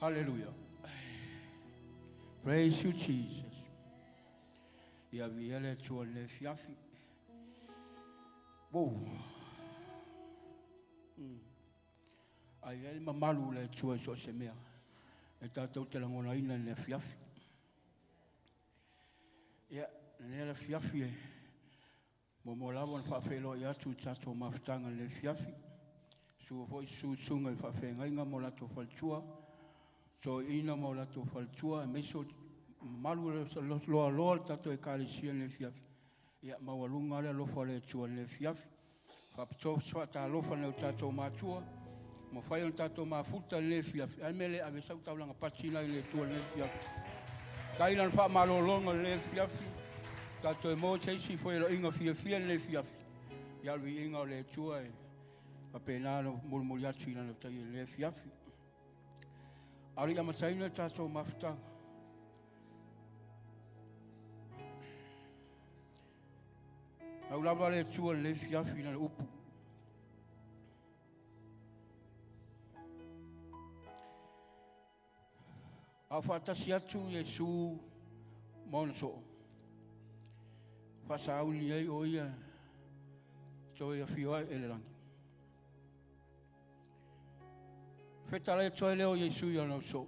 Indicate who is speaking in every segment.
Speaker 1: Hallelujah. Praise you, Jesus. Ia viele tua le fiafi. Wow. Ai ele mamalu le tua so se mea. E tātou te langona ina le fiafi. Ia, le fiafi e. Mo lawa na whawhelo i atu tātou mawhitanga le fiafi. Sua foi sunga i whawhengainga mo lato whaltua. So ina mo lato whaltua. Me so malu le loa tātou e kāresia le fiafi. Ia, mawalunga le lofa le tua le fiafi. Whapito swata lofa le tātou mātua. Mo whai on tātou mafuta le fiafi. Ai mele ave sau taulanga patina i le tua le fiafi. Kailan wha malolonga le fiafi. Tātou e mō teisi fwoi lo inga fia le fiafi. Ialwi inga le tua e. Apenalo mulmuli atu ina no tai le fiafi. Ari amataina tātou mafuta. Au lava le tua le fiafi na le upu. Au whatasi atu Yesu mauna so. Whasauni ei o ia. Toi a whioa ele rangi. Whetare toi leo Yesu ia nau so.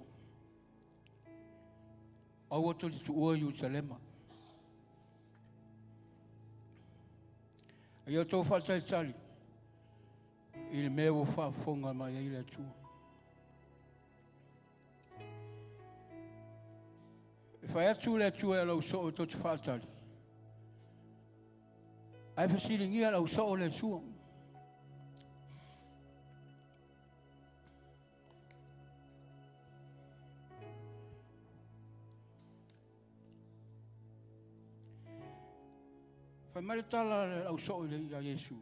Speaker 1: Au atu tu ua iu Salema. Ia tō whatai tali. I le mea o whafonga mai ei le tua. E whai atu le tua e lau so o tō te whaatari. Ai whasiringia lau so o le sua. Whai maritala lau so o le ia Yesu.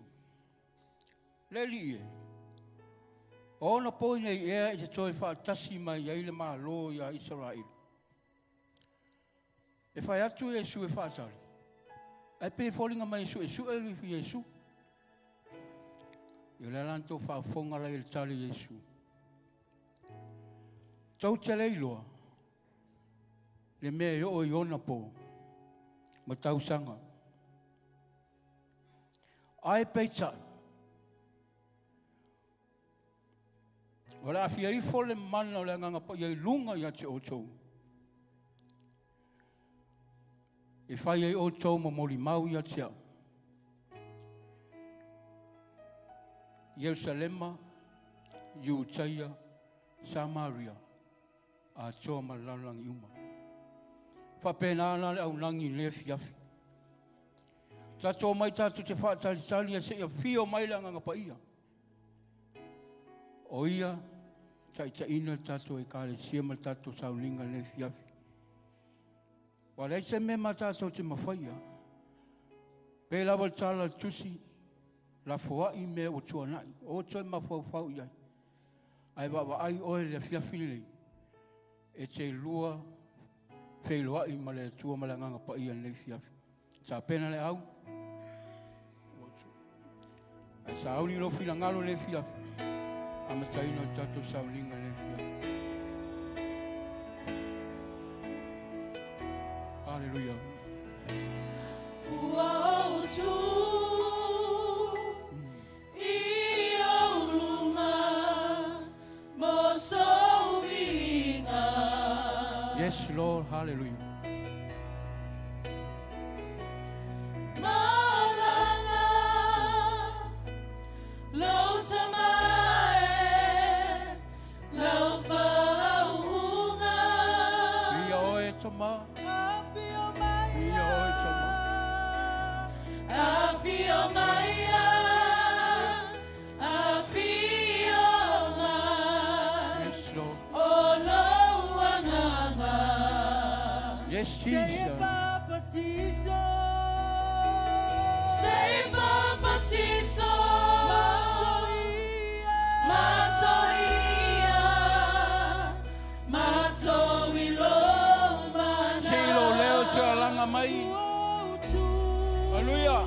Speaker 1: Le li e. O na poi nei ea i te toi whaatasi mai i le maa lo ia Israel. E whai atu Yesu e whaatari. Ai pe folinga mai Yesu, Yesu e lui fi Yesu. I le lanto whaafonga la i le tali Yesu. Tau te leiloa. Le mea i o i ona po. Ma tau sanga. Ai peita. Wala fia i fole mana o le nganga pa i lunga i ate o tau. E whai ei o tau ma mori mau i atia. Yerusalema, Iutaia, Samaria, a toa ma lalang iuma. Whapena ana le au langi le fiafi. Tato mai tatu te whaatalitali a se ia fio mai la nganga pa ia. O ia, ta ina tato e kare siema tato saulinga le fiafi. Wala se me matato te mawhaia. Pe lawa tala tusi, la foa i me o tua nai. O toi mawhau iai. Ai wawa ai oe le fiafili. E te lua, fe loa i ma le tua malanganga pa ia le fiafi. Sa pena le au. Ai sa au ni lo fila ngalo le fiafi. Ama taino tato saulinga le fiafi. Hallelujah.
Speaker 2: Wow,
Speaker 1: yes, Lord. Hallelujah. Yes, Jesus.
Speaker 2: Say baptizo. Matoilo.
Speaker 1: Silo leo te alanga mai. Hallelujah.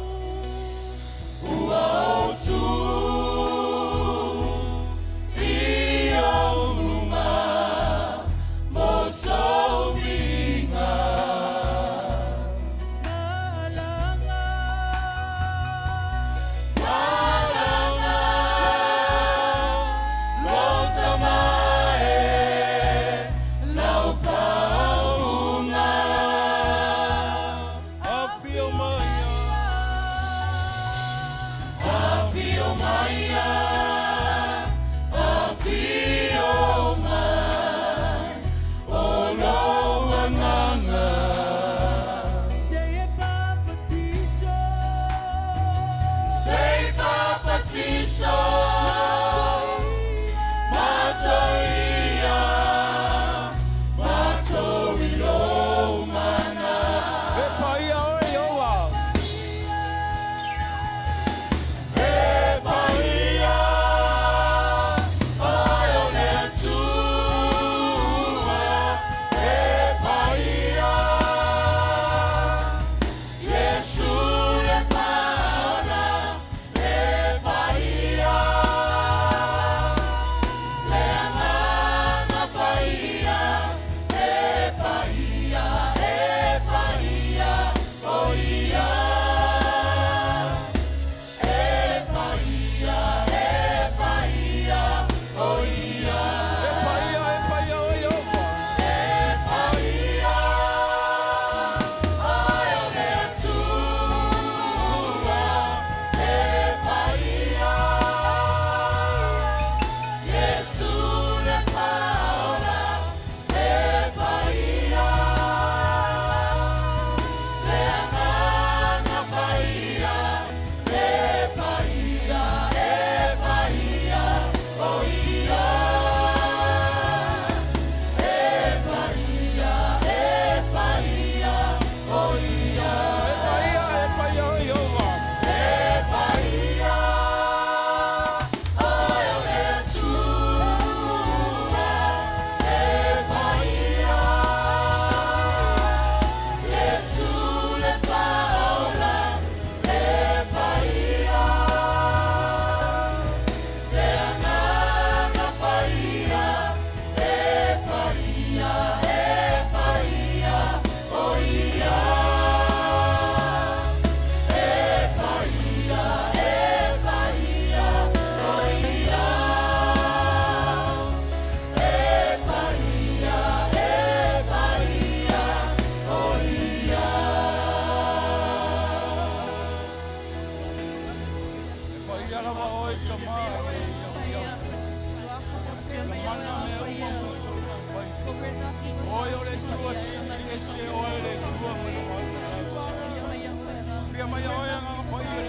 Speaker 1: maya oe nga pai le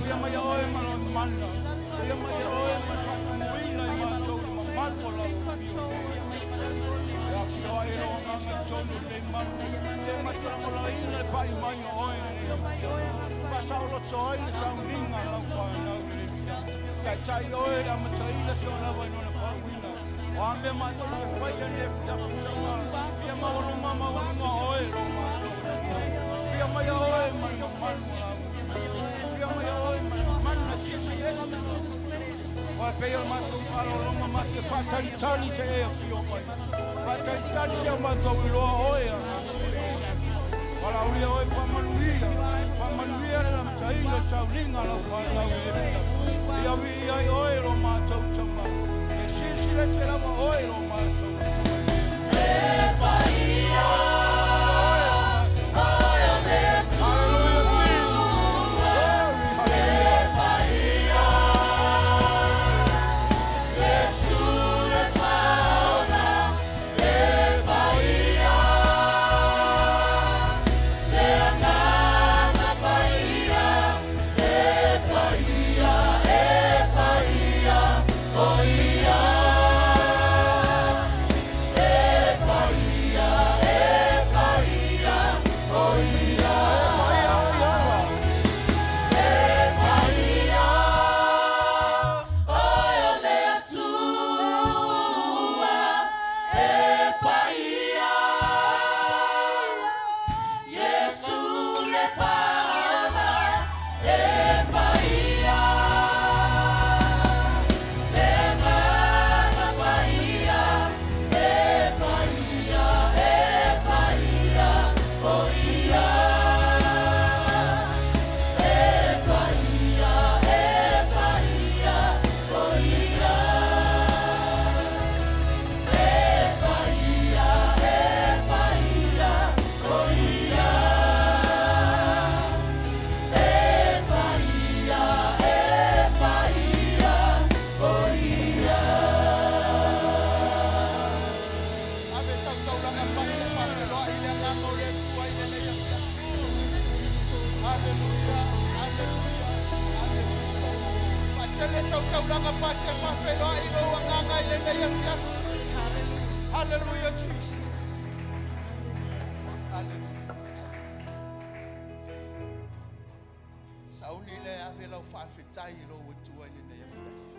Speaker 1: ia maya oe malon mana ia maya oe matuila I maso maso la ia oe lo nga sonu le manu se maso la ina pai mai oe pasau lo soe sa ringa la pana kai sai oe la mataila so la vai no pa wina o ame mato lo pai le ia maolo mama wa oe lo mato ia mai oe manu manu ia mai oe manu wa peo mato alo lo mama ke patai tali se e pio mai patai tali se mato lo oe ala ulia oe pa manuia la mataila sa ringa la pana ia vi ai oe lo mato chama e sile se la oe lo mato e paia Hallelujah, Jesus. Hallelujah. Saunile avela ufafitai lo wetua ile ya fiafi.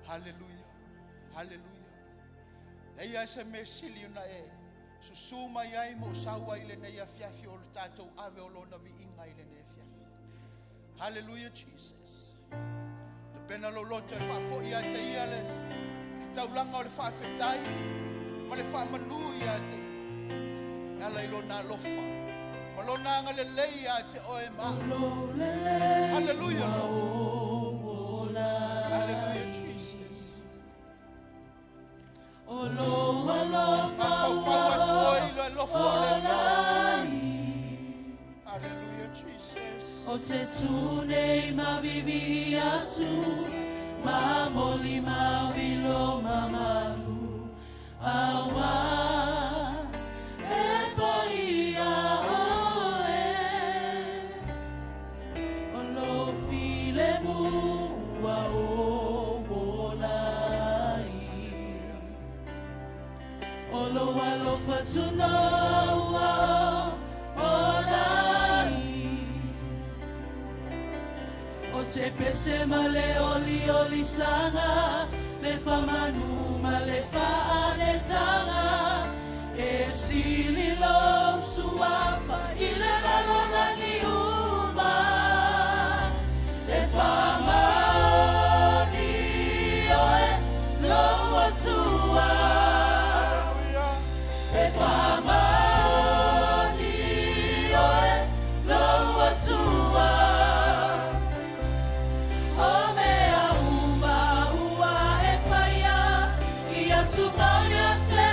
Speaker 1: Hallelujah. Hallelujah. Eia se mesili na e. Susuma yai mo sawa ile ya fiafi o tato ave o na vi inga ile ya fiafi. Hallelujah, Jesus. Te pena lo loto fa fo ia te ia le. Taulanga o le whaafetai, ma le whaamanuia te, ala ilo nā lofa, ma lo nanga le leia te oe ma. Hallelujah. Hallelujah, Jesus. Hallelujah, Jesus.
Speaker 2: O te tūnei ma vivi atu, ma moli ma wilo ma malu, awa e paia oe, o lo file mua o wolai, o lo walo fatuna o olai. O te pese ma le oli sanga, le whamanu ma le whaanetanga, e sili lo suafa i le lalonangi uma, e whamani oe lo atua, e whamani oe lo atua. Tumaya te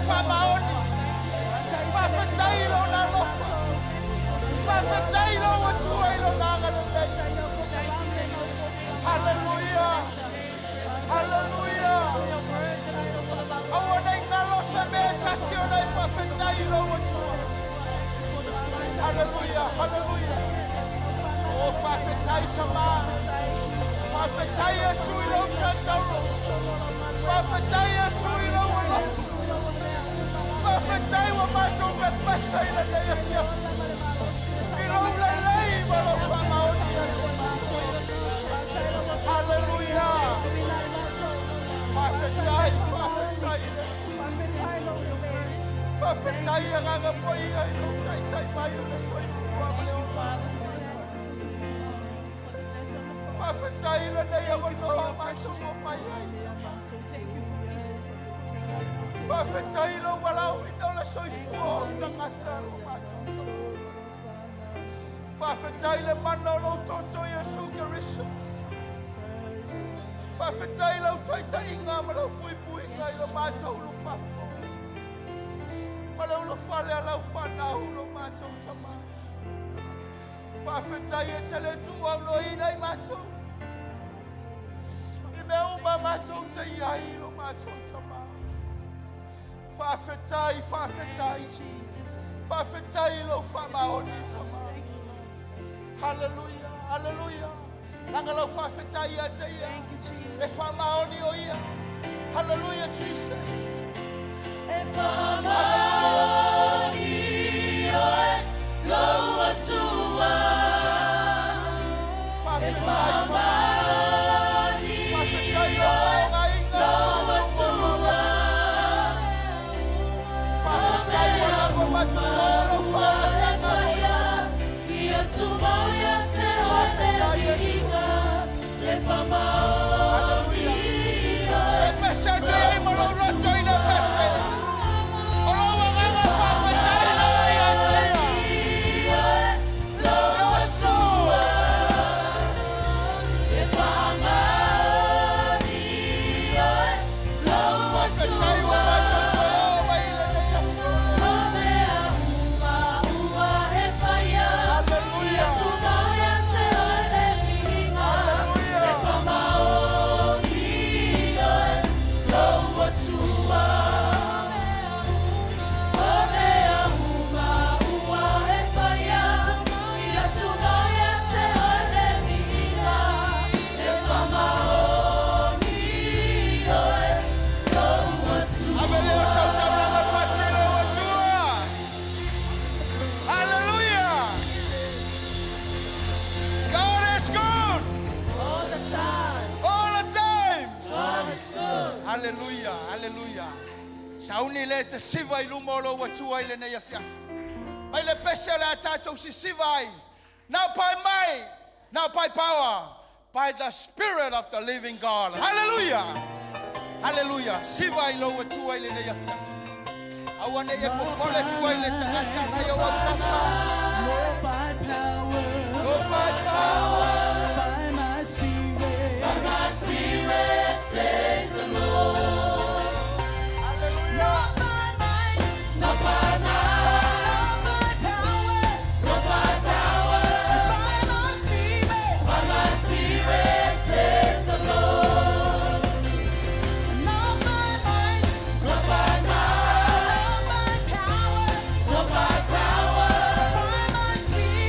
Speaker 1: whamaoni. Whawhetailo na lofa. Whawhetailo atua ilo nanga le lecha. Hallelujah. Hallelujah. Awana ingalo sa meditasyon ay whawhetailo atua. Hallelujah. Hallelujah. Oh, whawhetai tama. Whawhetai Yesu ilo sa tauro. Whawhetai Yesu ilo wala. Whawhetai wa mato me pasa ila na yafia. Ilo la lei malo whamaoni. Hallelujah. Whawhetai, whawhetai. Whawhetai ang aga po iya ilo. Tai mayo na soy fuwa maleo. Whawhetai la na yawa mato mo mayai. Whawhetai lo walau ino la soy fuwa tangata lo mato. Whawhetai le mana lo toto Yesu Kiriso. Whawhetai lo taita inga malau pui ngai lo mato lo whafo. Malau lo whale alau whanau lo mato tama. Whawhetai e tele tuau lo inai mato. Me uma matou te iai lo matou tama. Whawhetai, whawhetai. Whawhetai lo whamaoni tama. Hallelujah, hallelujah. Nanga lo whawhetai a te ia. E whamaoni o ia. Hallelujah, Jesus.
Speaker 2: E whamaoni o e lo atua. E whamaoni.
Speaker 1: Hallelujah, hallelujah. Sauni le te siva I lumolo watua I le nei afiafi. Mai le pese le atatou si siva ai. Now by might, now by power, by the Spirit of the living God. Hallelujah. Hallelujah. Siva I lo watua I le nei afiafi. Awane ye popole fua I le tangata na yo watafa.
Speaker 2: Not by power,
Speaker 1: Not by power,
Speaker 2: by my spirit, says the Lord. Not by might, not by power, not by power, by my spirit, says the Lord. Not by might, not by power, not by my spirit.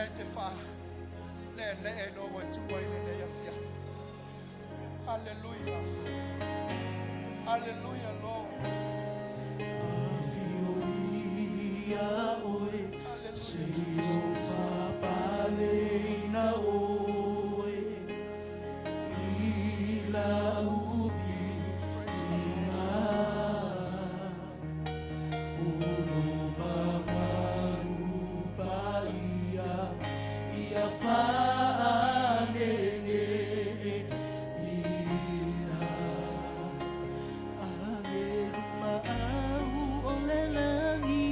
Speaker 3: identify le eno wa tua ine ne ya fiaf. Hallelujah. Hallelujah, Lord.
Speaker 2: Afioia oe, se o whapale na oe, I la uvi sina, uno mamaru paia, ia whaanene ina. Angeluma au olelangi,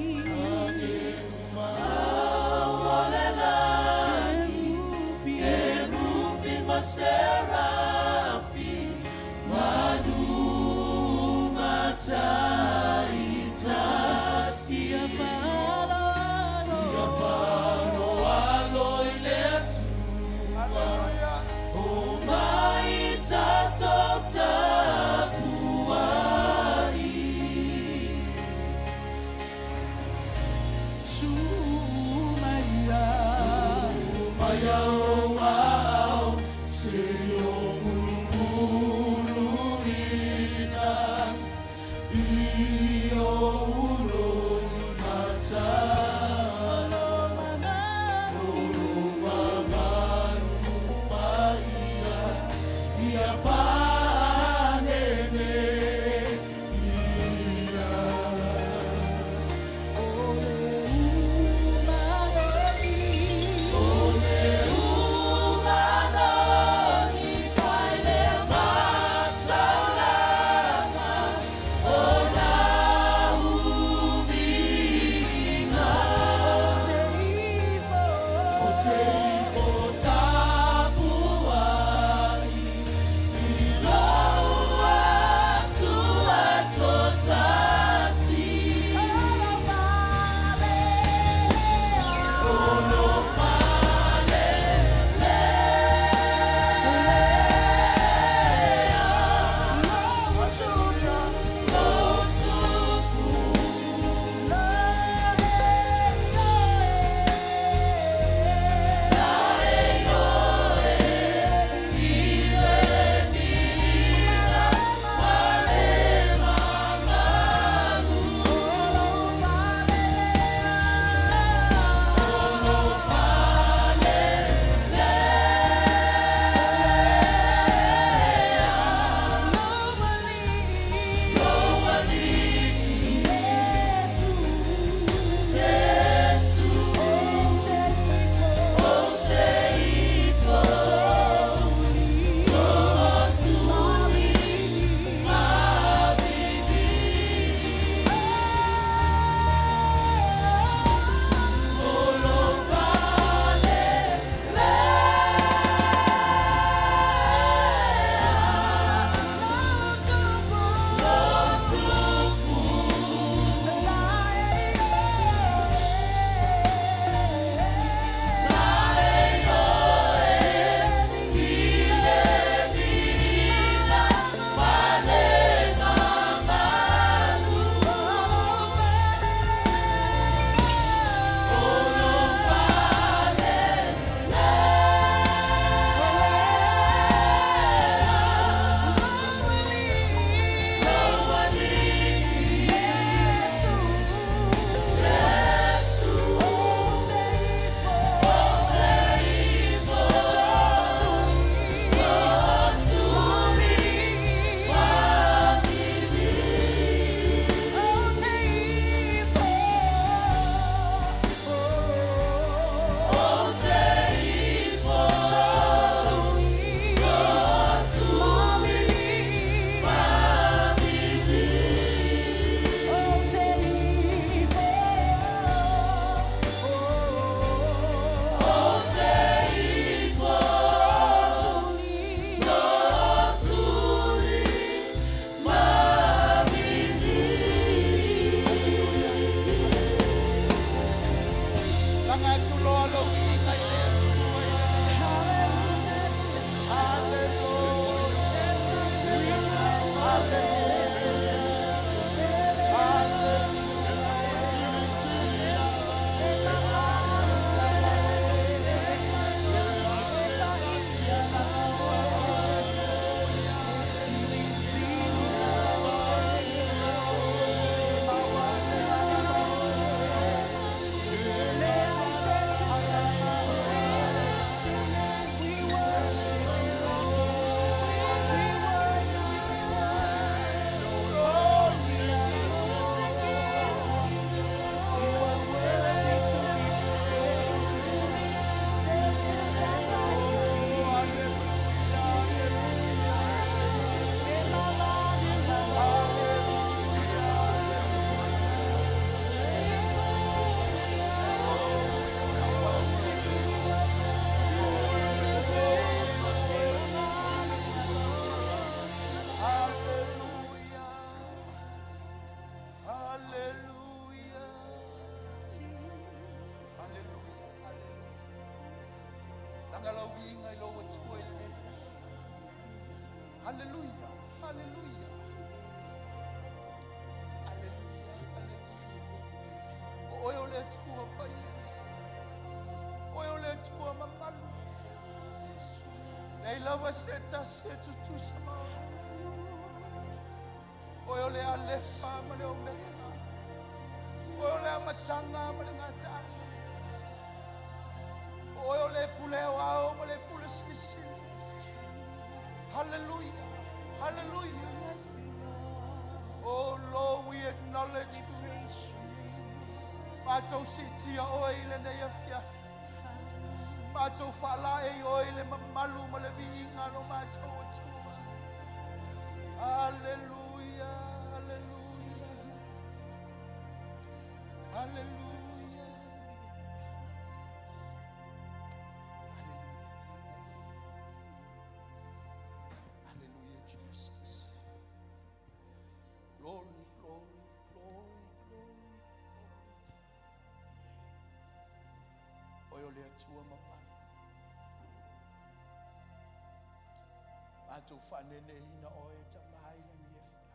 Speaker 2: Angeluma au olelangi, Kerubi maserafi, manu mataitasi, ia whano aloi letu,
Speaker 3: Hallelujah.
Speaker 2: o mai tato tapuai. Sumaya, Sumaya o au, se o ulu ina, I o ulu mata. Ulu mamaru paia, ia whanene ina. Ole umanoni, whaile mataulanga, o la
Speaker 3: Langalo vinga ilo watua ile nefia. Hallelujah, hallelujah. Hallelujah, hallelujah. Oyo le tua pai. Oyo le tua mamalu. Nei lava seta setu tu sama. Oyo le alefa ma le omeka. Oyo le amatanga ma le ngatanga. Oyo le pule wao ma le pule sisi. Hallelujah, hallelujah. Oh Lord, we acknowledge you. Mato siti ya oile ne ya fiaf. Mato fala e oile mamalu ma le vinga no mato watua. Hallelujah, hallelujah, hallelujah. Hallelujah, Jesus. Glory, glory, glory, glory, glory. Oyo le atua mama. Mato fanene hina oe tamai na niefiafi.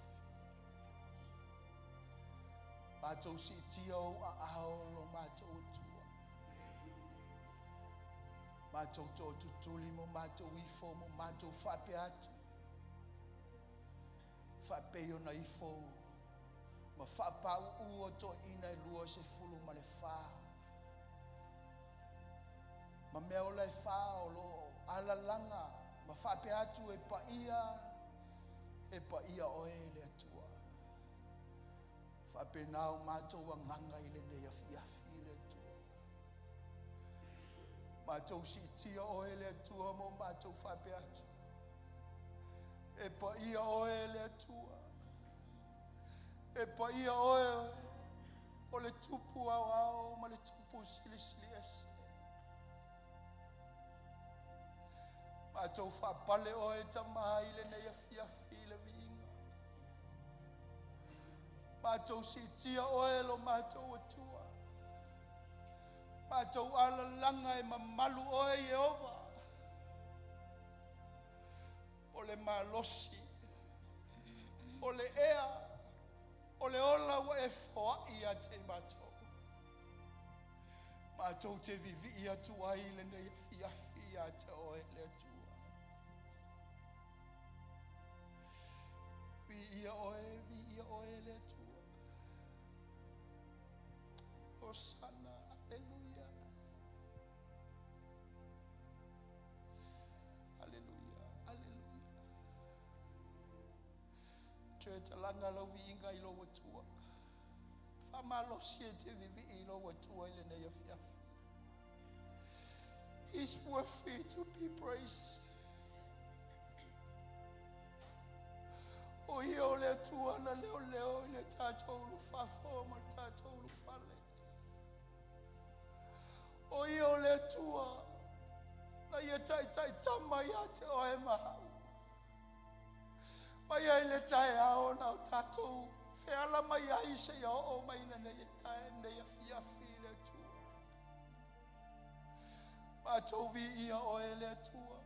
Speaker 3: Mato sitio a aolo mato utua. Mato to tutuli mo mato wifo mo mato fape atu. Fape yo na ifo. Ma fapa uo to ina luo se fulu ma le fa. Ma meo le fa o lo ala langa. Ma fape atu e pa ia oe le atua. Fape nao mato wanganga ile ne ya fiafi le atua. Mato sitia oe le atua mo mato fape atu. E pa ia oe le atua. E pa ia oe o le tupu au ma le tupu sili ese. Matou whapale oe tamai le nei a fiafi le vinga. Matou sitia oe lo matou atua. Matou ala langa e mamalu oe Yehova. O le malosi. O le ea. O le ola wa e foa ia te matou. Matou te vivi ia tuai le nei a fiafi ia te oe le atua. Vi ia oe le atua. Hosanna, alleluia. Alleluia, alleluia. Church alanga lo vi inga ilo watua. Fama lo siete vivi ilo watua ile ne yafiaf. He's worthy to be praised. O io le tua na leo le tatou lu fafo ma tatou lu fale. O io le tua na ia tai tama ia te oe mahau. Mai ai le tai ao na o tatou feala mai ai se ia o mai na ia tai na ia fiafi le tua. Matou vi ia oe le tua.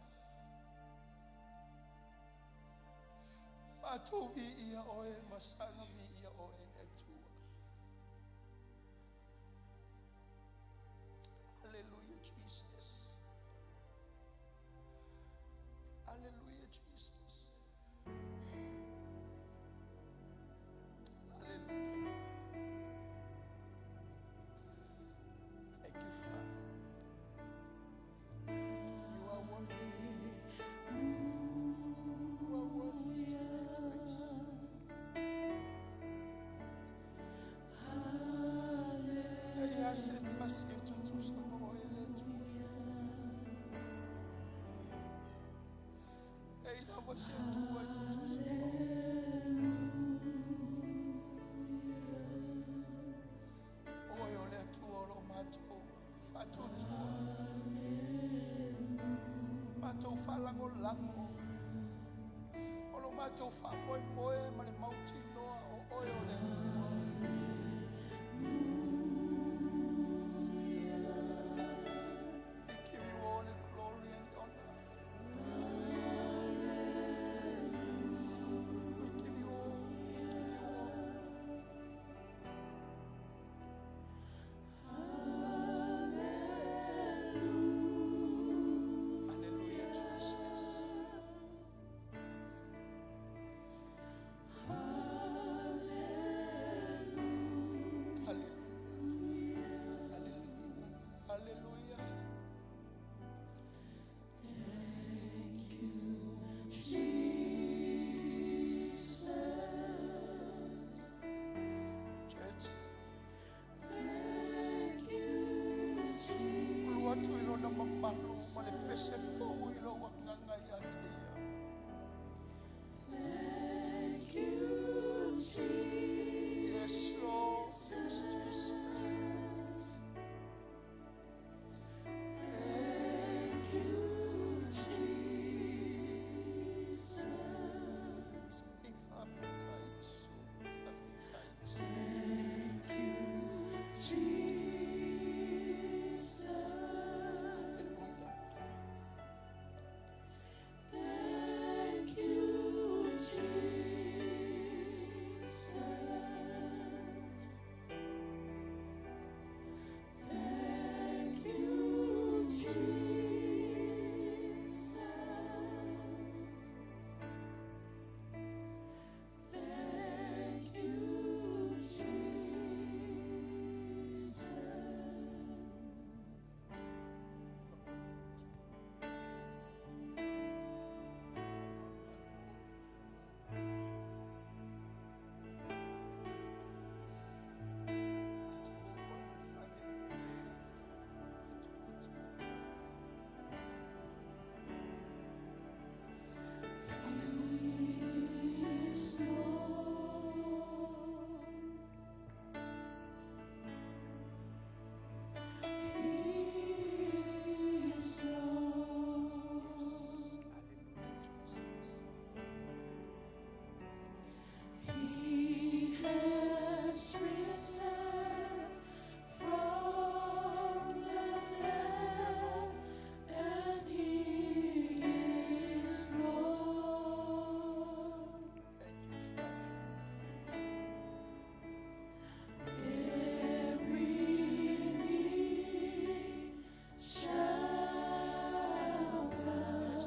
Speaker 3: Matou vi ia oe masanga vi ia oe le tua. Hallelujah, Jesus. Hallelujah, Jesus. Hallelujah. Thank you, Father. You are worthy. You are worthy to be praised. Eia se tasi tutu samo ele tu. Ei lava se tu ai tutu samo. Oi ole tu lo mato fatu tu. Mato falango lango. Olo mato fa moi ma le mauti noa o oi ole tu. We give you all the glory Malu male pese fo ilo wanganga ya te ya.
Speaker 2: Thank you, Jesus.
Speaker 3: Yes, Lord. Yes, Jesus.
Speaker 2: Thank you, Jesus. Thank you, Jesus. Thank you, Jesus. Thank you, Jesus. Thank you, Jesus. Yes, Lord. Yes, Lord. He has risen from the dead, and He is Lord. Every knee shall bow,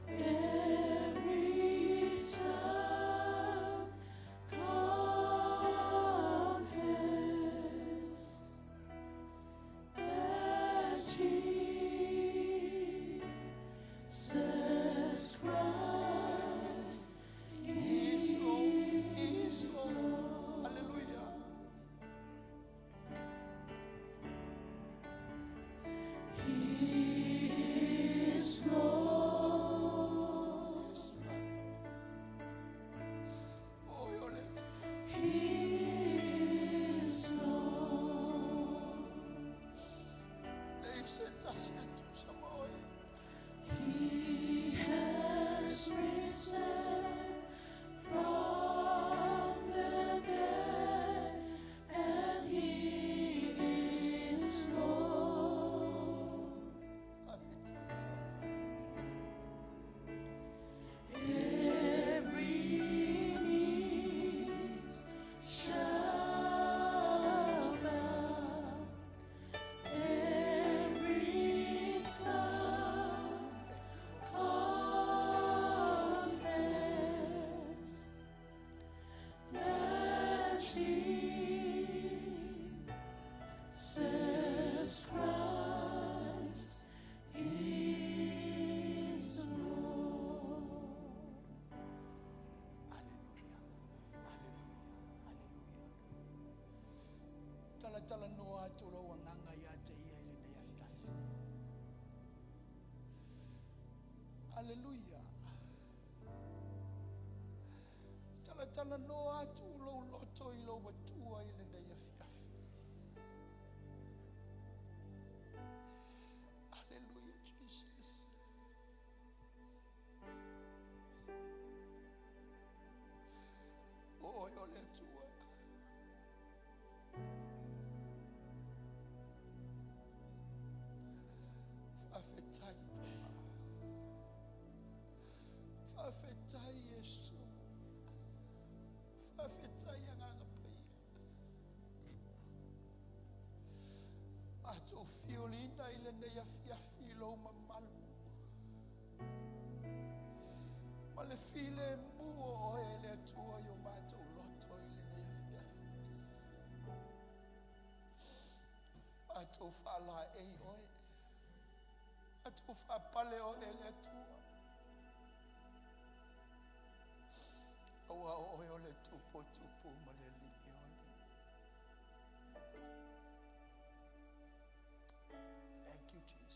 Speaker 2: every tongue confess that Jesus Christ
Speaker 3: He's
Speaker 2: is
Speaker 3: Lord. He's Lord.
Speaker 2: Lord.
Speaker 3: Hallelujah.
Speaker 2: He is Lord.
Speaker 3: Yes, Father. Oh, your let.
Speaker 2: He is Lord.
Speaker 3: Leave set us into some oil.
Speaker 2: He has risen from the dead, and He is Lord. Every knee shall bow, every tongue confess that Jesus Christ is Lord.
Speaker 3: Hallelujah. Hallelujah. Tala no atulo wanganga ya te ia ile ya fiafi. Hallelujah. Tala no atulo loto ilo watua ile ya fiafi. Hallelujah, Jesus. Oh, yo le tua. Fafetai tama. Fafetai Yesu. Fafetai yang agapai. Ato fiolina ile ya fiafi lo mamalu. Male file muo ele tua yo mato loto ile ya fiafi. Ato fala ei oi. Ato fa pale o ele tua. Awa o ole tupo male ligione. Thank you, Jesus.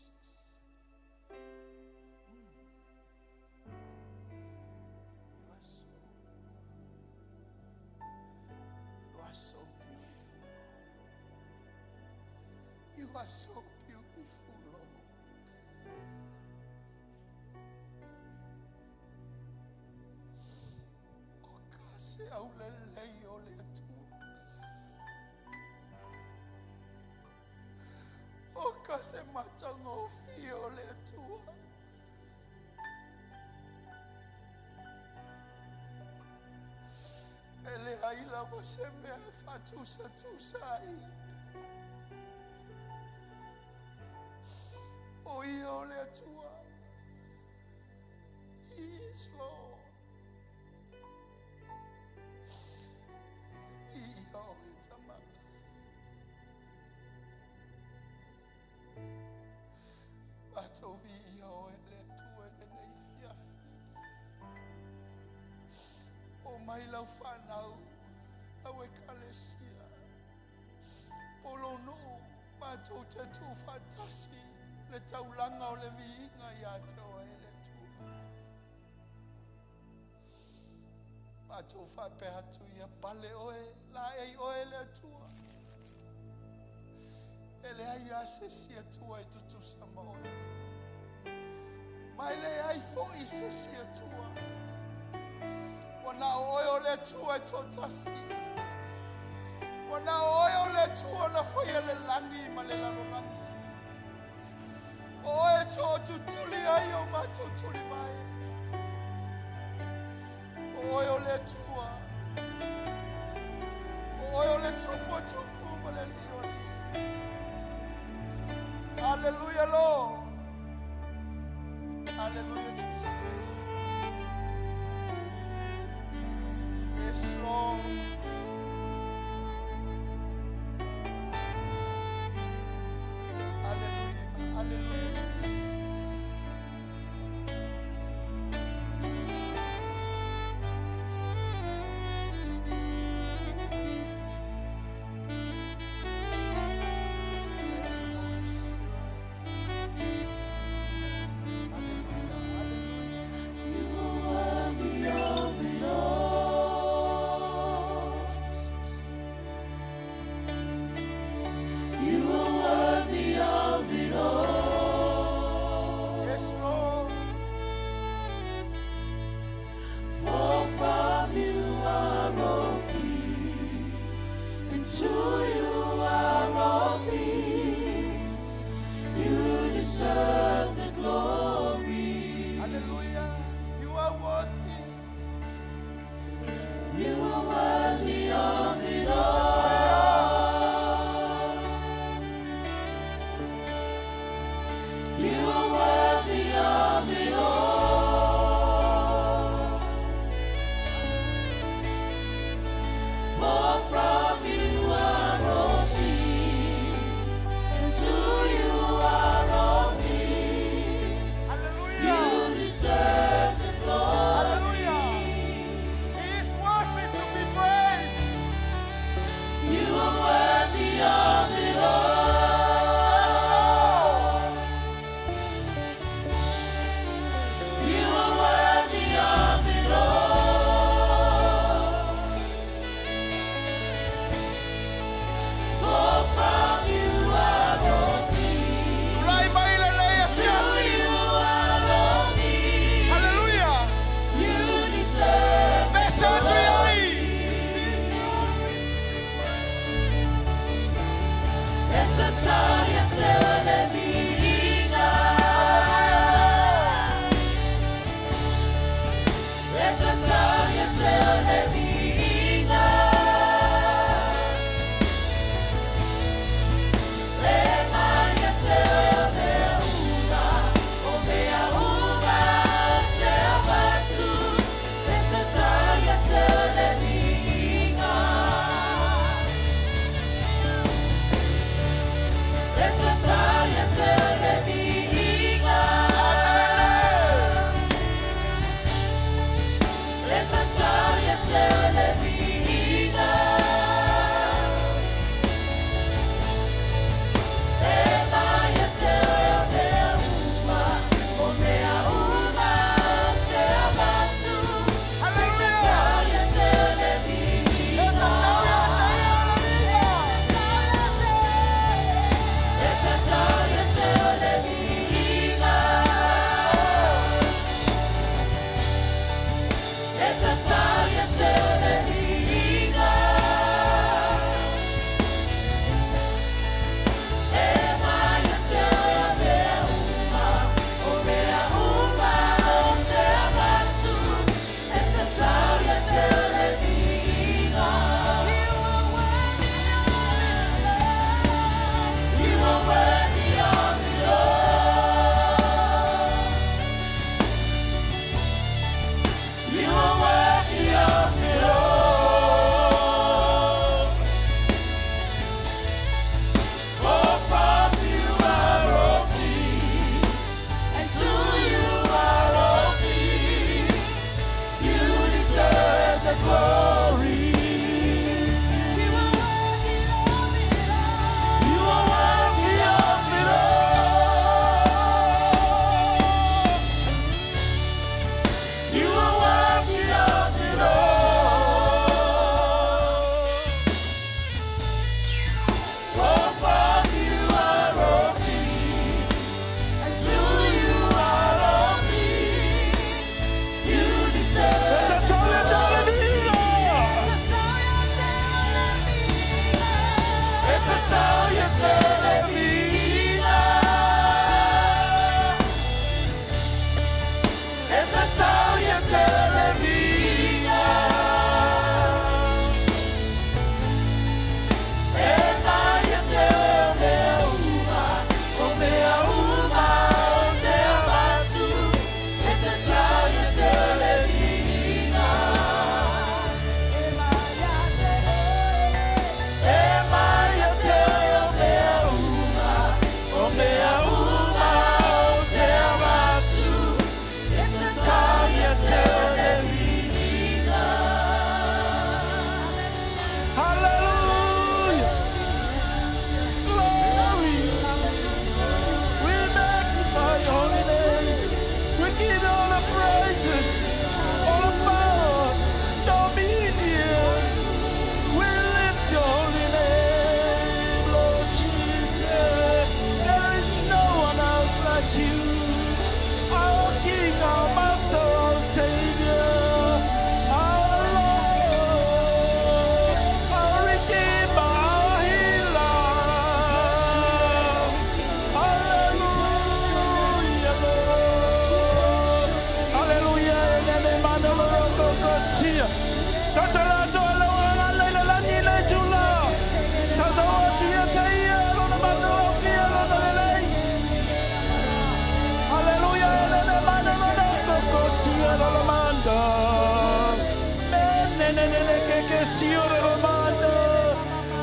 Speaker 3: are so beautiful, Lord. O kasi au lelei o le atua. O kasi matangofi o le atua. Ele aila você me fatusa tu sai. O io le tua. He is Lord. Io etama. Batovi io ele tua ele fiafi. O mai lau whanau, au e kalesia. Polo no, mātou te tū whatasi, le taulanga o le viinga i a te o ele tū. Mātou whape atu i a pale oe, la ei oe le tua. Ele ai a se sia tua i tutu sama oe. Mai le ai fo i se sia tua. Wana oe le tua e totasi. Wana oe le tua na whaia le langi ma le lalo langi. Oe to tutuli ai o mato tuli mai. Oe le tua. Oe le tupu tupu ma le lioni. Hallelujah, Lord. Hallelujah, Jesus. Yes, Lord. Hallelujah. Hallelujah, Jesus.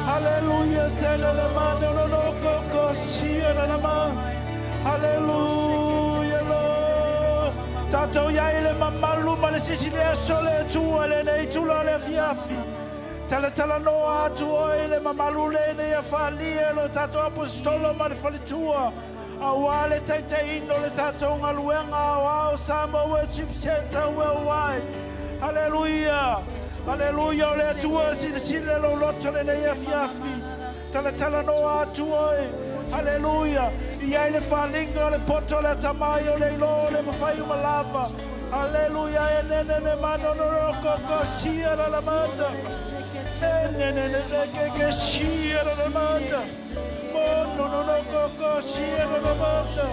Speaker 1: Hallelujah, hallelujah, Lord. Tato ya ile mamalu male sisi le sole tu ele nei tu le fiafi. Tala no atu ile mamalu le ne ya fali lo tato apostolo male fali tua. Awale tai ino le tato ngaluenga wa Sama Worship Center worldwide. Hallelujah. Hallelujah, le tua si le lo loto le ne ya fiafi. Tala no atu Hallelujah. Ia le falinga le poto le tamayo le lo le mafai malava. Hallelujah. Ne mano no ko sia la manda. Ne ke sia la manda. No ko sia la manda.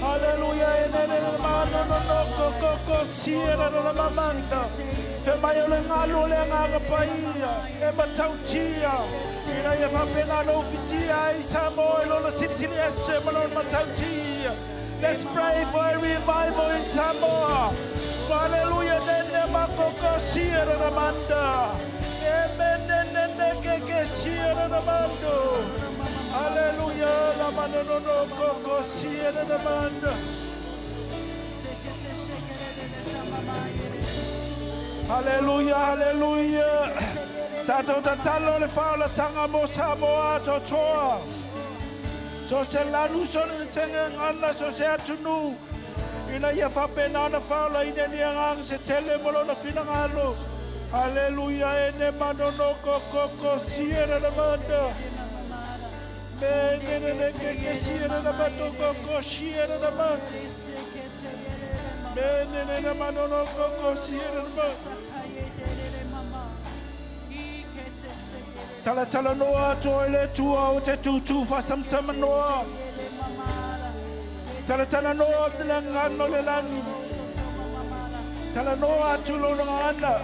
Speaker 1: Hallelujah. Ne mano no ko sia la manda. Fe mai le ngalo le ngaga paia e matautia ina ia fa pena no fitia I Samoa lo sisi esse malon matautia. Let's pray for a revival in Samoa. Hallelujah. Nene makoko sia na manda. Amen. Nene ke sia na mando. Hallelujah. La mano no koko sia na manda. Hallelujah, hallelujah. Tato tatalo le faula tanga mo Samoa to toa. So se la luso le tenga ngana so se atunu. Ina ia fa pena na faula ina ni ngang se tele molo na fina ngalo. Hallelujah, ene mano no koko siera na manda. Nene ke siera na manda koko siera na manda. Nene mano no koko siera na manda. Tala noa toile tua o te tutu fa samsama noa. Tala noa de la ngano le lani. Tala noa tulo ngana.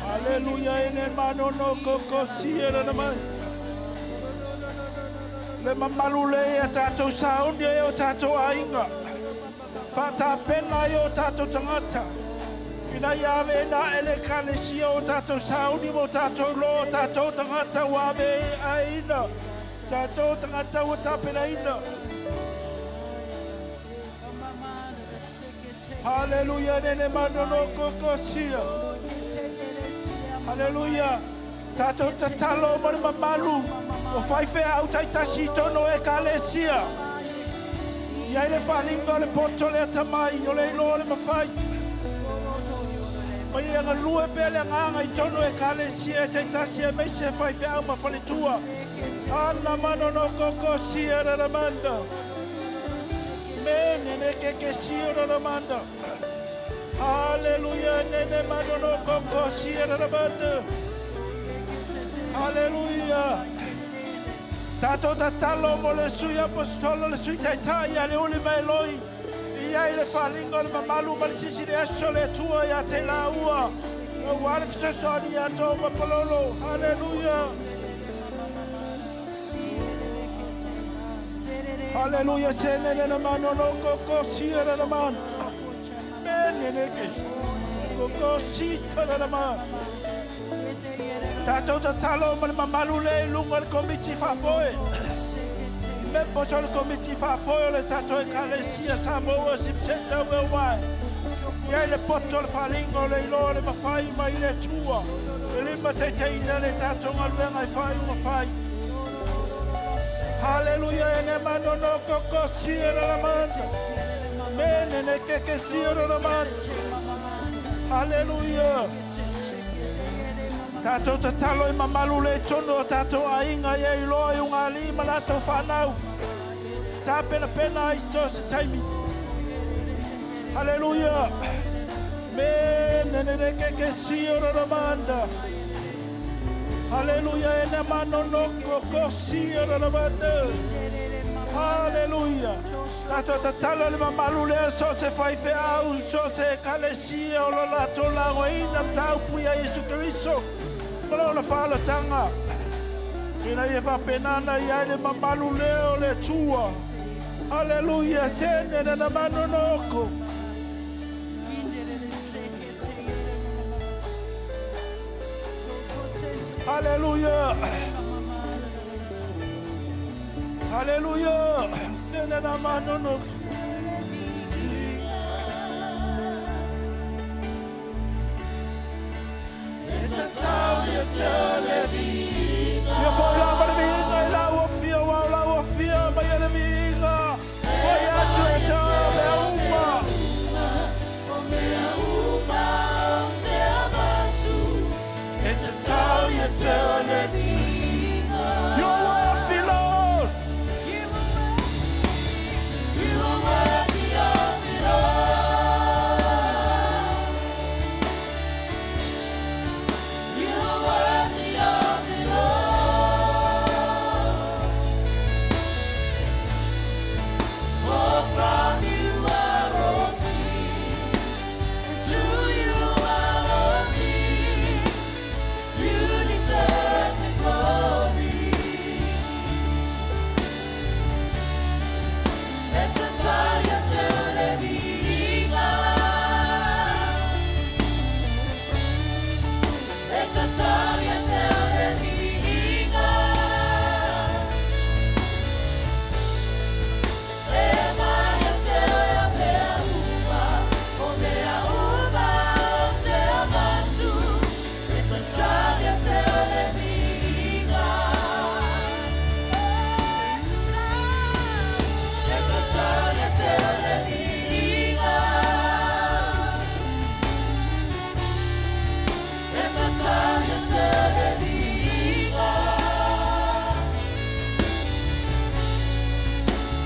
Speaker 1: Hallelujah, ene mano no koko siera na man. Le mamalule ya tato saundi ya tato ainga. Fata pena yo tato tangata. Ina yave na ele kalesia o tato sauni mo tato lo tato tangata wabe aina. Tato tangata watapena ina. Hallelujah, nene mano no kokosia. Hallelujah. Tato tatalo mo mamalu. O faife au taitasi tono e kalesia. Ia ele falinga le poto le tamai o le lo le mafai. Mai nga lue pele nganga I tono e kalesia se tasia me se fai fe au mafalitua. Ana mano no koko sia na manda. Nene ke sia na manda. Hallelujah, nene mano no koko sia na manda. Hallelujah. Tato tatalo mo le sui apostolo le sui taitai ale uli mai loi. Ia ile falingo le mamalu mal sisi le aso le tua ia te la ua. O wale fito soni ia to mapololo. Hallelujah. Hallelujah. Se nene na mano no koko sia na mano. Nene ke koko sita na mano. Tato tatalo mo le mamalu le lungo le komiti fa foe. Me poso le komiti fa foe le tato e kalesia Sama Worship Center worldwide. Ia le poto le falingo le ilo le mafai mai le tua. E lima te ina le tato ngaluenga I fai mafai. Hallelujah, ene mano no koko sia na manda. Mene ne ke sia na manda. Hallelujah. Tato tatalo I mamalu le tono tato ainga ye ilo I unga lima lato whanau. Ta pena I sto se taimi. Hallelujah. Nene ke sio na manda. Hallelujah. Ene mano no koko sio na manda. Hallelujah. Tato tatalo le mamalu le so se fai fe au so se kalesia o lo lato la roina tau puia Yesu Kristo. Malo na fala tanga. Ina ia fa penana ia le mamalu leo le tua. Hallelujah. Sene na mano noko.
Speaker 4: Hallelujah. Hallelujah. Send that man no. It's a time you tell me. You fall out of me, I love fear, while I will fear my enemies. For you to tell me, it's a time you tell me. You are worthy, Lord.
Speaker 2: You are worthy of it all. You are worthy of it all. For from you are all things, and to you are all things. You deserve the glory. It's a time to let me go. It's a time to let me go. Ema ya teo mea uma, o mea uma o te amatu. It's a time to let me go. It's a time to let me go. It's a time to let me go.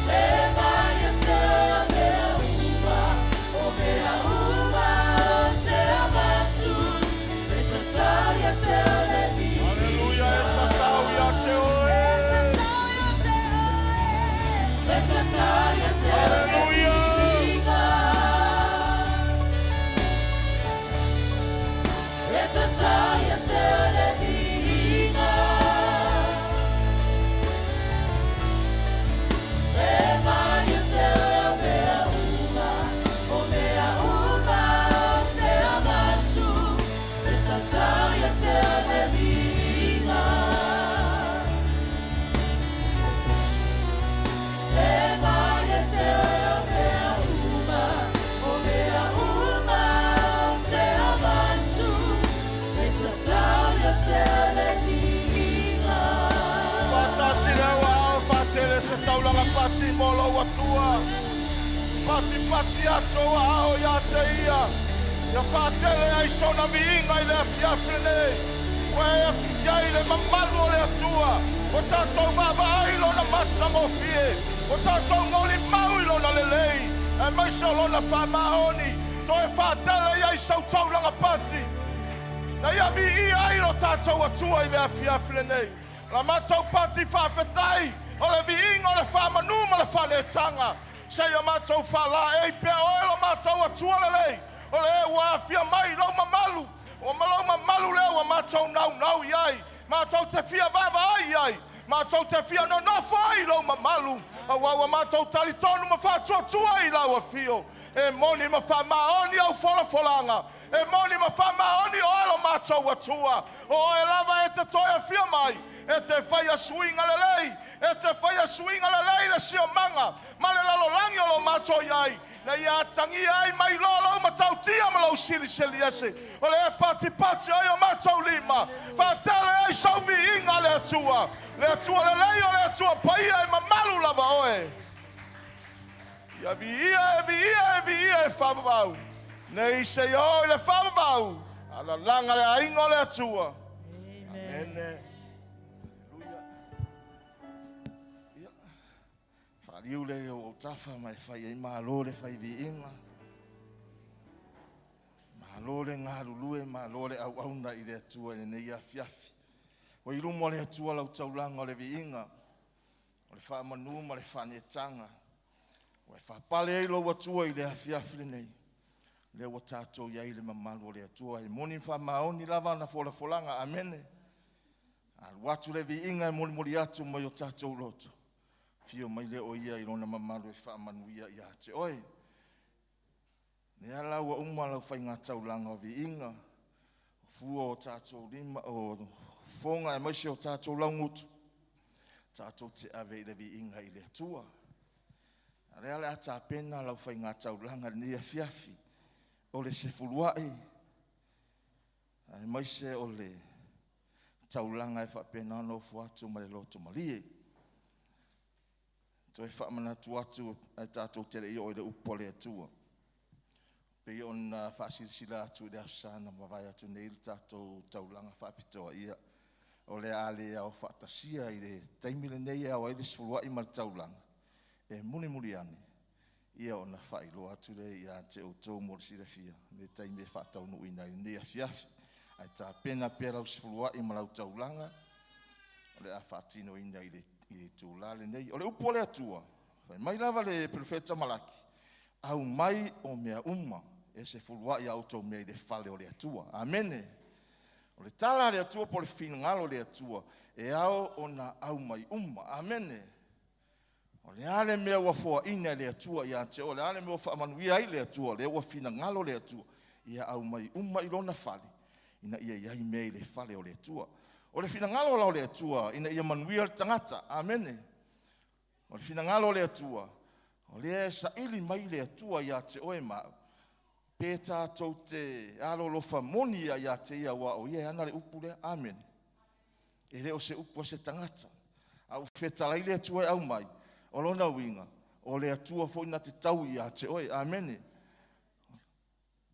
Speaker 2: Ema ya teo mea uma, o mea uma o te amatu. It's a time to let me go.
Speaker 4: Hallelujah. It's a time you tell me.
Speaker 2: It's a time to let me go. It's a time to let me go. Ema ya teo mea uma, o mea uma o te amatu. It's a time to let me go. Ema ya teo mea uma, o mea uma o te amatu. It's a time to let me go.
Speaker 4: Fatasi lewa, fatele se taulanga pati molo watua. Pati ato ao ya te ia. Ya fatele ai sona viinga ile fiafrene. Wea fia ile mamalu ole atua. O tatou baba ilo na masa mofie. O tatou ngoli mau ilo na lelei. E maisa lona whamaoni. Toe fatele ai sau taulanga pati. Na ia mi ia ilo tatou atua ile fiafrene. La matau pati whawhetai. O le viinga o le whamanu ma le whanetanga. Sei a matau whala e pe o le matau atua lelei. O le wafia mai lau mamalu. O malau mamalu leo a matau nau iai. Matau te fia vava ai ai. Matau te fia no nofo ai lau mamalu. A wawa matau talitonu ma whatua tua i lau a fio. E moni ma whamaoni au wholafolanga. E moni ma whamaoni o alo matau atua. O e lava e te toia fia mai. E te whaia swinga lelei. E te whaia swinga lelei le sio manga. Ma le lalo langi o lo matau iai. Na ia tangi ai mai lolo matau tia ma lau sili ese. O le pati ai o matau lima. Whatele ai sau vi inga le atua. Le atua le lei o le atua paia e mamalu lava oe. Ia vi ia e whavavau. Nei se o le whavavau. Ala langa le ainga o le atua. Amen. Whariu le o tafa mai whai e malo le whai vi inga. Malo le ngā rulue, malo le au auna i le atua e nei a fiafi. O i rumo le atua lau taulanga o le vi inga. O le wha manu ma le whanetanga. O e whapale e lau atua i le a fiafi le nei. Le o tātou iai le mamalu o le atua. E moni wha maoni lava na fola folanga. Amene. Watu le vi inga e moli atu mai o tātou loto. Fio mai le o ia i rona mamalu e whaamanuia i ate. Oi, ne ala ua umala whai ngā taulanga o vi inga. Fua o tātou lima, o Fonga e maise o tātou laungutu. Tātou te ave i le vi inga i le atua. Reale a tā pena lau whai ngā taulanga ni a fiafi. O le se fuluai. Ai maise o le taulanga e whapena no fuatu ma le loto malie. To e whamana tuatu ai tātou tere i o le upole atua. Pei on whaasirisila atu le asana mawai atu nei le tātou taulanga whapitoa ia. O le ale au whaatasia i le taimile nei au ai le sfuluai ma le taulanga. E muni muri ane, ia o na whailo atu le ia te o tō mori sirafia, le taime whaatau nui nai nea fiafi, ai tā pena pēra au sfuluai ma lau taulanga, o le a whaatino ina i le tūlale nei, o le upo le atua, mai lava le profeta Malaki, au mai o mea uma, e se fuluai au tō mea i le whale o le atua, amene, o le tala le atua po le whinangalo le atua, e au o na au mai uma, amene, o le ale mea ua foa ina le atua ia te o le ale mea ua whaamanuia i le atua, le ua whina ngalo le atua, ia au mai uma i lona whale, ina ia iai mea i le whale o le atua. O le whina ngalo lao le atua, ina ia manuia le tangata, amene. O le whina ngalo le atua, o le sa ili mai le atua ia te oe mao, pētā tau te alolofa moni ia te ia wa o ia ana le upu le, amen. E le o se upu se tangata, au whetalai le atua e au mai, o lona winga, o le atua fo ina te tau ia te oe, amene.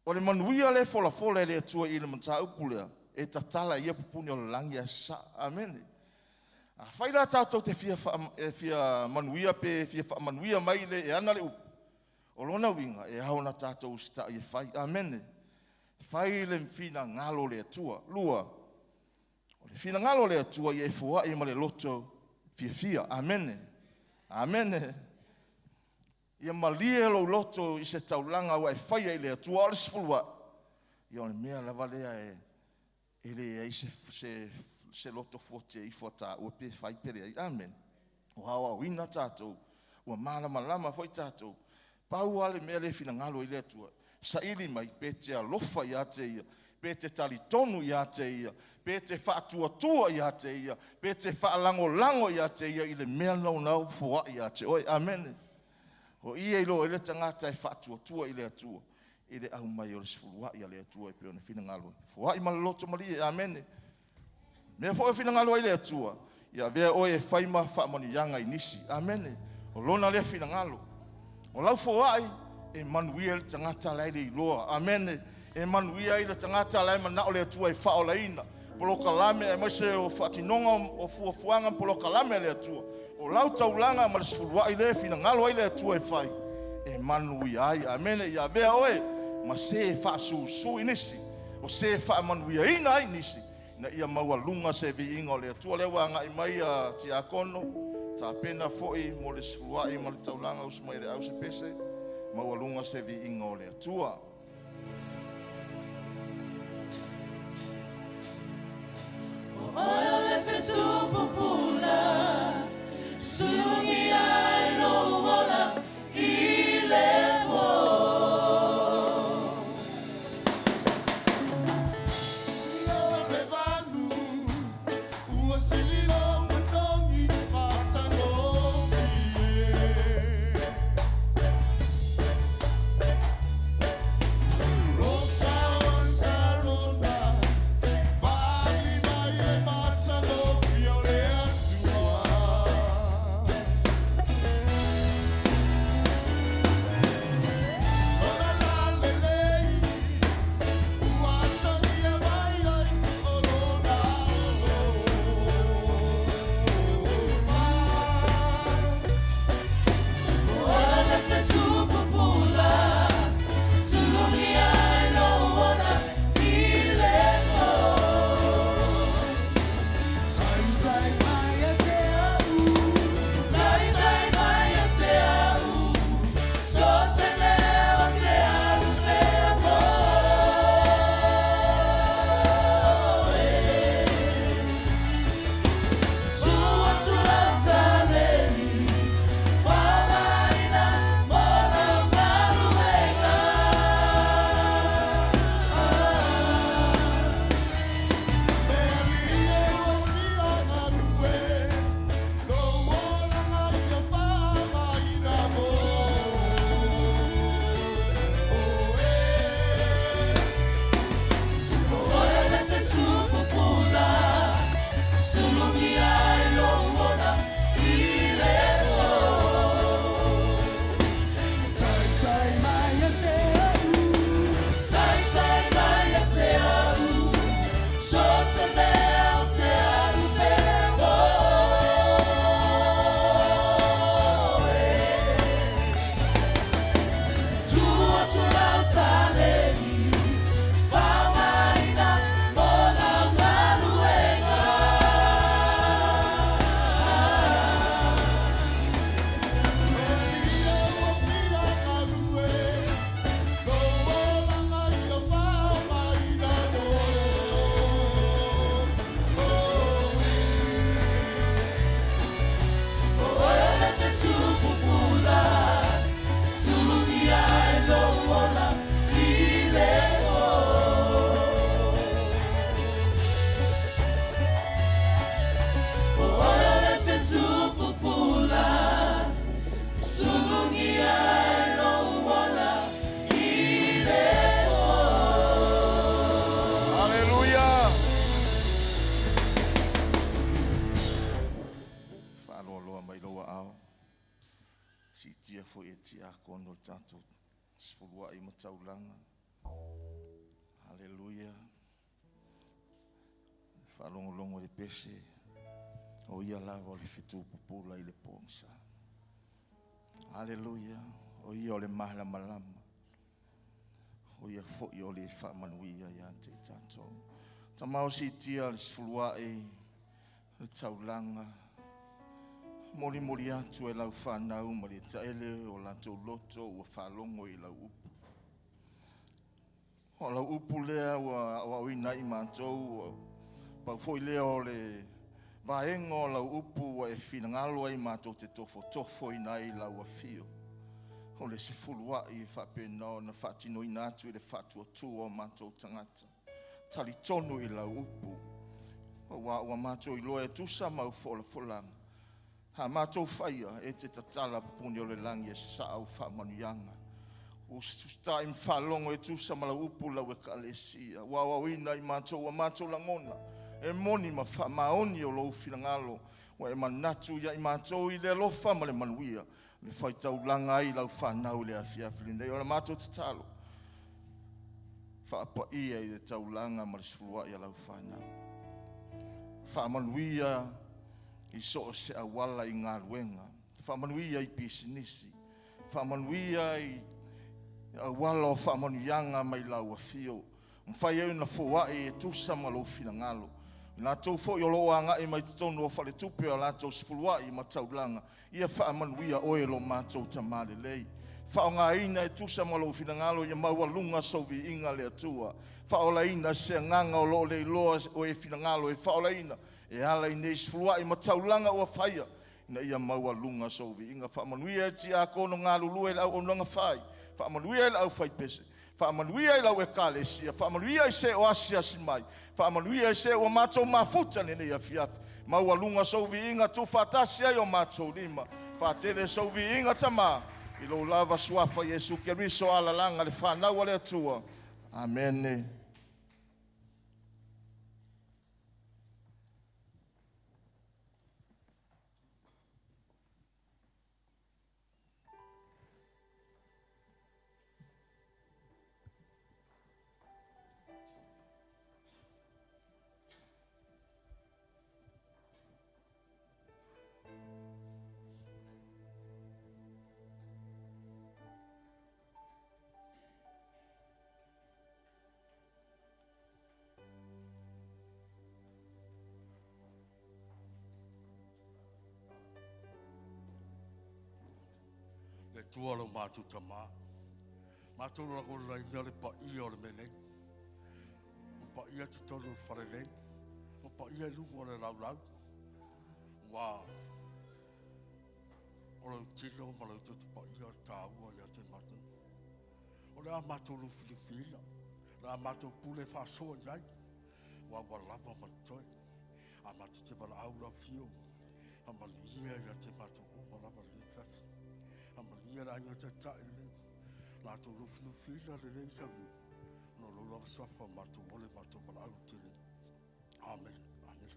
Speaker 4: O le manuia le fola le atua i le manta upulea, e tatala ia pupuni o le langi a sa, amene. A whaila tātou te fia manuia pe, fia manuia mai le e ana le upu. O lona winga, e haona tātou sta i e whai, amene. Whai le whina ngalo le atua, lua. O le whina ngalo le atua i e fua i ma le loto fia, amene. Amene. Ia malie lo loto i se taulanga wa e whaia i le atua o le spulua. Ia o le mea lava lea e le i se loto fuate i fuata ua pe whai pere ai. Amen. O hawa wina tātou. Ua malama foi tātou. Pau ale mea le fina ngalo i le atua. Sa ili mai pe te alofa ia te ia. Pe te talitonu ia te ia. Pe te whaatuatua ia te ia, pe te whaalango ia te ia, i le mea nau fua ia te oi, amen. O ia ilo, ele tangata e whaatuatua i le atua, i le au mai o le sifurua ia le atua e peona whina ngalo. Fua i maloloto mali, amen. Mea fua e whina ngalo i le atua, ia vea oi e whaima whaamani yanga i nisi, amen. O lona le whina ngalo. O lau fua ai, e manuia le tangata lai le iloa, amen. E manuia i le tangata lai manao le atua e whaolaina. Polo kalame e maise o whatinonga o fuafuanga polo kalame le atua. O lau taulanga ma le sifurua i le fina ngalo i le atua e whai. E manui ai, amene, ia vea oe, ma se e whaasusu i nisi. O se e whaamanuia ina i nisi. Na ia maua lunga se vi inga o le atua le wanga i mai a ti akono. Ta pena foi mo le sifurua i ma le taulanga usmai le au se pese. Maua lunga se vi inga o le atua.
Speaker 2: Oyo le fetu popula, sungi ai lo wola ile po.
Speaker 3: Yo bevanu, uosili lo mundongi patano vie.
Speaker 4: tia fo e tia kono tatu sfulua I mataulanga. Haleluya. Whalongolongo le pese. O ia lava o le fitu pupula I le pongsa. Haleluya. O ia o le mahla malama. O ia fo I o le whamanuia ia te tato. Tamao si tia le sfulua e le taulanga. Mori mori atu e lau whanau ma le taele o lato loto ua whalongo I lau upu. O lau upu lea ua uina I mātou pau foi lea o le vaenga o lau upu ua e whinangalo ai mātou te tofo ina I lau a fio. O le sifulua I whapena na whatino ina atu I le whatua tua o mātou tangata. Tali tonu I lau upu. Ua mātou I loa e tusa mau folanga. Ha mātou whaia e te tatala pupuni o le langi e sa au whamanuyanga. O sta im whalongo e tusa mala upu lau e kalesia. Wawawina I mātou a mātou langona. E moni ma whamaoni o lo whilangalo. Wa e manatu ia I mātou I le alofa ma le manuia. Le whaitau langa I lau whanau le awhiawhili. Nei o le mātou tatalo. Whaapa ia I le taulanga ma le sifurua I lau whanau. Whamanuia I so se awala I ngā ruenga. Whamanuia I pisinisi. Whamanuia I awala o whamanuyanga mai lau a fio. Mwhai au na fōai e tusa ma lo whina ngalo. Nā tau fo I olo anga I mai tonu o whale tupe o lātou sifuluai ma taulanga. Ia whamanuia oe lo mātou tamare lei. Whao ngā ina e tusa ma lo whina ngalo ia maua lunga sovi inga le atua. Whao la ina se nganga o lo le loa o e whina ngalo e whao la ina. E ala I nei sifuluai ma taulanga ua whaia. Ina ia maua lunga sovi inga whamanuia e ti a kono ngā lulu e lau o nanga whai. Whamanuia e lau whai pese. Whamanuia I lau e kālesia. Whamanuia I se o asia si mai. Whamanuia I se o mātou mafuta ni nei a fiafi. Maua lunga sovi inga tu whatasia I o mātou lima. Whatele sovi inga tama. I lo lava suafa Yesu Keriso ala langa le whanau ale atua. Amen.
Speaker 5: Tua lo mātou tama. Mātou lo ko la ina le pa ia o le mene. O pa ia te tonu o whare nei. O pa ia lungo o le lau. Wā. O le tino ma le tutu pa ia o tāua ia te mātou. O le a mātou lo whina. Le a mātou pule whasoa iai. Wā lava matoi. A mātou te wala aula fio. A malia ia te mātou o lava le whafi. Ia la ia te tae le. La to lufi la le le sabu. No lo lava safa matu ole matu kala au tele. Amen. Amen.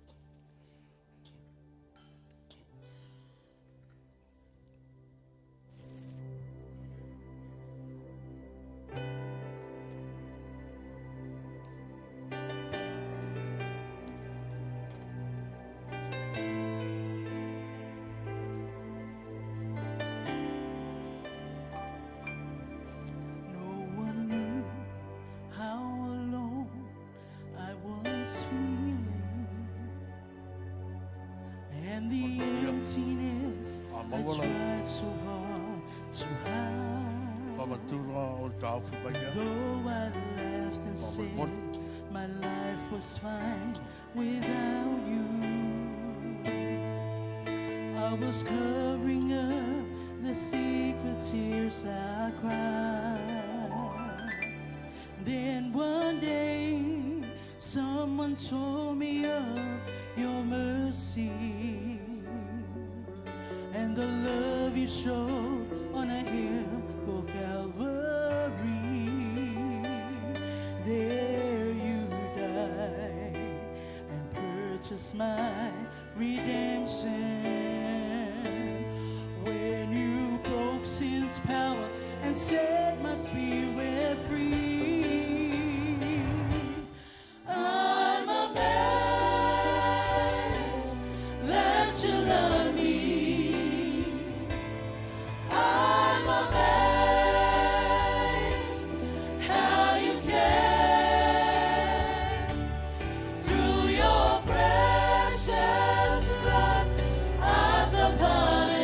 Speaker 2: Though I laughed and said my life was fine without you, I was covering up the secret tears I cried. Then one day someone told me of your mercy and the love you showed on a hill called Calvary. There you died and purchased my redemption. When you broke sin and set my spirit free. I'm amazed that you love me. I'm amazed how you care. Through your precious blood I've been pardoned,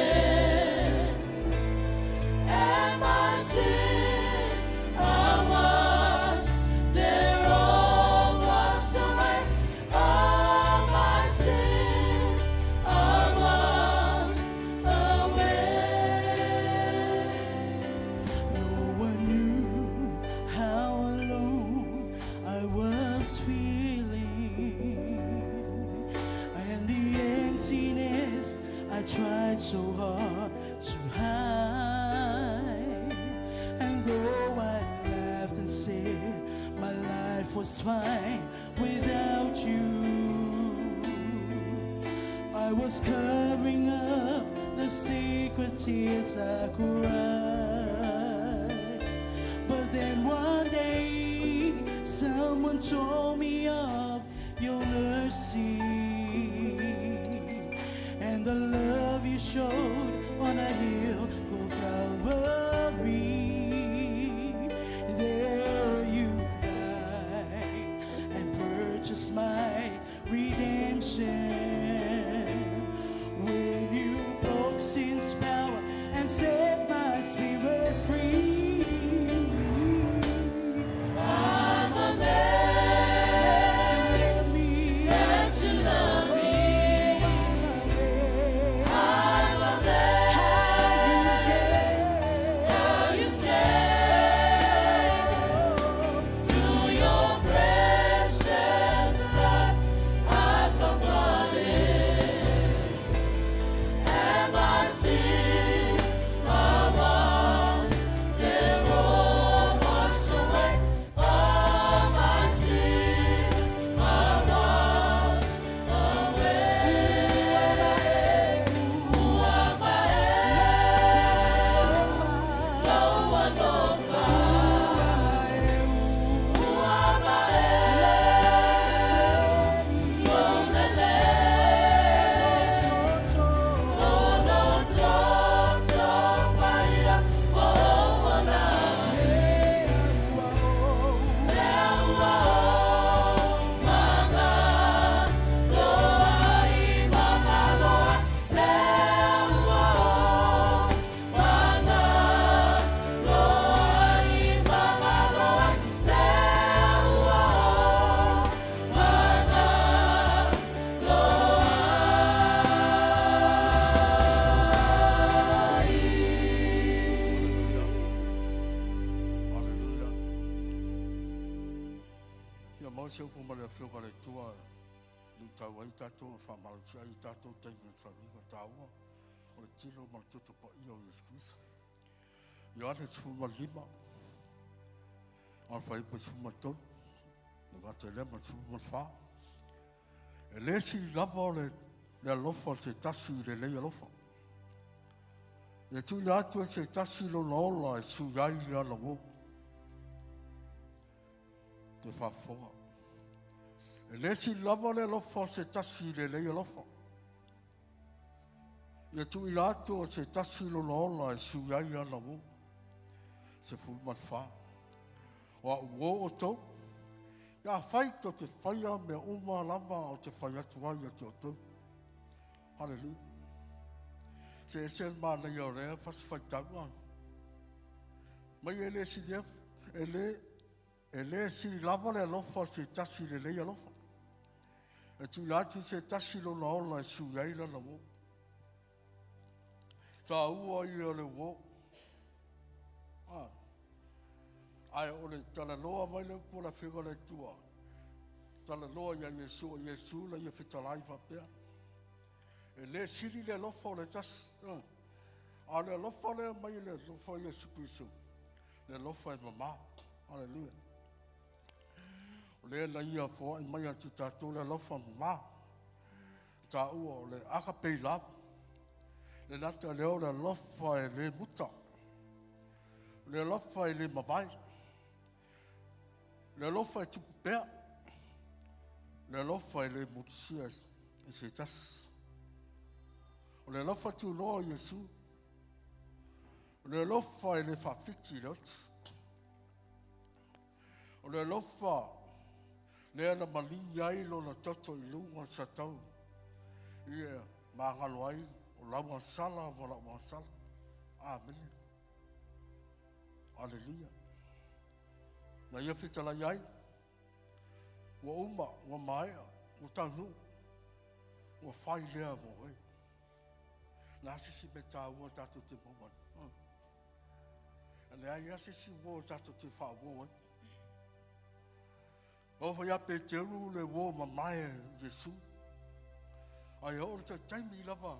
Speaker 2: and my sins are washed. They're all washed away. All my sins are washed away. No one knew how alone I was feeling, and the emptiness I tried so hard to hide. And though I laughed and said my life was fine without you, I was covering up the secret tears I cried. But then one day someone told me of your mercy and the love you showed on a hill called Calvary. There you died and purchased my redemption. When you broke sin's power and set my spirit free. I'm amazed that you love me. I'm amazed how you care. Through your precious blood I've been pardoned, and my sins are washed. They're all washed away. All my sins are washed away. Who am I? No one knows. Who am I?
Speaker 5: Hallelujah. Ia mau se ko mare fio ka le tua ni tau ai tatou fa mal si ai tatou te me sa ni ka tau o le tino ma tutu pa ia o Yesu. Ioanes fuma lima on fa ipo fuma ton ni va te le ma fuma fa e le si lava le lofa se tasi le le lofa e tu na tu se tasi lo lola e su yai ya lo te fa foga e le si lava le lofa se tasi le lofa e tu na tu se tasi lo lola e su yai ya lo se fuma fa wa wo o to ya fai to te faia me uma lava o te faia tua ia te o to hallelujah se sen ma na yo re fas fai tawa mai ele si def ele si lava le lofa se tasi le lofa e tu la tu se tasi lo la la su ai la lo ta u ai le wo ai o le tala loa mai le po la figa le tua tala loa ia Yesu la ia fitalai fa pea e le sili le lofa o le tas a le lofa le mai le lofa Yesu Kristo le lofa e mama hallelujah o le la ia fo i mai ati tatou le lofa mama ta ua o le aka peila le nata leo le lofa e le muta Le lofa i le mawai. Le lofa i tuku pea. Le lofa i le mutisia i se tas. O le lofa tu loa Yesu. Le lofa i le whawhiti lot. O le lofa le ana malinga ai lo na toto i lunga sa tau. Ia mangalo ai o lawa sala o lawa sala. Amen. Aleluia. Na ia fitala iai. Wa uma, wa maea, wa taunu. Wa whai lea mo oi. Na asisi me tā ua tātou te mawani. Ane ai asisi wo tātou te wha ua. O ia pe te uru le wo ma mai Yesu. Ai o te taimi lava.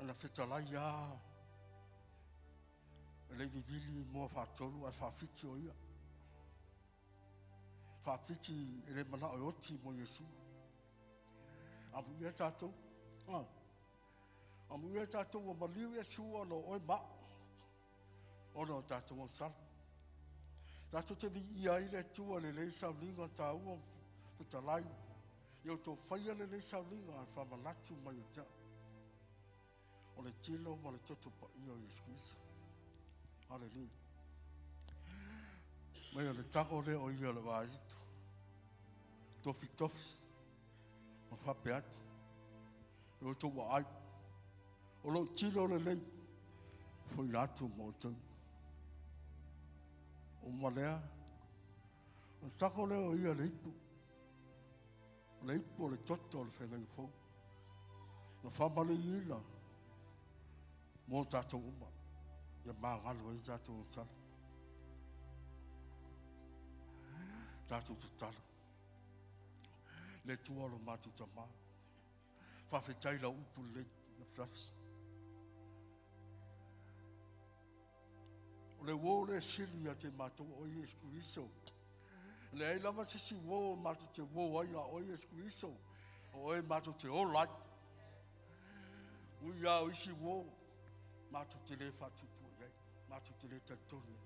Speaker 5: Ana fitala ia. Le vivili mo whatolu ai whawhiti o ia. Whawhiti ele mana o oti mo Yesu. Amu ia tātou. Amu ia tātou o maliu Yesu ono oi ma. Ono tātou o sala. Tātou te vi ia i le tua le le saulinga tā ua putalai. Iau tō whaia le le saulinga ai whamanatu mai o tea. O le tilo ma le toto pa ia o Yesu Kristo. Hallelujah. Mai o le tako le o ia le wāitu. Tofi tofi. Ma whape atu. O tō wa ai. O lo tilo le lei. Fui natu mo tau. O malea. O tako le o ia le ipu. Le ipu o le toto o le whengai fau. Na whamale ila. Mo tātou uma. Ia māngalo i tātou sala. Tātou te tala. Le tualo mātou ta mā. Whawhetai la upu le na whawhi. O le wō le sili a te mātou o Yesu Kristo. Le ei lama se si wō mātou te wō aina o Yesu Kristo. O e mātou te olai. Ui au isi wō. Mātou te le whatupu. Mātou te le tautoni.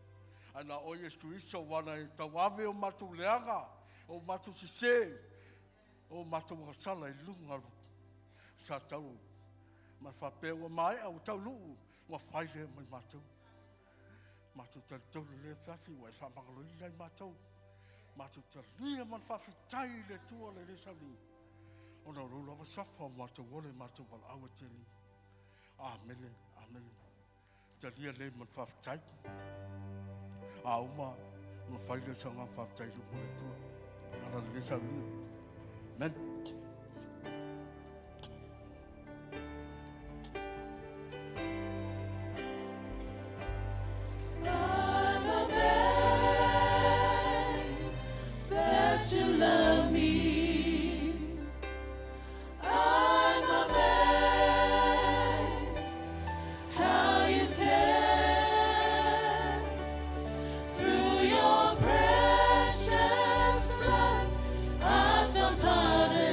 Speaker 5: Ana o Yesu Kristo wana e tawawe o mātou leanga. O mātou sise. O mātou hasala i lunga sa tau. Ma whapea wa mai au tau luu. Wa whaile mai mātou. Mātou tautoni le whawhi wa e whamangaloi nei mātou. Mātou talia man whawhi tai le tua le sali. Ona rula wa safa o mātou wole mātou wala awa tini. Amen. Amen. Talia le man whawhitai. A uma, ma whaile sanga whawhitai lupo le tua. Ana le sa ua. Amen.
Speaker 2: I'm amazed that you love me. I'm amazed how you care. Through your precious blood, I found pardon.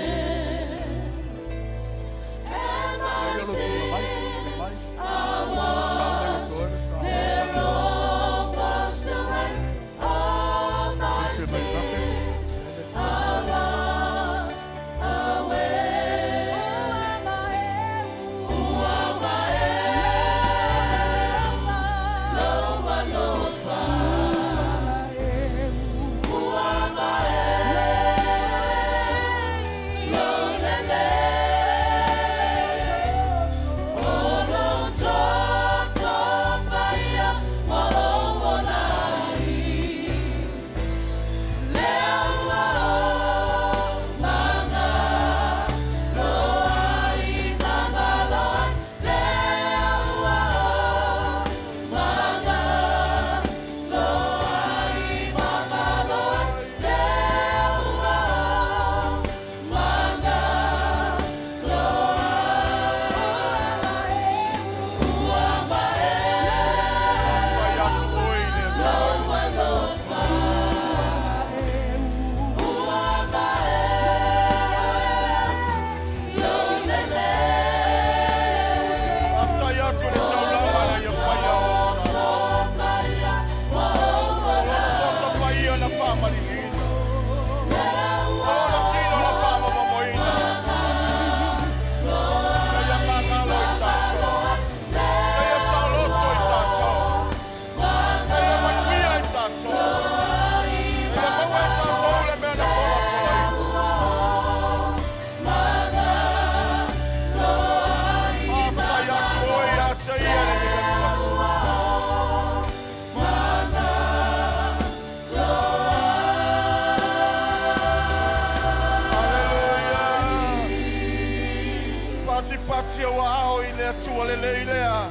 Speaker 4: le lea.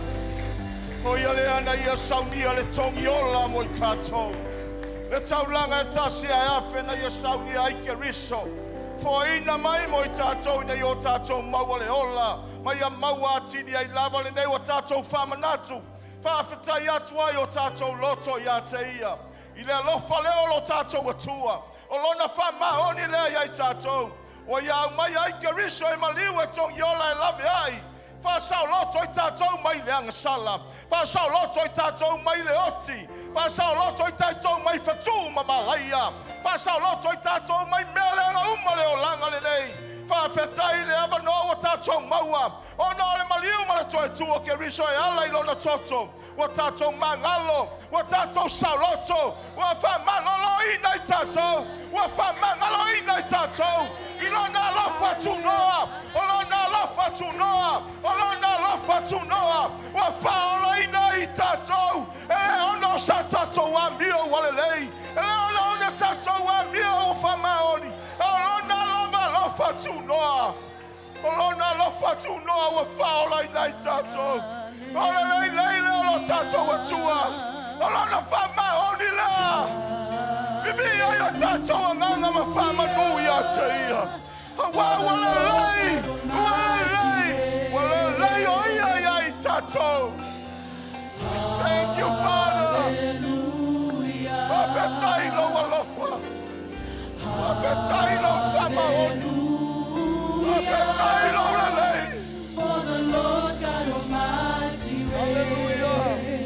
Speaker 4: O ia lea na ia saunia le tongi ola mo i tātou. Le taulanga e tasi a afe na ia saunia ai ke riso. Fo ina mai mo i tātou na i o tātou maua le ola. Mai a maua atini ai lava le nei o tātou whamanatu. Whawhetai atu ai o tātou loto ia te ia. I lea lofa leo lo tātou atua. O lona whamaoni lea iai tātou. O iau mai ai ke riso e maliu e tongi ola e lave ai. Whasau loto i tātou mai le angasala. Whasau loto i tātou mai le oti. Whasau loto i tātou mai whatu ma malaia. Whasau loto i tātou mai mea le anga uma le o langa le nei. Whawhetai le awano o tātou maua. O nā le maliu ma le toe tua ke riso e ala i lona toto. Wa tātou mangalo. Wa tātou sauloto. Wa whamalolo i nei tātou. Wa whamangalo i nei tātou. I lona lofa tu noa. O lona lofa tu noa. O lona lofa tu noa. Wa whaola i nei tātou. E ono sa tātou wa mio walelei. E ono tātou wa mio o whamaoni. O lona lofa tu noa. O lona lofa tu noa wa whaola i nei tātou. O lei le o tātou atua. O lona whamaoni la. Bibi ai o tātou anganga ma whamanui a te ia. Walelei o ia ai tātou. Thank you, Father. Whawhetai lo walofa. Whawhetai lo whamaoni. Whawhetai lo lelei.
Speaker 2: For the Lord God Almighty reigns.
Speaker 4: Hallelujah.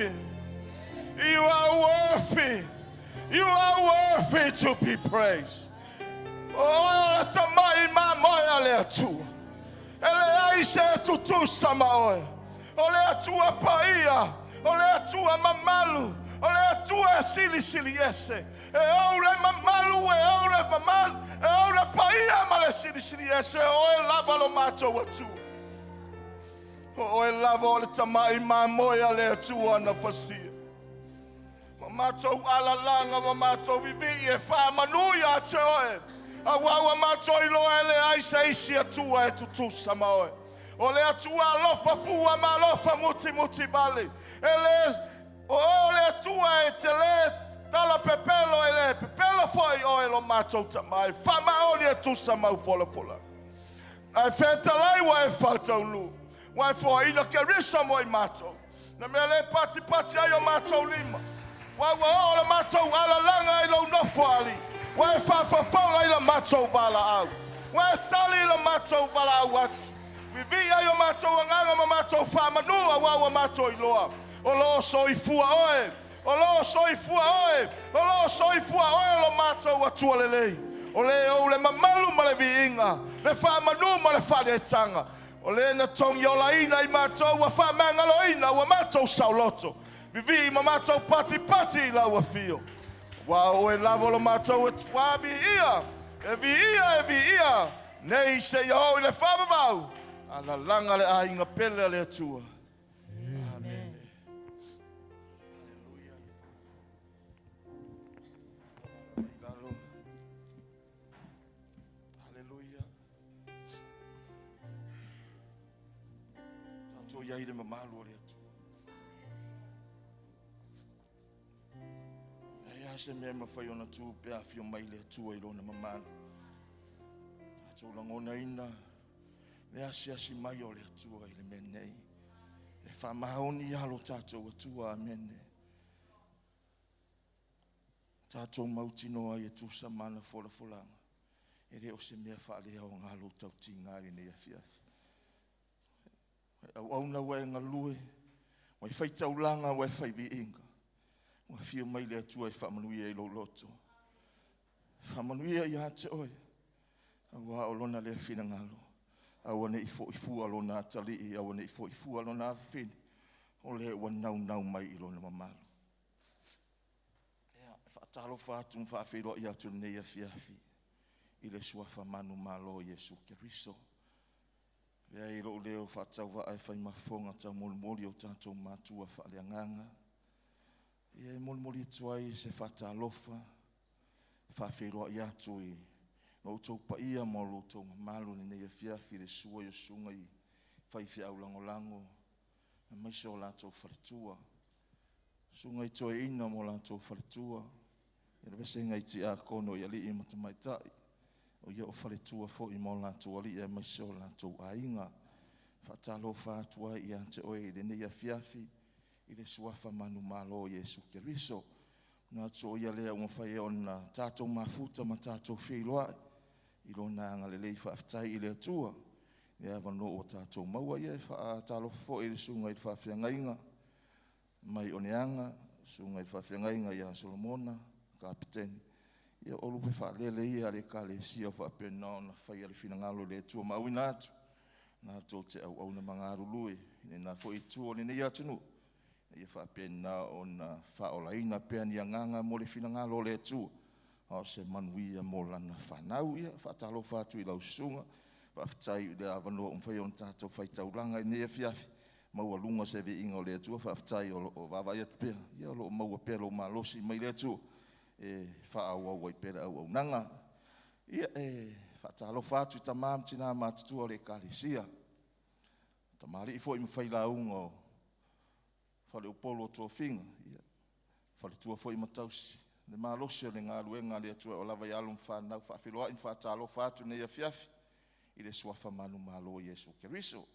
Speaker 4: worthy. You are worthy. You are worthy to be praised. Oh, tamai ma moya le atua. Ele aise tutu sama oe. Ole atua paia. Ole atua mamalu. Ole atua sili sili ese. E ole mamalu, e ole mamalu. E ole paia male sili sili ese. Oe lava lo mato watu. Oe lava ole tamai ma moya le atua na fasia. Mato alalanga mato vivi e fa manuia te oe. Awawa mato ilo ele aisa isi atua e tutu sama oe. Ole atua alofa fua ma alofa muti muti bali. Ele ole atua e tele tala pepelo ele pepelo foi oe lo mato tamai. Fama ole atu sama ufola fola. Ai feta lai wa e falta ulu. Wa foi ina kerisa moi mato. Na mele pati pati ayo mato lima. Wa ola mato ala langa ilo nofali. Wa fa ila mato vala au. Wa tali ila mato vala au atu. Vivi ayo mato nganga mato fa manua wa mato iloa. Olo soifua oe. Olo soifua oe. Olo soifua oe lo mato watu lelei. Ole mamalu male viinga. Le fa manu male fa de tanga. Ole na tong yola ina I mato wa fa mangalo ina wa mato sauloto. Vivi mamato pati pati la wafio. Wa oe lavo lo mato wa bi ia. Evi ia. Nei se yo le fava vau. Ala langa le ainga pele le atua. Amen. Hallelujah. Hallelujah. Tanto ia ile mamalu le atua. Se me fai ona tu pe afio mai le tua ilona mamana. Tato langona ina le asi mai o le tua ile menei. E fa maoni alo tato tua amene. Tato mautino ai tu samana fola folanga. E le o se me fa le o ngalo tau tingari ne afias. Au na we ngalue. Wai fai taulanga wai fai vi inga. Wa fio mai le atua e whamanuia I lo loto. Whamanuia I hate oe. Awa o lona le whina ngalo. Awa ne ifua lona atali. Awa ne ifua lona awhini. O le wa nau mai I lona mamalu. Whaatalo whātum whawhiro I atu nei a whiawhi. I le sua whamanu malo Yesu Keriso. Lea I lo leo whaatau wa ai whai mafonga tau moli o tātou mātua whaaleanganga. Ia moli tuai se fata lofa fa fero ia tui no to pa ia mo to malu ni ia fia fire sua yo sunga I fai fia lango mai so la to fartua sunga I to ina mo la to fartua ia vese ngai ti a kono ia li I mai tai o ia o fartua fo I mo la to ali ia mai so la to ainga fata lofa tuai ia te oi ni ia fia fi I le suafa manu malo Yesu Keriso. Nga tō ia lea umawhai ona tātou mafuta ma tātou whiloa. I lona anga le lei whaaftai I le atua. Ia wano o tātou maua ia tālo fo I le sunga I whawhiangainga. Mai oneanga, sunga I whawhiangainga ia Solomona, kapiteni. Ia olupe whaalele ia le ka le sia whaapena ona whai ale whinangalo le atua mauina atu. Nga tō te au na mga arului. Nena fo I tua ni nei atunu. Ia whapena o na whaolaina pea ni anganga mo le whinangalo le tu. O se manuia mo lana whanau ia, whatalo whatu I lau sunga. Whaftai le awanoa umwhai on tātou whaitauranga I nea whiawhi. Maua lunga se ve inga o le tu, whaftai o wawa ia pea. Ia o maua pea lo malosi mai le tu. E whaau ai pera au nanga. Ia whatalo whatu I tamam tina mātutua le kālesia. Tamari I fo I mwhai launga o fale upolo to finga ia fale tua foi matausi le malosi le ngaluenga le tua o lava yalum fa na fa filoa in fa talo fa tu ne fiafi I le sua fa manu malo Yesu Keriso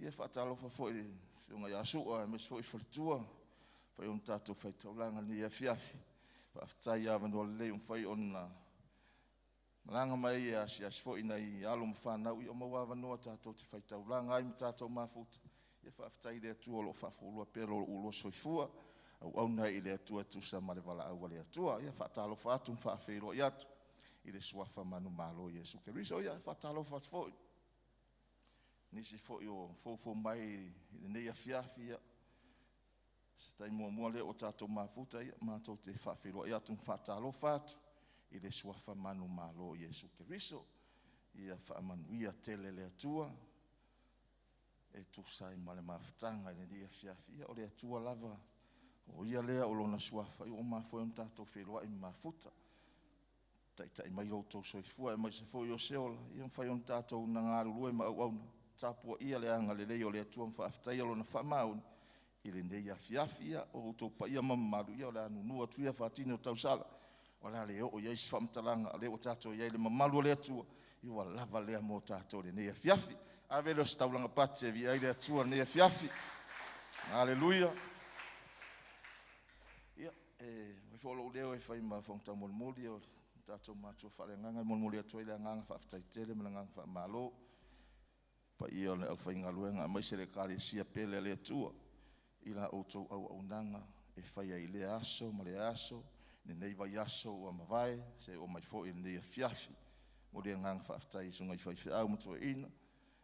Speaker 4: ia fa talo fa foi unga ya su o mes foi fale tua foi un tato fa taulanga ne fiafi fa tai ya vando le un foi on malanga mai ia si foi na yalum fa na o mawa vano tato te fa taulanga ai tato mafuta Ia whaafitai le atua lo whaafurua pera o ulo soifua. Au nei le atua tusa ma le wala au le atua. Ia whaatalo whaatu mwhaafero i atu. I le suafa manu malo Iesu Keriso. Ia whaatalo whaatfoi. Nisi foi o fofo mai i le nei afiafi ia. Se tai mua le o tātou mafuta ia. Mātou te whaafero i atu whaatalo whaatu. I le suafa manu malo Iesu Keriso. Ia whaamanuia tele le atua. E tusai ma le mawhitanga i le nei afiafi ia. O le atua lava. O ia lea o lona suafa. I o mawhoi on tātou wheroa i mafuta. Tai mai rautou soifua. E mai se foi o seola. Ia mwhai on tātou na ngāru lue ma au auna. Tāpua ia le anga le lei o le atua mwhaafitai alo na whamaun. I le nei afiafi ia. O rautou pa ia mamaru ia. O le anu nua tuia whaatine o tausala. O le ale o iai si whamtalanga. Le o tātou iai le mamaru o le atua. I wa lava lea mo tātou le nei afiafi. A vele o staulanga pati e vi ai le atua nei afiafi. Aleluia. Ia, wai wholo leo e whai ma whongtau molmoli o tātou mātua whalenganga. Molmoli atua i le anganga whaafitai tele ma le anganga whaamalo. Pa ia le au whainga luenga, mai se le kāre sia pele le atua, i la outou au nanga, e whai ai le aso, ma le aso, ne nei vai aso o amawai, se o mai fo i nei a fiafi, mo le ngang whaafitai sunga i whai au mutu e ina,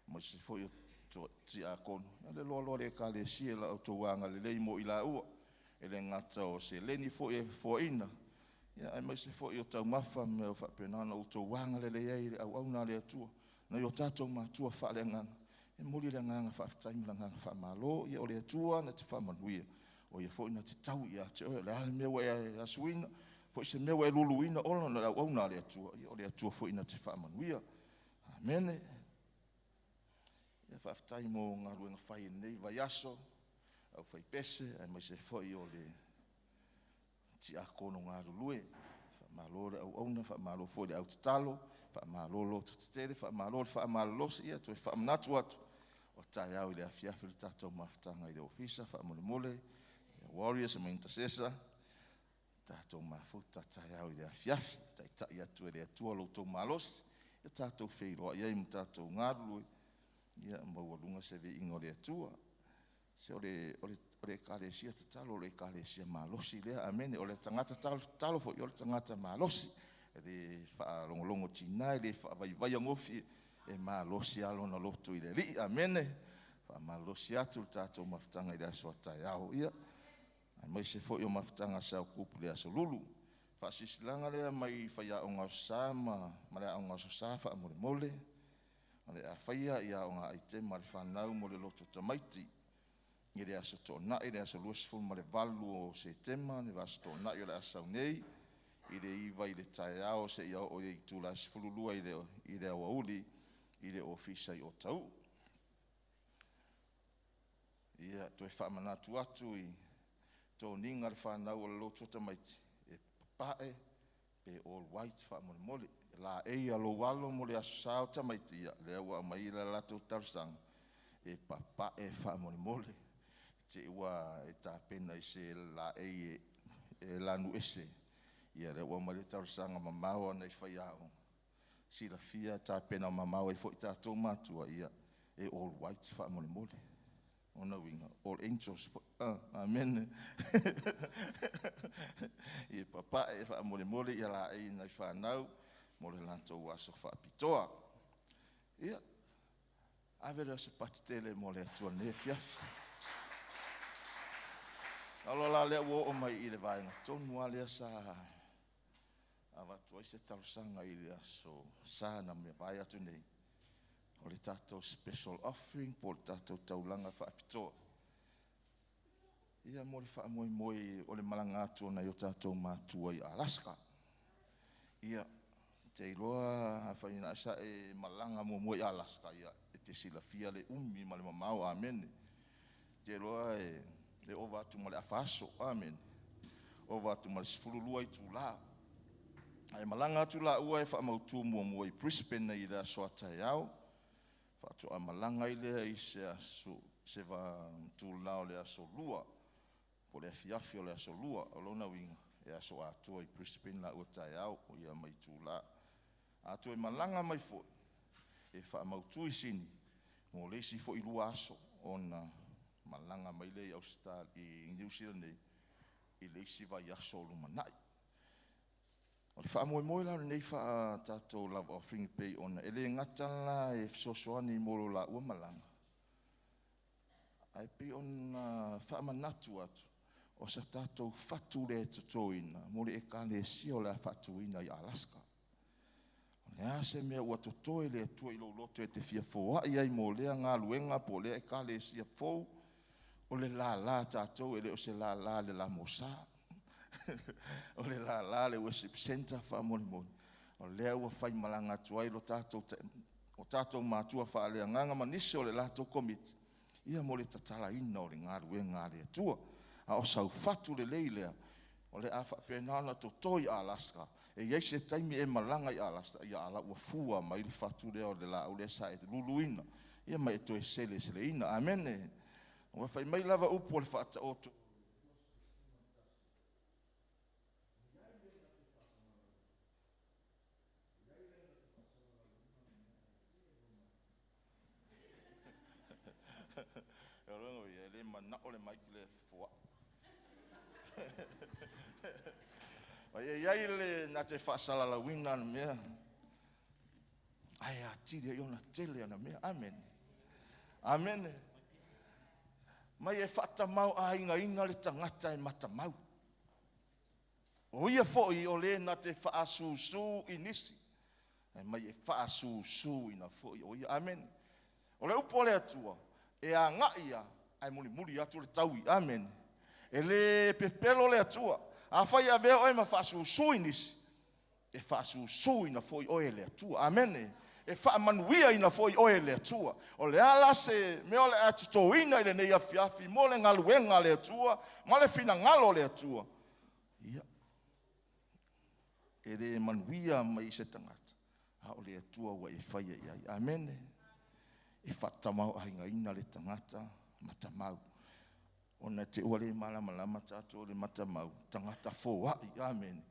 Speaker 4: mai se fo i o ti a kono. Le loa le kāre sia la outou wanga le lei mo i la ua, e le ngata o se leni fo i fo ina, ia ai mai se fo i o tau mafa me o whapenana outou wanga le lei au na le atua, na yo tātou mātua whaalenganga. E mori le nganga whaafitai mi la nganga whaamalo. Ia o le atua na te whaamanuia. O ia fo ina te tau ia. Te oe le ale mewa e asuina. Fo se mewa e luluina. Ola na au na le atua. Ia o le atua fo ina te whaamanuia. Amene. Ia whaafitai mo ngā ruenga whai nei vai aso. Au whai pese. Ai mai se fo i o le ti a kono ngā rulue. Whaamalo le au na whaamalo fo le au tatalo. Whaamalolo tutere, whaamalolo, whaamalolosi ia, toi whaamanatu atu. O tai au i le afiafi le tātou mawhitanga i le ofisa, whaamolemole, warriors, ma intercessor, tātou mawhuta tai au i le afiafi, tai tai atu e le atua loutou malosi, ia tātou wheiroa, ia imu tātou ngarului, ia maualunga se ve ingo le atua. Se o le kālesia te talo, o le kālesia malosi lea, amene, o le tangata talo fo i o le tangata malosi, le whaalongolongo tina, le whaavai angofi e malosi alo na lotu i le li, amene, whaamalosi atu tātou mawhitanga i le aso atai au ia, ai mai se fo i o mawhitanga sao kupu le aso lulu, whaasisilanga lea mai whaia o ngā sā, ma lea o ngā sā whaamole mole, ma lea whaia ia o ngā aite ma le whanau mo le lotu tamaiti, i le aso tōna, i le aso luasifun ma le valu o se tema, i le aso tōna i le asau nei, i le iwa i le tae ao se ia o i tūla sifurulua i le awauli i le ofisa i o tau. Ia toi whaamanatu atu i tō ninga le whanau o le lotu tamaiti. E papae pe all white whaamolemole. La ei alo walo mo le aso sao tamaiti ia le awa mai la lato tarsanga. E papae whaamolemole. Te ua e tāpena i se la ei e lanu ese. Ia le ua mai le taurasanga mamau ana i whai au. Sila fia tā pena mamau e fwoi tātou mātua ia e all white whaamolemole. Ona winga, all angels, amen. Ia papa e whaamolemole ia la e nai whanau mo le lantou aso whaapitoa. Ia, avera se patitele mo le atua ne fiafi. Alola lea ua o mai i le vaenga tonu a lea sa awatua i se tausanga i lea so sa na me vai atu nei. O le tātou special offering po le tātou taulanga whaapitoa. Ia mo le whaamoi moi o le malanga atua na i o tātou mātua i Alaska. Ia te iloa hawhaina asa e malanga mo moi Alaska ia e te sila fia le umi ma le mamau, amen. Te iloa le ova atu ma le afaso, amen. Ova atu ma le sifurulua i tūlā. Ai malanga atu la ua e whaamautu mua i Brisbane i le aso atai au. Whaatu a malanga i lea i se aso, se wa tūlā o le aso lua. Po le afiafi o le aso lua, o lona winga. E aso atua i Brisbane la ua tai au, o ia mai tūlā. Atua i malanga mai fo. E whaamautu i sini. Mo leisi fo i lua aso, ona malanga mai le Australia I New Zealand I le siva ya solo manai o le fa moe la nei fa tato love offering pay on ele ngata la e sosoani mo la ua malanga ai pe on fa manatu atu o sa tato fatu le totoina mo le ekalesia o le fatuina I Alaska ya se me ua totoe le tua I lo loto e te fia foa ia I mo le ngā luenga po le ekalesia fou o le la tatou ele o se la le la mosa o le la le worship center fa mon o le ua fai malanga tuai lo tatou o tatou matua fa le nganga manisi o le latou komiti ia mo le tatala ina o le ngā luenga le tua a o sau fatu le leilea o le afa penana totoi Alaska e iai se taimi e malanga I Alaska ia ala ua fua mai le fatu lea o le la o le sa e te luluina ia mai e toe sele ina amen o fai mai lava upo le fata oto e rongo ia le mana o le mai ki le fua Ai le na te whaasala la wina na mea. Ai a tiri o na tele na mea. Amen. Amen. Mai e whatamau a inga le tangata e matamau. O ia foi o le na te whaasusu inisi. Mai e whaasusu ina foi o ia. Amen. O le upo le atua. E a ngaia ai muri atu le taui. Amen. E le pepelo le atua. A fai a veo e ma fasu suinis. E fasu suina foi o ele atua. Amen. E fa manuia ina foi o ele atua. O le ala se me ole atutoina ile nei afiafi mo le ngaluenga le atua, ma le fina ngalo le atua. Ia. E le manuia mai se tangata. A o le atua wa e fai ai. Amen. E fatamau a ina le tangata matamau. Ona te ua le malama tātou le matamau, tangata fōwai, amen.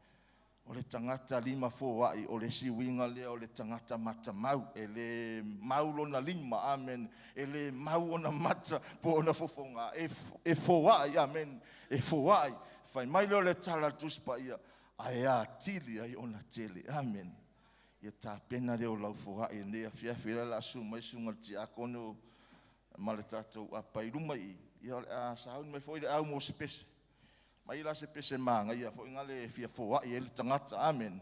Speaker 4: O le tangata lima fōwai, o le siwinga lea, o le tangata matamau, e le maulo na lima, amen. E le mau ona mata, po ona fofonga, e fōwai, amen. E fōwai, fai mai leo le tala tuspa ia, ai a tili ai ona tele, amen. Ia tā pena leo lau fōwai, nea fiafira la suma, isunga ti akono, ma le tātou apai rumai, ia sahau me foi au mo spese mai la se pese manga ia foi ngale fia foa ia le tangata amen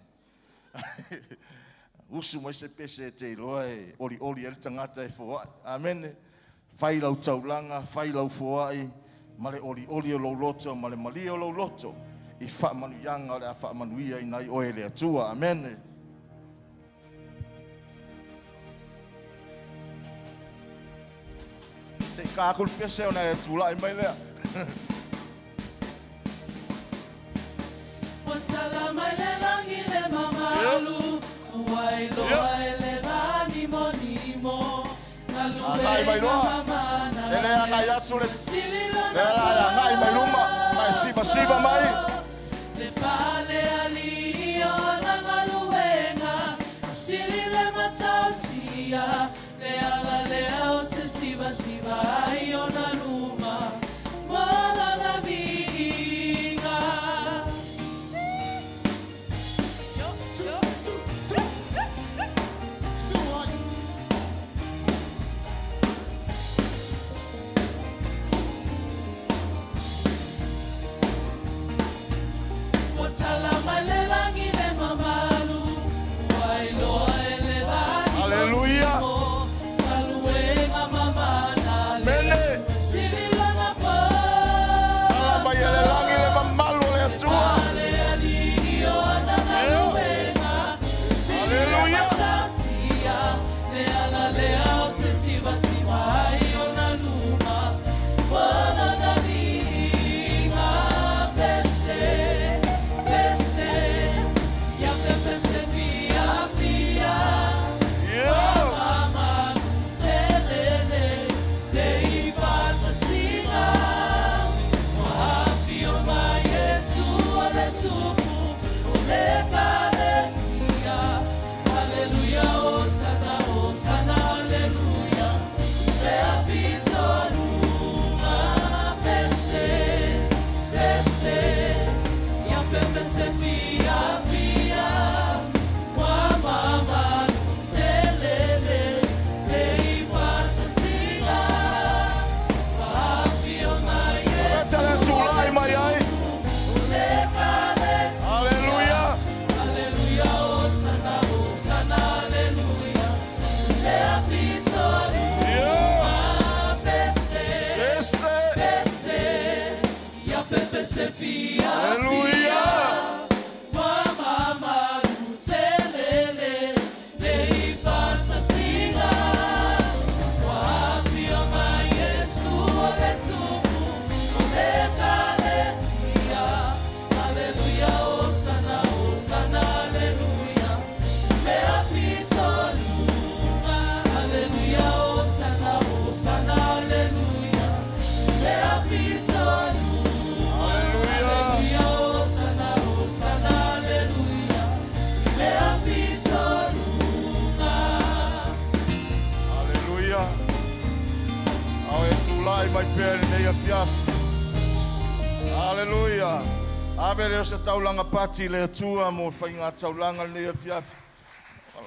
Speaker 4: usu mai se pese te loe oli ele tangata e foa amen fai lau taulanga fai lau foa I male oli lo loto male malio lo loto I fa manu yanga le fa manu ia I nai o ele atua amen te kakul pese ona e tula I mai lea.
Speaker 2: Watala mai le langi le mamalu, uailo ai le vani monimo, nalue
Speaker 4: mai loa. Ele ana ia sule. Ele ana mai luma, mai siva mai.
Speaker 2: Le pale ali ona ngaluenga, silile matautia. Le ala le au te siva ai ona luma mala la vinga Watala mai le langi le mamalu wailo ele vani
Speaker 4: Hallelujah.
Speaker 2: Mene.
Speaker 4: mai pēle nei a fiafi. Aleluia. Ave leo se taulanga pati le atua mo whainga taulanga nei a fiafi.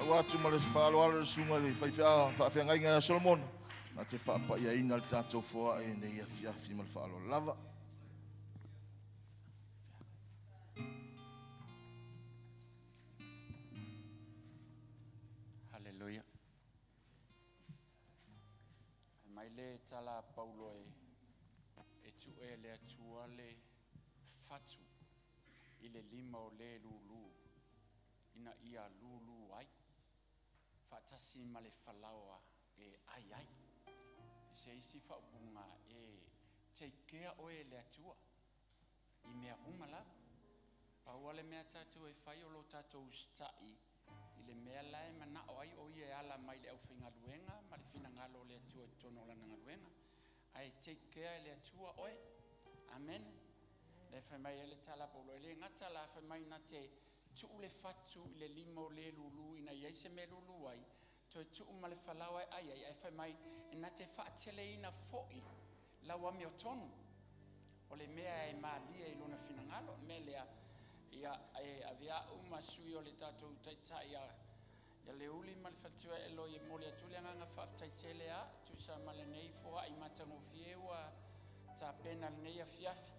Speaker 4: Watu ma le whaalo ala le sunga le whaiwhia ngai Solomon. Nā te whapa ia ina le tātou whoa e nei a fiafi ma le whaalo lava.
Speaker 6: Haleluia. Mai le tala Paulo e tu e le atua le fatu i le lima o le lulu ina ia lulu ai fatasi ma le falaoa e ai se isi whaubunga e te kea o e le atua i mea uma lava paua le mea tātou e whai o lo tātou stai i le mea lae mana o ai o ia ala mai le au whingaluenga ma le whinangalo le atua tono la nangaluenga ai te kea le atua oe amen le whai mai ele tala polo ele ngata la whai mai na te tu le fatu i le limo le lulu ina iai se me lulu ai to tu ma le whalawa ai whai mai ina te whaatele ina foi la wami o tonu o le mea e maalia i lona whinangalo me lea ia e avea uma sui o le tātou taita ia le uli ma le fatua e lo i mole atule nganga whaftaitele a tu sa male nei foa i matango fiewa ta pena nei a fiafi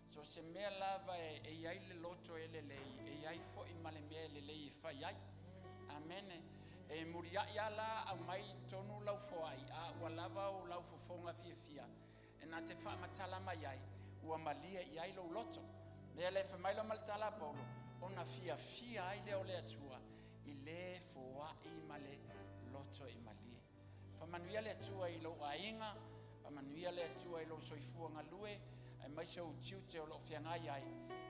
Speaker 6: so se mea lava e iai le loto e le lei e iai fo i male mea le lei e whai ai amene e muria ia la a mai tonu lau foai a ua lava o lau fofonga fia e na te wha matala mai ai ua malia iai lo loto mea le whamailo maltala polo o na fia ai le o le atua i le foai ma le loto i malie whamanuia le atua i lo ainga whamanuia le atua i lo soifua ngalue ai mai se utiu te o lo whiangai ai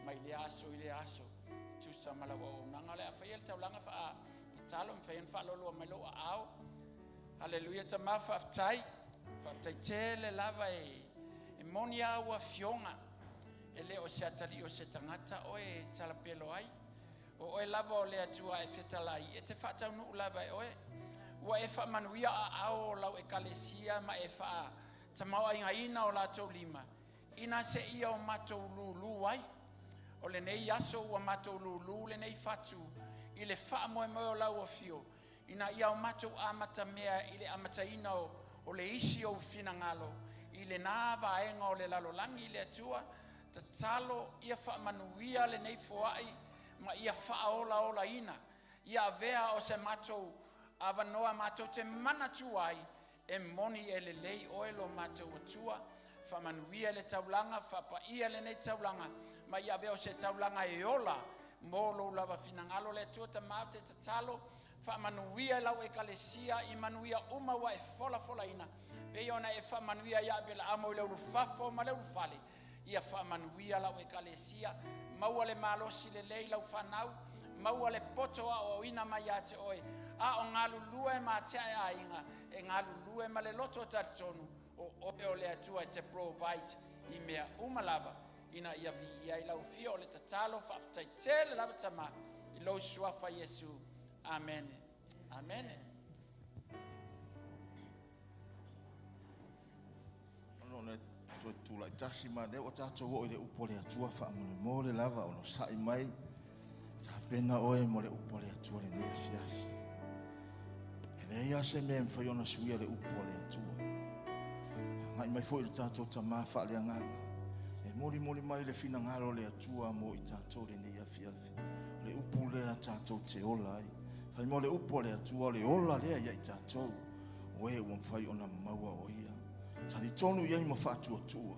Speaker 6: mai le aso i le aso tu sa malawa o nanga le awhai el taulanga wha te talo mwhai en wha lolo mai lo a au haleluia ta ma whaftai te le lava e moni awa fionga e le o se atari o se tangata o e talapelo ai o e lava o le atua e whetalai e te whatau nuu lava e oe ua e wha manuia a ao lau e kalesia ma e wha tamau ai ngaina o lātou lima ina se ia o matou lulu ai o le nei aso ua matou lulu le nei fatu i le wha moe moe o lau o fio ina ia o matou amata mea i le amata ina o le isi o finangalo i le nā vaenga o le lalolangi i le atua ta talo ia wha manuia le nei foai ma ia wha ola ina ia vea o se matou avanoa matou te manatu ai e moni e le lei oelo matou atua wha manuia le taulanga wha pa ia le nei taulanga ma ia vea o se taulanga e ola molo lava finangalo le atua ta maute ta talo wha manuia lau e kalesia i manuia umawa e fola ina pe ona e wha manuia ia bela amo i leulu fafo ma leulu fale ia wha manuia lau e kalesia maua le malosi le lei lau whanau maua le poto o ina mai a te oe a o ngā lulue ma te a inga e ngā lulue ma le loto tatonu o oe o le atua te provide i mea umalava ina ia vi ia i lau fia o le tatalo whaftai tele lava tama i lau suafa Yesu amen amen
Speaker 4: tu la tasi ma de o tātou o le upo le atua wha mo le lava o no sai mai ta pena oe mo le upo le atua le nea fiasi e ne ia se me mwhai ona suia le upo le atua ngai mai fo i le tātou ta maa wha le anganga e mori mai le fina ngalo le atua mo i tātou le nea fiafi le upo le a tātou te ola ai whai mo le upo le atua le ola lea ia i tātou oe ua mwhai ona maua o ia tali tonu iai ma whaatua tua.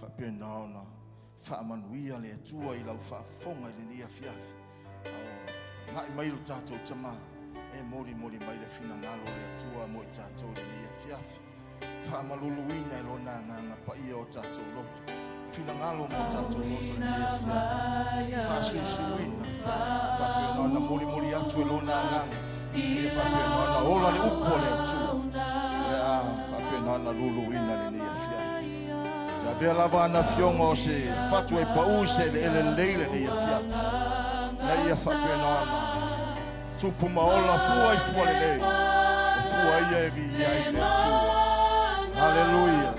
Speaker 4: Whapena ona whaamanuia le atua i lau whaafonga i le nia fiafi. Ngai mai lo tātou tama e mori mai le whina ngalo le atua mo i tātou le nia fiafi. Whaamaluluina e lo nā nganga pa ia o tātou loto. Whina ngalo mo tātou loto le nia fiafi. Whaasusuina. Whapena ona mori atu e lo nā nganga. E whapena ona ola le upo le atua. Nana lulu ina le nia fiafi. Ya vea lava ana fionga o se fatu e pau se le leile nia fiafi. Na ia whapena ana. Tupu maola fua i fua le lei. O fua ia e vi ia i le tua. Hallelujah.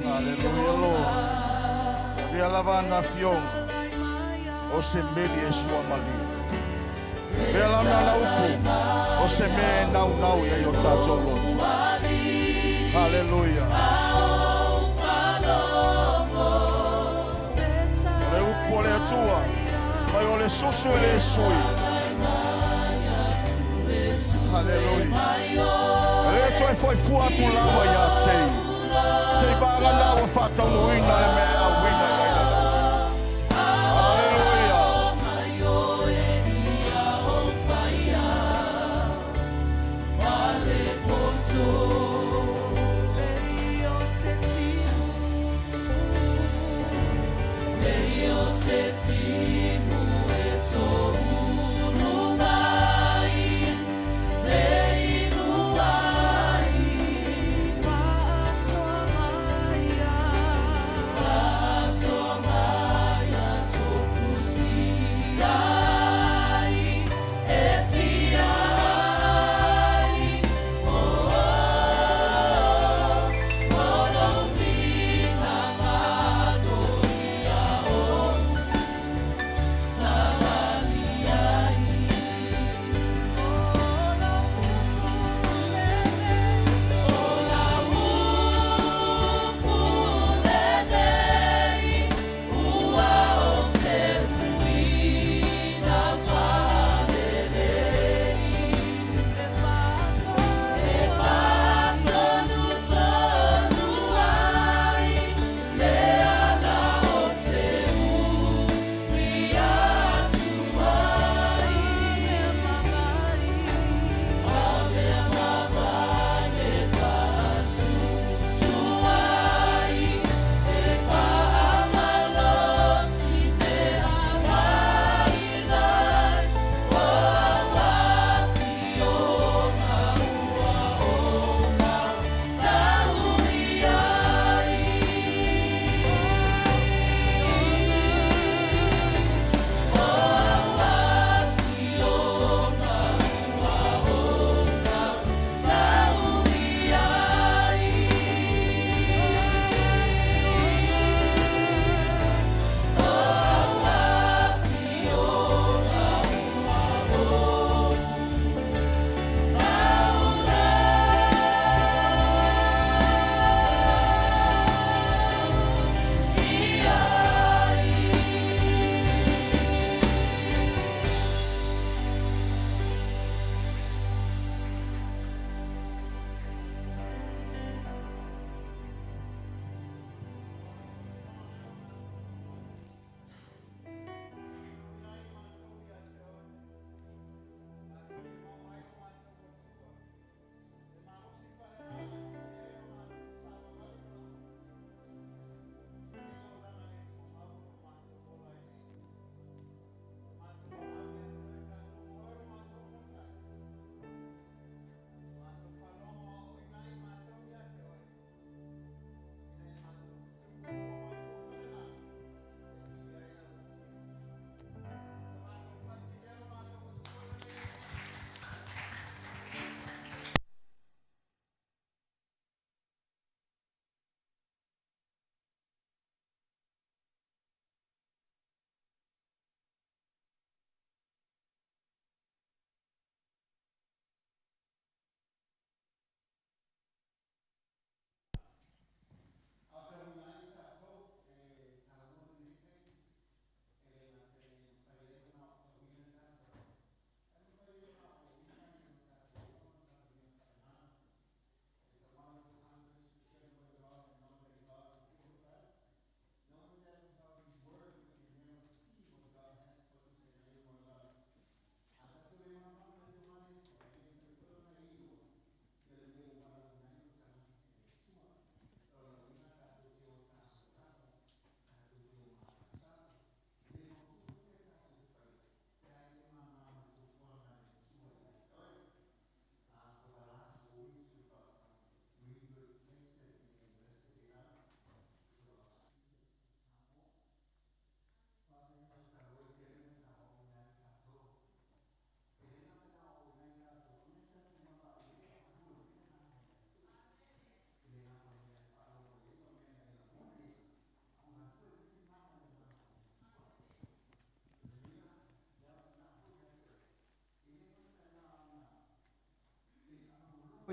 Speaker 4: Hallelujah, Lord. Vialavana fionga. O se meli e sua malia. Vialavana na upu. O se me nau ya yo tato lotu. Hallelujah. Le upu le atua. Mai o le susu e le sui. Hallelujah. Le toi foi fuatu lava ya tei. Sei baga na o fata no ina e me a wina ya. Hallelujah.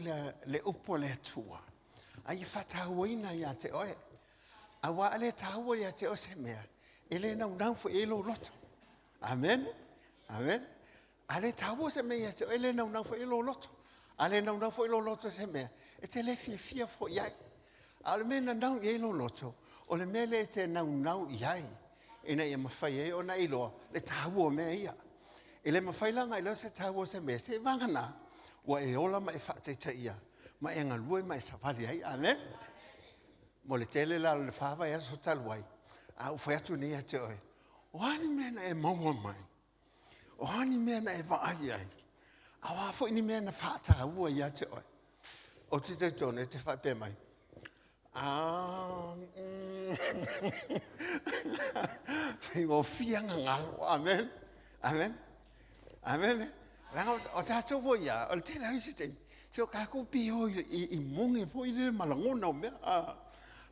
Speaker 7: le upo le tua. Ai whatahuina ia te oe. Awa ale tahua ia te o se mea. Ele nau fo elo loto. Amen. Amen. Ale tahua se mea te o ele nau fo elo loto. Ale nau fo elo loto se mea. E te le fia fo iai. Ale mea nau elo loto. O le mea le te nau iai. Ina ia mawhai e o na iloa. Le tahua mea ia. Ele mawhai langa ilo se tahua se mea. Se vangana. Wa e ola ma e whaatei ia. Ma e ngalue ma e safari ai. Amen. Mo le tele la le whawa e aso taluai. A uwhai atu ni a te oe. O hani mea na e maua mai. O hani mea na e vaai ai. A wafo ini mea na whaata ua i a te oe. O te te tone te whape mai. Whingo whianga ngalo. Amen. Amen. Amen. Ranga o tātou wo ia. O le tele hau si te. Se o kako pi ho i monge po i le malangona o mea.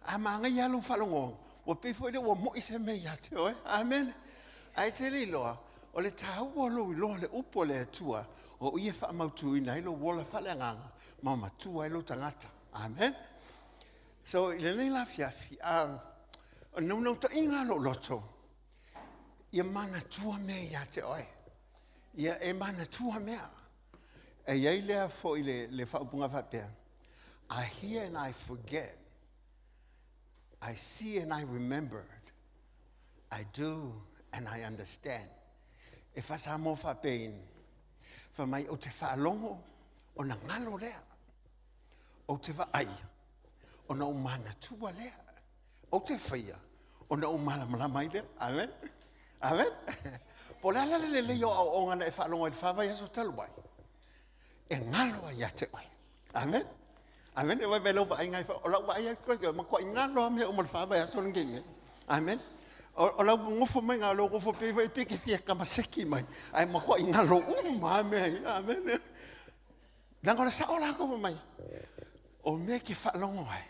Speaker 7: A manga ia lo whalongo. Wa pe fo ile wa mo i se mea te oe. Amen. Ai te li loa. O le tāu o lo i loa le upo le atua. O ia wha mautu ina ilo wola whale nganga. Ma matua ilo tangata. Amen. So i le nei la fiafi. O nau ta inga lo loto. Ia mana tua mea ia te oe. Ia e mana tua mea. E iei lea fo i le whaupunga whapea. I hear and I forget. I see and I remembered. I do and I understand. E whasa mo whapein. Whamai o te whaalongo o na ngalo lea. O te waai. O na umana tua lea. O te whaia. O na umala malamai lea. Amen. Amen. Po la le leo o ngana e whaalongo e whawai aso taluai. E ngalo ia te oe. Amen. Amen. E wai me lau ai ngai fa. O lau ai koe koe. Ma koe ngalo me o mal whawai aso nginge. Amen. O lau ngofo mai ngā lo ngofo pe wai peke fia kamaseki mai. Ai ma koe ngalo me. Amen. Nangora sa o lako mai. O me ke whaalongo ai.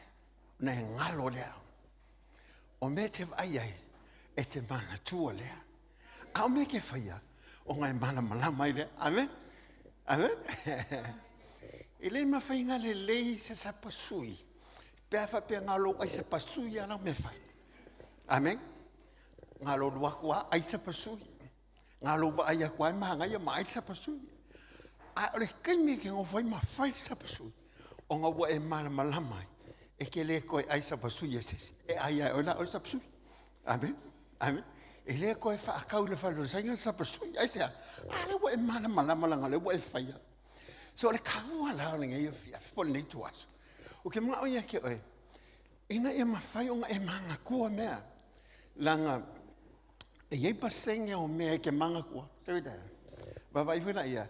Speaker 7: Na e ngalo lea. O me te vai ai. E te mana tua lea. A o me ke whaia. O ngai mana malamai lea. Amen. Amen. I le mawhainga le lei se sa pasui. Pea whapea ngā lo ai se pasui ana me whai. Amen. Ngā lo wakua ai se pasui. Ngā lo wa ai a kuai maha ngai ma ai se pasui. A ole kaimi ke ngofai ma whai se pasui. O ngā wa e mana malamai. E ke le koe ai se pasui e sesi. E ai ai ola o se pasui. Amen. Amen. E le koe whaakau le whalu sainga se pasui. Ai se a. A le wa e mana malamalanga le wa e whaia. So le kaua lao le ngai fia fol nei tu aso. O ke mga oia ke oe. Ina e mawhai o nga e manga kua mea. Langa e iei pasenge o mea e ke manga kua. Te wita. Bawai whina ia.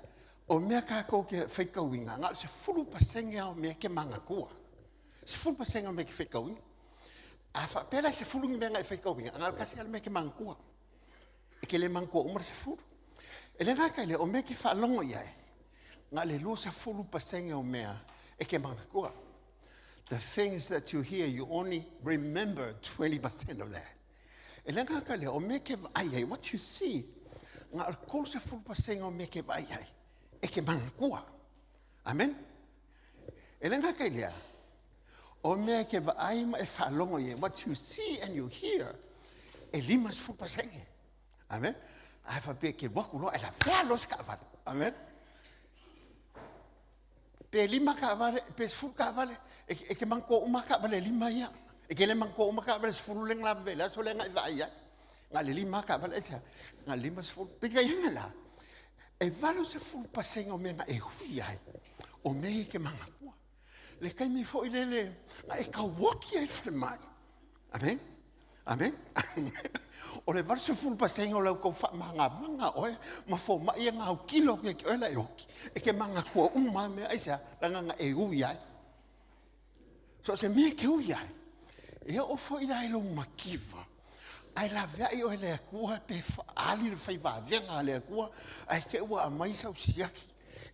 Speaker 7: O mea kako ke whaikauinga. Ngā se fulu pasenge o mea ke manga kua. Se fulu pasenge o mea ke whaikauinga. A whapela se fulu ngi mea ngai whaikauinga. Ngā kasi ala mea ke manga kua. E ke le manga kua umara se fulu. E le ngā kai le o mea ke whaalongo iai. Ngā le lo se fulu pasenge o mea e ke mana kua. The things that you hear, you only remember 20% of that. E le ngā kai le o mea ke vai ai, what you see, ngā ko se fulu pasenge o mea ke vai ai, e ke mana kua. Amen? E le ngā kai lea, o mea ke vai ma e whaalongo ie, what you see and you hear, e lima se fulu pasenge. Amen? Ai whapea ke waku loa, e la whea los ka wale. Amen? Pe lima ka vale, pe sfulu ka vale, e ke manko uma ka vale lima ia. E ke le manko uma ka vale sfulu leng la vela, so lenga va ia. Nga le lima ka vale esa. Nga lima sfulu, pe ka ia la. E valo se fulu pasenga o menga e hui ai. O me ke manga kua. Le kai mi fo ile nga e ka woki ai fle mai. Amen. Amen. O le valo se fulu pasenga o lau ko fa manga vanga oe, ma fo ma ia ngau kilo ke oela e hoki. E ke manga kua uma me aisa langa nga e ui ai. So se me ke ui ai. E o fo ila ilo makiva. Ai la vea i o le kua pe ali le fai va venga le kua. Ai ke ua a mai sa usiaki.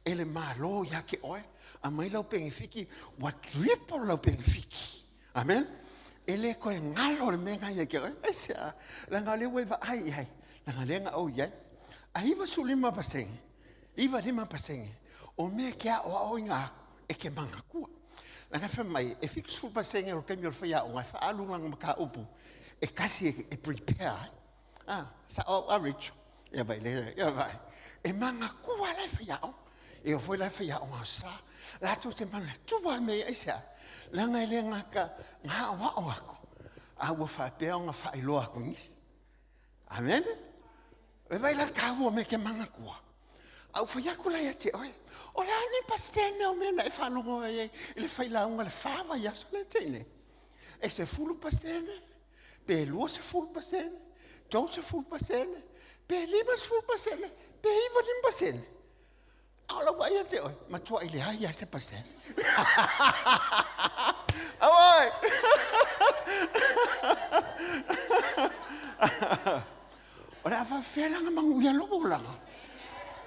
Speaker 7: E le malo ya ke oe. A mai lau pengifiki. Wa tripo lau pengifiki. Amen. Ele koe ngalo le menga ia ke oe. Aisa. Langa le weva ai ai. Langa le nga o iai. A iwa su lima pasenge. Iwa lima pasenge. O mea kia o au inga. e ke manga kua. Langa fa mai e fix fu pasenge o kemi o fa o ngai fa alu lang maka upu. E kasi e prepare. Sa o rich. Ya vai le, ya vai. E manga kua le fa o. E o foi le fa o ngasa. La tu se mana tu wa me isa. Langa le ngaka nga wa o ako. A wo fa pe o nga fa ilo ako ngis. Amen. E vai la ka wo me ke manga kua. Au foi aku la ya te oi. O la ni pastene o me na e fa no e le fa la unga le fa va ya so le tene. E se fulu pastene. Pe luo se fulu pastene. Jo se fulu pastene. Pe lima se fulu pastene. Pe iva lim pastene. Au la vai ya te oi. Ma tua ile ha ya se pastene. Awai. Ora fa fela nga mangu ya lo langa.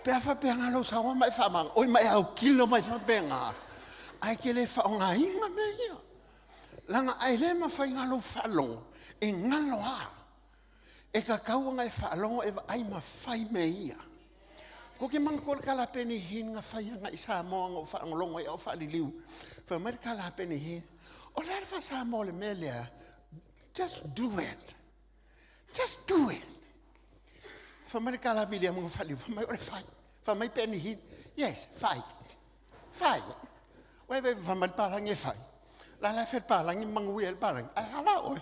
Speaker 7: Pe fa pe nga lo sa mai fa mang. Oi mai au kilo mai fa pe nga. Ai ke le fa nga inga me ia. Langa ai le ma fa nga lo fa long. E nga lo a. E ka kau nga fa long e ai ma fa me ia. Ko ke mang ko kala pe ni hin nga fa nga isa mo nga fa long e o fa li liu. Fa mai kala pe ni hin. O la fa sa mo le melia. Just do it. Just do it. Fa mai kala video mo fa li fa mai o fa. Fa mai pe ni hin. Yes, fai. Fai. Wai fa mai pa lang e fai. La fet pa lang mang wel pa lang. Ai hala oi.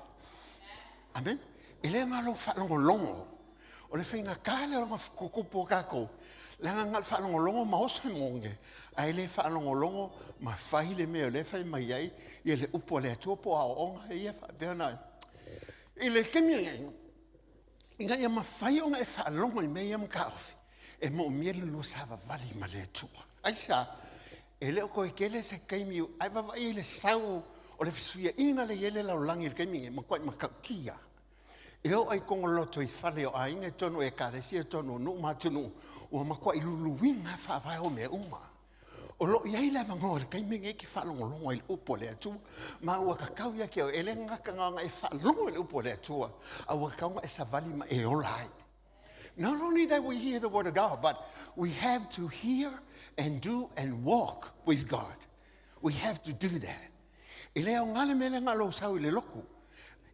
Speaker 7: Amen. Ele nga lo fa longo. O le finga kale o ko po ka ko. La nga fa longo ma o se monge. Ai le fa longo ma fai le me le fai mai ai e le upo le topo a onga ia fa bena. Ile kemi ngai. Inga ia ma fai onga e fa longo i me ia ka ofi. E mo miele lo sa va vali ma le tua. Ai sa ele o ko ke le se kemi ai va vai le sau o le fisuia inga le ele la langi le kemi ma ko ma kia. E o ai kongo loto i fale o ainga tono e karesia tono no matunu o ma ko i luluinga fa vai o me uma. O lo ia ile va ngol kai me ke fa longo il upo le tu ma o ka kau ia ke o ele nga ka nga e fa longo il upo le tu a o ka nga e sa vali ma e olai. Not only that we hear the word of God, but we have to hear and do and walk with God. We have to do that. Ele o ngale mele ngalo sau ile loku.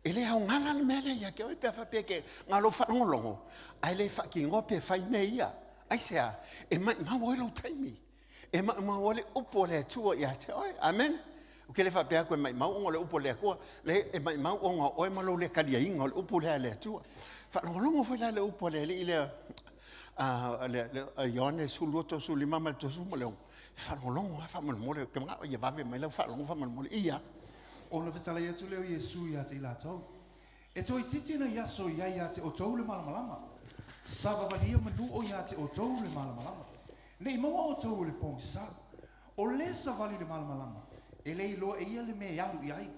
Speaker 7: Ele o ngala mele ia ke o pe fa pe ke ngalo fa longo. Ai le fa ki ngope fa me ia. Ai sea e ma wo lo taimi. E ma wole upo le tua ia te oi. Amen. O ke le fa pe ko mai ma o le upo le ko le e mai ma o o ma lo le kalia ingo le upo le tua. Fa longo foi le upo le ile le yone suluto sulima mal to sumolong. Fa longo fa mo le ke nga ia va ve mai le fa longo fa mo le ia.
Speaker 8: O le fetala ia tule o Yesu ia te ila tau. E toi titi na yaso ia te o tau le malamalama. Sava valia manu o ia te o tau le malamalama. Nei maua o tau le pongisa. O le sa vali le malamalama. E le ilo e ia le me yalu iai.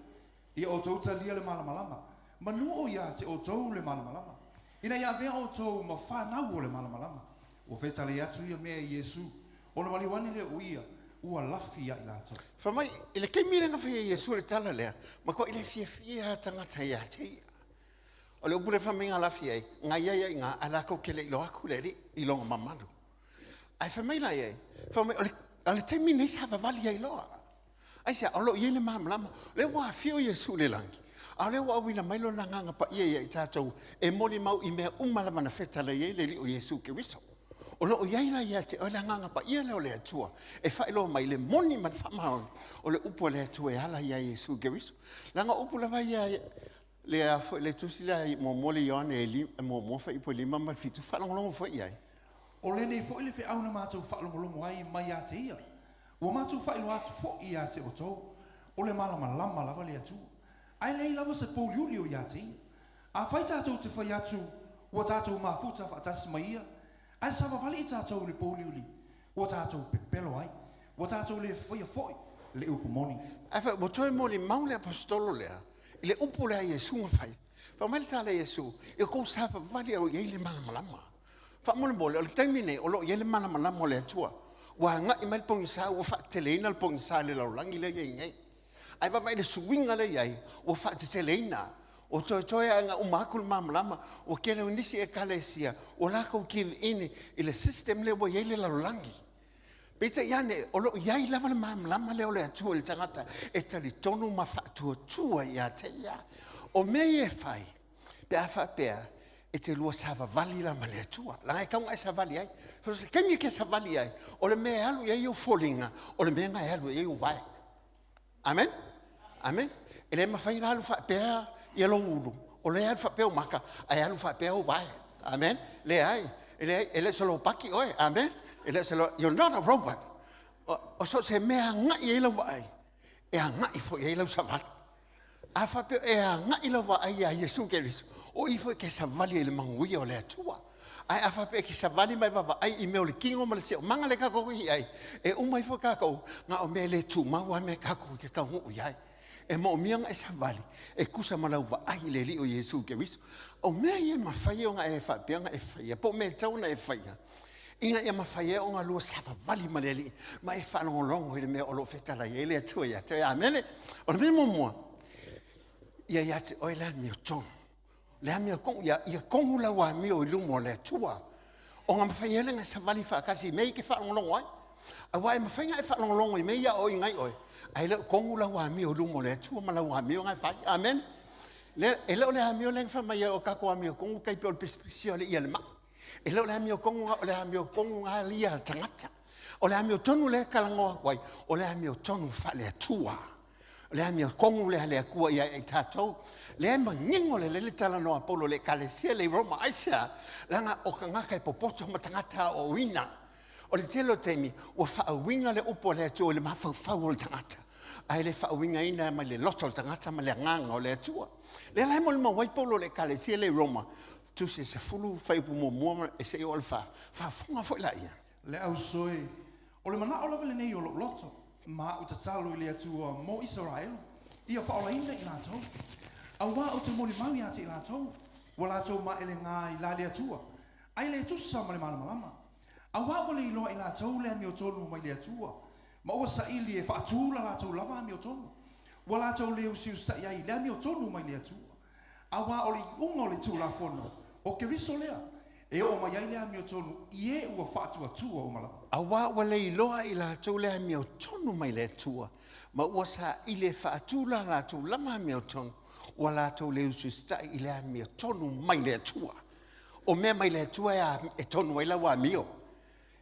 Speaker 8: Ia o tau talia le malamalama. Manu o ia te o tau le malamalama. Ina ia vea o tau ma whanau o le malamalama. O fetala ia tu ia mea Yesu. O le waliwane le uia. Ua lafi ia ila tau.
Speaker 7: Fa mai ile ke mire nga fa Yesu le tala le ma ko ile fia tanga tai ate. O le upule fa minga lafi ai nga ia nga ala ko ke le lo aku le i longa mamalu. Ai fa mai la ia. Fa mai ole te mine sa va vali ai lo. Ai sa o lo ile mamlama le wa fio Yesu le langi. A le wa wina mai lo nga pa ia tatou e moli mau i mea umala mana feta le ia le o Yesu ke wiso. O lo ia ia te o le nga pa ia le o le atua e fa ilo mai le moni man fa mau o le upo le atua e ala ia Yesu ke wiso. Langa upo la vai ia le tusila mo moli yone e li mo fa ipo lima mal fitu fa longo fo ia.
Speaker 8: O le nei fo ile fe au na mātou whaalongolongo ai mai a te ia. Ua mātou whaelo atu fo i a te o tau. O le malama lama lava le atu. Ai lei lava se pouliuli o i a te ia. A whai tātou te whai atu, ua tātou mafuta whaatasi mai ia. Ai sawa vali i tātou le pouliuli. Ua tātou pepelo ai. Ua tātou le whai a foi, le upumoni.
Speaker 7: Ai fa mo toi mo le mau le apostolo lea. Le upo le Yesu fai. Fa mai tale Yesu, e ko sa fa vali o ye le malama lama. Fa mo le o termine o lo ye le malama lama le atua. Wa nga i mai pong sa o fa telena le pong sa le laulangi le ye ngai. Ai va mai le suinga le ye o fa te telena. O toi nga o makul mamlama o kele unisi e kalesia o la ko give in ile system le wo ye le laulangi. Pita iane, olo iai lava le lama leo le atua le tangata, e tali tonu ma whaatua tua ia te ia. O mea e whai, pe a wha pea, e te lua sava vali la ma le atua. Langa e kaunga e sa vali ai. So se kemi ke sa vali ai, o le mea alu ia iu folinga, o le mea ngai alu ia iu vai. Amen? Amen? E le mawhainga alu wha pea ia lo ulu. O le alu wha pea o maka, ai alu wha pea o vai. Amen? Le ai. Ele solo paki oe. Amen? Ele solo, you're not a robot. O so se mea ngai e lau vai. E a ngai fo e lau savali. A wha pea e a ngai lau vai a Yesu Keriso. O i fo ke savali e le mangui o le atua. Ai a wha pea ke savali mai wawa ai i meo le kingo ma le seo. Manga le kako i ai. E umai fo kako nga o mea le tu mau a mea kako ke kaungu i ai. E mo mianga e savali. E kusa malau wa ai le li o Yesu Keriso. O mea ia mawhai o nga e whapea nga e whaia. Po mea tauna e whaia. Inga ia mawhai o nga lua sava vali maleli. Ma e whanongolongo i le mea olo whetala i ele atua ia. Te amene. O le mea momoa. Ia ia te oi lea mea tonu. Lea mea kongu. Ia kongu la wa mea o ilumo le atua. O nga mawhai ele nga savali whakasi. Mei ke whanongolongo ai. A wa e mawhai nga e whanongolongo i mea oi ngai oi. Ai le kongu la wa mea o ilumo le atua. Ma la wa mea o ngai whai. Amen. E leo le hamio leng whamai o kako hamio kongu kai pe o le pispisio le ia le mak. E leo le hamio kongu o le hamio kongu ngā lia tangata. O le hamio tonu le kalangoa kwai. O le hamio tonu whale atua. O le hamio kongu le hale akua ia e tātou. Le ema ngingo le tala no apolo le kalesia le Roma aisa. Langa o ka ngaka e popoto ma tangata o wina. O le telo teimi o whaawinga le upo le atua le mawhau o le tangata. Ai le whaawinga ina ma le loto le tangata ma le nganga o le atua. Le lai mo le mawai polo le kalesia le Roma. Tu se fulu whaipu mo mua e se o le whaafunga fo la ia.
Speaker 8: Le au soe. O le mana o la vele nei o lo loto. Ma o te talo i le atua mo Israel. Ia whaolaina i lātou. Au wā o te moli mau i ate i lātou. Wa lātou ma ele ngā i la le atua. Ai le tusa ma le malama. Au wā o le iloa i lātou le ami o tonu mai le atua. Ma ua sa ili e whaatula lātou lava ami o tonu. Wa lātou le usiu sa iai le ami o tonu mai le atua. Awa o le unga o le tū la fono. O ke riso lea. E o mai ai le ami o tonu. I e ua whaatua tua o mala.
Speaker 7: Awa ua le iloa i lātou le ami o tonu mai le atua. Ma ua sa i le whaatula lātou lama ami o tonu. Ua lātou le usiu sa i le ami o tonu mai le atua. O mea mai le atua e tonu ai la wa amio.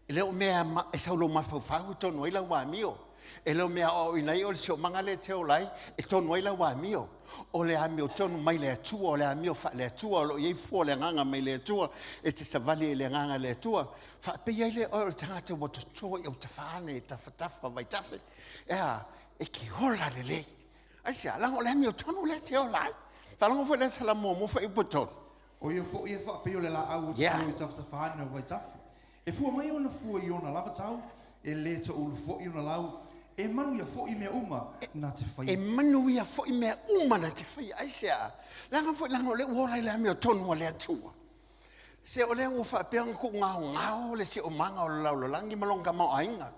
Speaker 7: E leo mea e saulo mawhauwhau tonu ai la wa amio. E leo mea o inai o le sio manga le teo lai e tonu ai la wa amio. O le amio tonu mai le atua, o le amio wha le atua, o lo iei fua le nganga mai le atua, e te savali e le nganga le atua. Wha pei ai le o le tangata wa to toi o te whaane e tawhatafa vai tafe. Ea, e ki hola le le. Aisia, lango le amio tonu le teo lai. Whalango fo le salamo mo wha ipo tonu.
Speaker 8: O ia fo ia wha peo le la au o te i tawhatafaane o vai tafe. E fua mai ona fua i ona lava tau, e le to ulu fo i ona lau, e manu ia fo i mea uma na te whai.
Speaker 7: E manu ia fo i mea uma na te whai. Aisia, langa fo lango le uola i le amio tonu o le atua. Se o le ngu whapeanga ku ngao le si o manga o le laulolangi malonga mau ainga.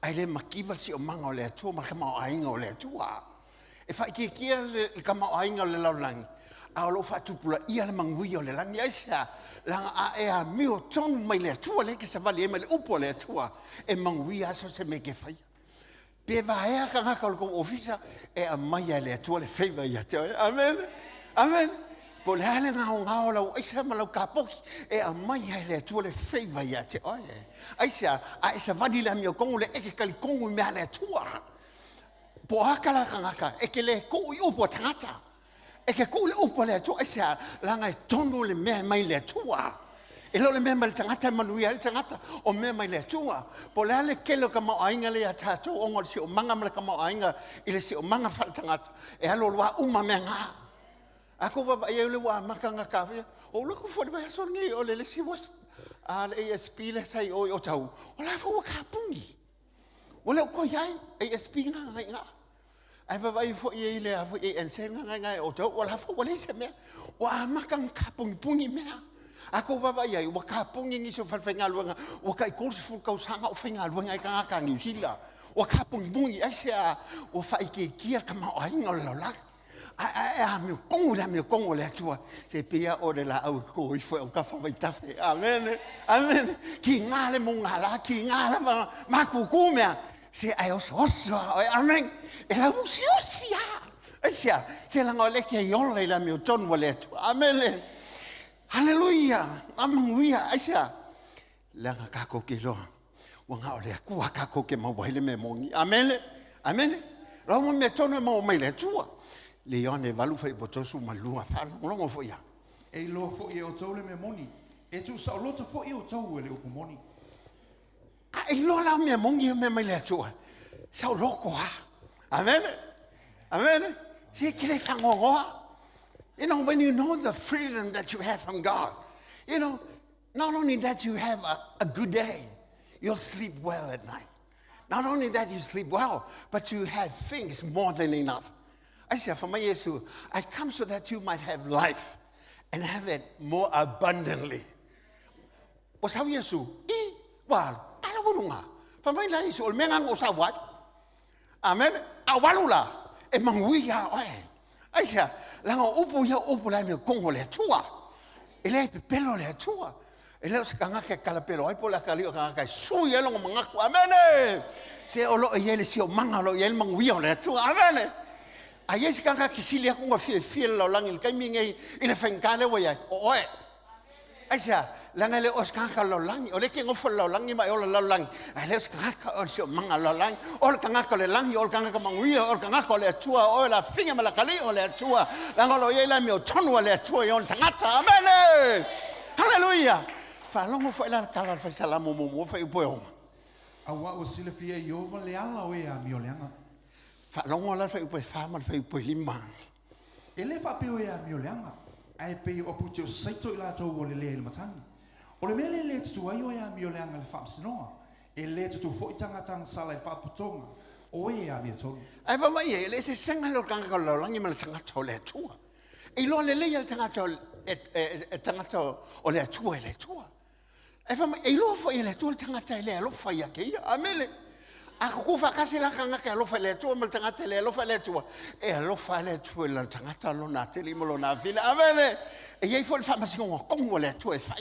Speaker 7: Ai le makiva si o manga o le atua ma ka mau ainga o le atua. E wha ki kia le ka mau ainga o le laulolangi. A o lo wha tupula ia le mangui o le langi. Aisia, langa a e a mio tonu mai le atua le ke savali e mai le upo le atua. E mangui aso se me ke whai. Pe vaea ka ngaka o ko ofisa e a mai le atua le favor ia te. Amen. Amen. Po le hale ngao lau aisa malau kapoki e a mai le atua le favor ia te. Aisa a isa vadi le mio kongu le eke kali kongu me le atua. Po akala ka ngaka e ke le ko i upo tangata. E ke ko le upo le atua aisa langa e tonu le mea mai le atua. E lo le mea mai le tangata manuia le tangata o mea mai le atua. Po le hale kelo ka mau ainga le atato o ngol si o manga mele ka mau ainga i le si o manga whal tangata. E halo lua uma mea ngā. Ako wawa ia ule wa maka ngā kawhia. O lako fwori vai aso ngi o le si was le ASP le sai o tau. O la fwa kapungi. O le o ko iai ASP ngā ngai ngā. Ai vai fo ia le afu e ense ngā ngai o tau. O la fwa wale se mea. Wa maka ngā kapungi pungi mea. Ako wawa ia wa kapungi ngi so whalwhenga luanga. O kai kursi fulkau sanga o whenga luanga i ka ngā ngiusila. O kapungi pungi ai se a o whaike kia ka mau ainga o laulaki. meu kongo le atua. Se pia o de la au ko I foi o ka fa tafe. Amen. Amen. Ki ngale mo ngala, ki ngala ma ku mea. Se ai o so. Amen. E la usia. Asia, se la ngole ke yole la meu ton wale atua. Amen. Hallelujah. Amanguia. Asia. La ka ko ke lo. Wanga o le ku ka ko ke mo wale me mongi. Amen. Amen. Ra mo me tono mo mai le atua. Leone valu fai botosu malua fal longo fo ya
Speaker 8: E lo fo e o tole me moni. E tu sa lo fo e o tole le o moni.
Speaker 7: e lo la me mongi me mai le tua sa loko ha amen amen si kile fango you know when you know the freedom that you have from God you know not only that you have a good day you'll sleep well at night not only that you sleep well but you have things more than enough. I say, for my Jesus, I come so that you might have life and have it more abundantly. Was how Jesus? Well, I don't know. For my life, so mengang usa what? Amen. Awalula. Emanguia. I say, lango upu la me kongo le tua. Ele pelo le tua. Ele kanga ke kalapelo. Ai pola kalio kanga kai suya longo mangaku. Amen. Se olo yele si o mangalo yele manguia le tua. Amen. Ai ese kanga kisilia ko fie lo langi kai mingi ile fenkale wa ya oe aisa langa le os kanga lo langi ole ke ngofo lo langi ma ole lo langi ale os kanga on sio manga lo langi ole kanga ko le langi ole kanga ko mangui ole kanga ko le tua ole la finga ma la kali ole tua langa lo yela mi o tonu ole tua yon tangata amen hallelujah fa longo fo la kala fa salamu mo fa ipo
Speaker 8: Awa o sile fia yo mo le ala o e a mi o leanga.
Speaker 7: fa longo la fa ipo fa ma fa ipo lima
Speaker 8: Ele fa pe o e a mi o leanga. Ai pe o puto saito I la to o le le matani. O le mele le tu ai o e a mi o leanga le fa sinoa. E le tu fo itanga tanga sala I fa putonga. O e a mi to.
Speaker 7: ai va mai ele se senga lo kanga ko lo langi ma tanga to le tua e lo le le tanga to tanga to o le tua le tua ai va mai e lo fo ele tua tanga ta le lo fa ya ke amele a ko fa kasi la kanga ke lo fa le tua ma tanga te le lo fa le tua e lo fa le tua la tanga ta lo na te li mo lo na vile amele e ye fo fa ma si ko ko le tua e fa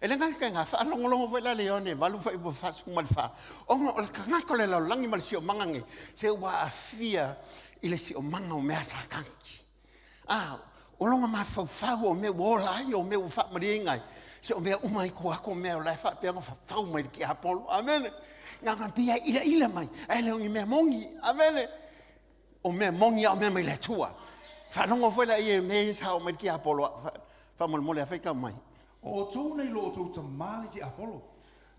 Speaker 7: e le nga nga fa lo lo fa la leone va lo fa I fa su mal fa o ngo kanga ko le lo langi mal si o mangangi se wa afia ile si o manga o me asa kanki o longa ma fa o me wo la o me o fa maringa se o me o mai ko ako me o la fa pe fa o mai ki apolo amen nga pia ila mai ele o me mongi amen o me mongi o me mai le tua fa longa foi la I me sa o mai ki apolo fa mo le fa ka mai
Speaker 8: O tau nei lo tau ta mali ti Apollo.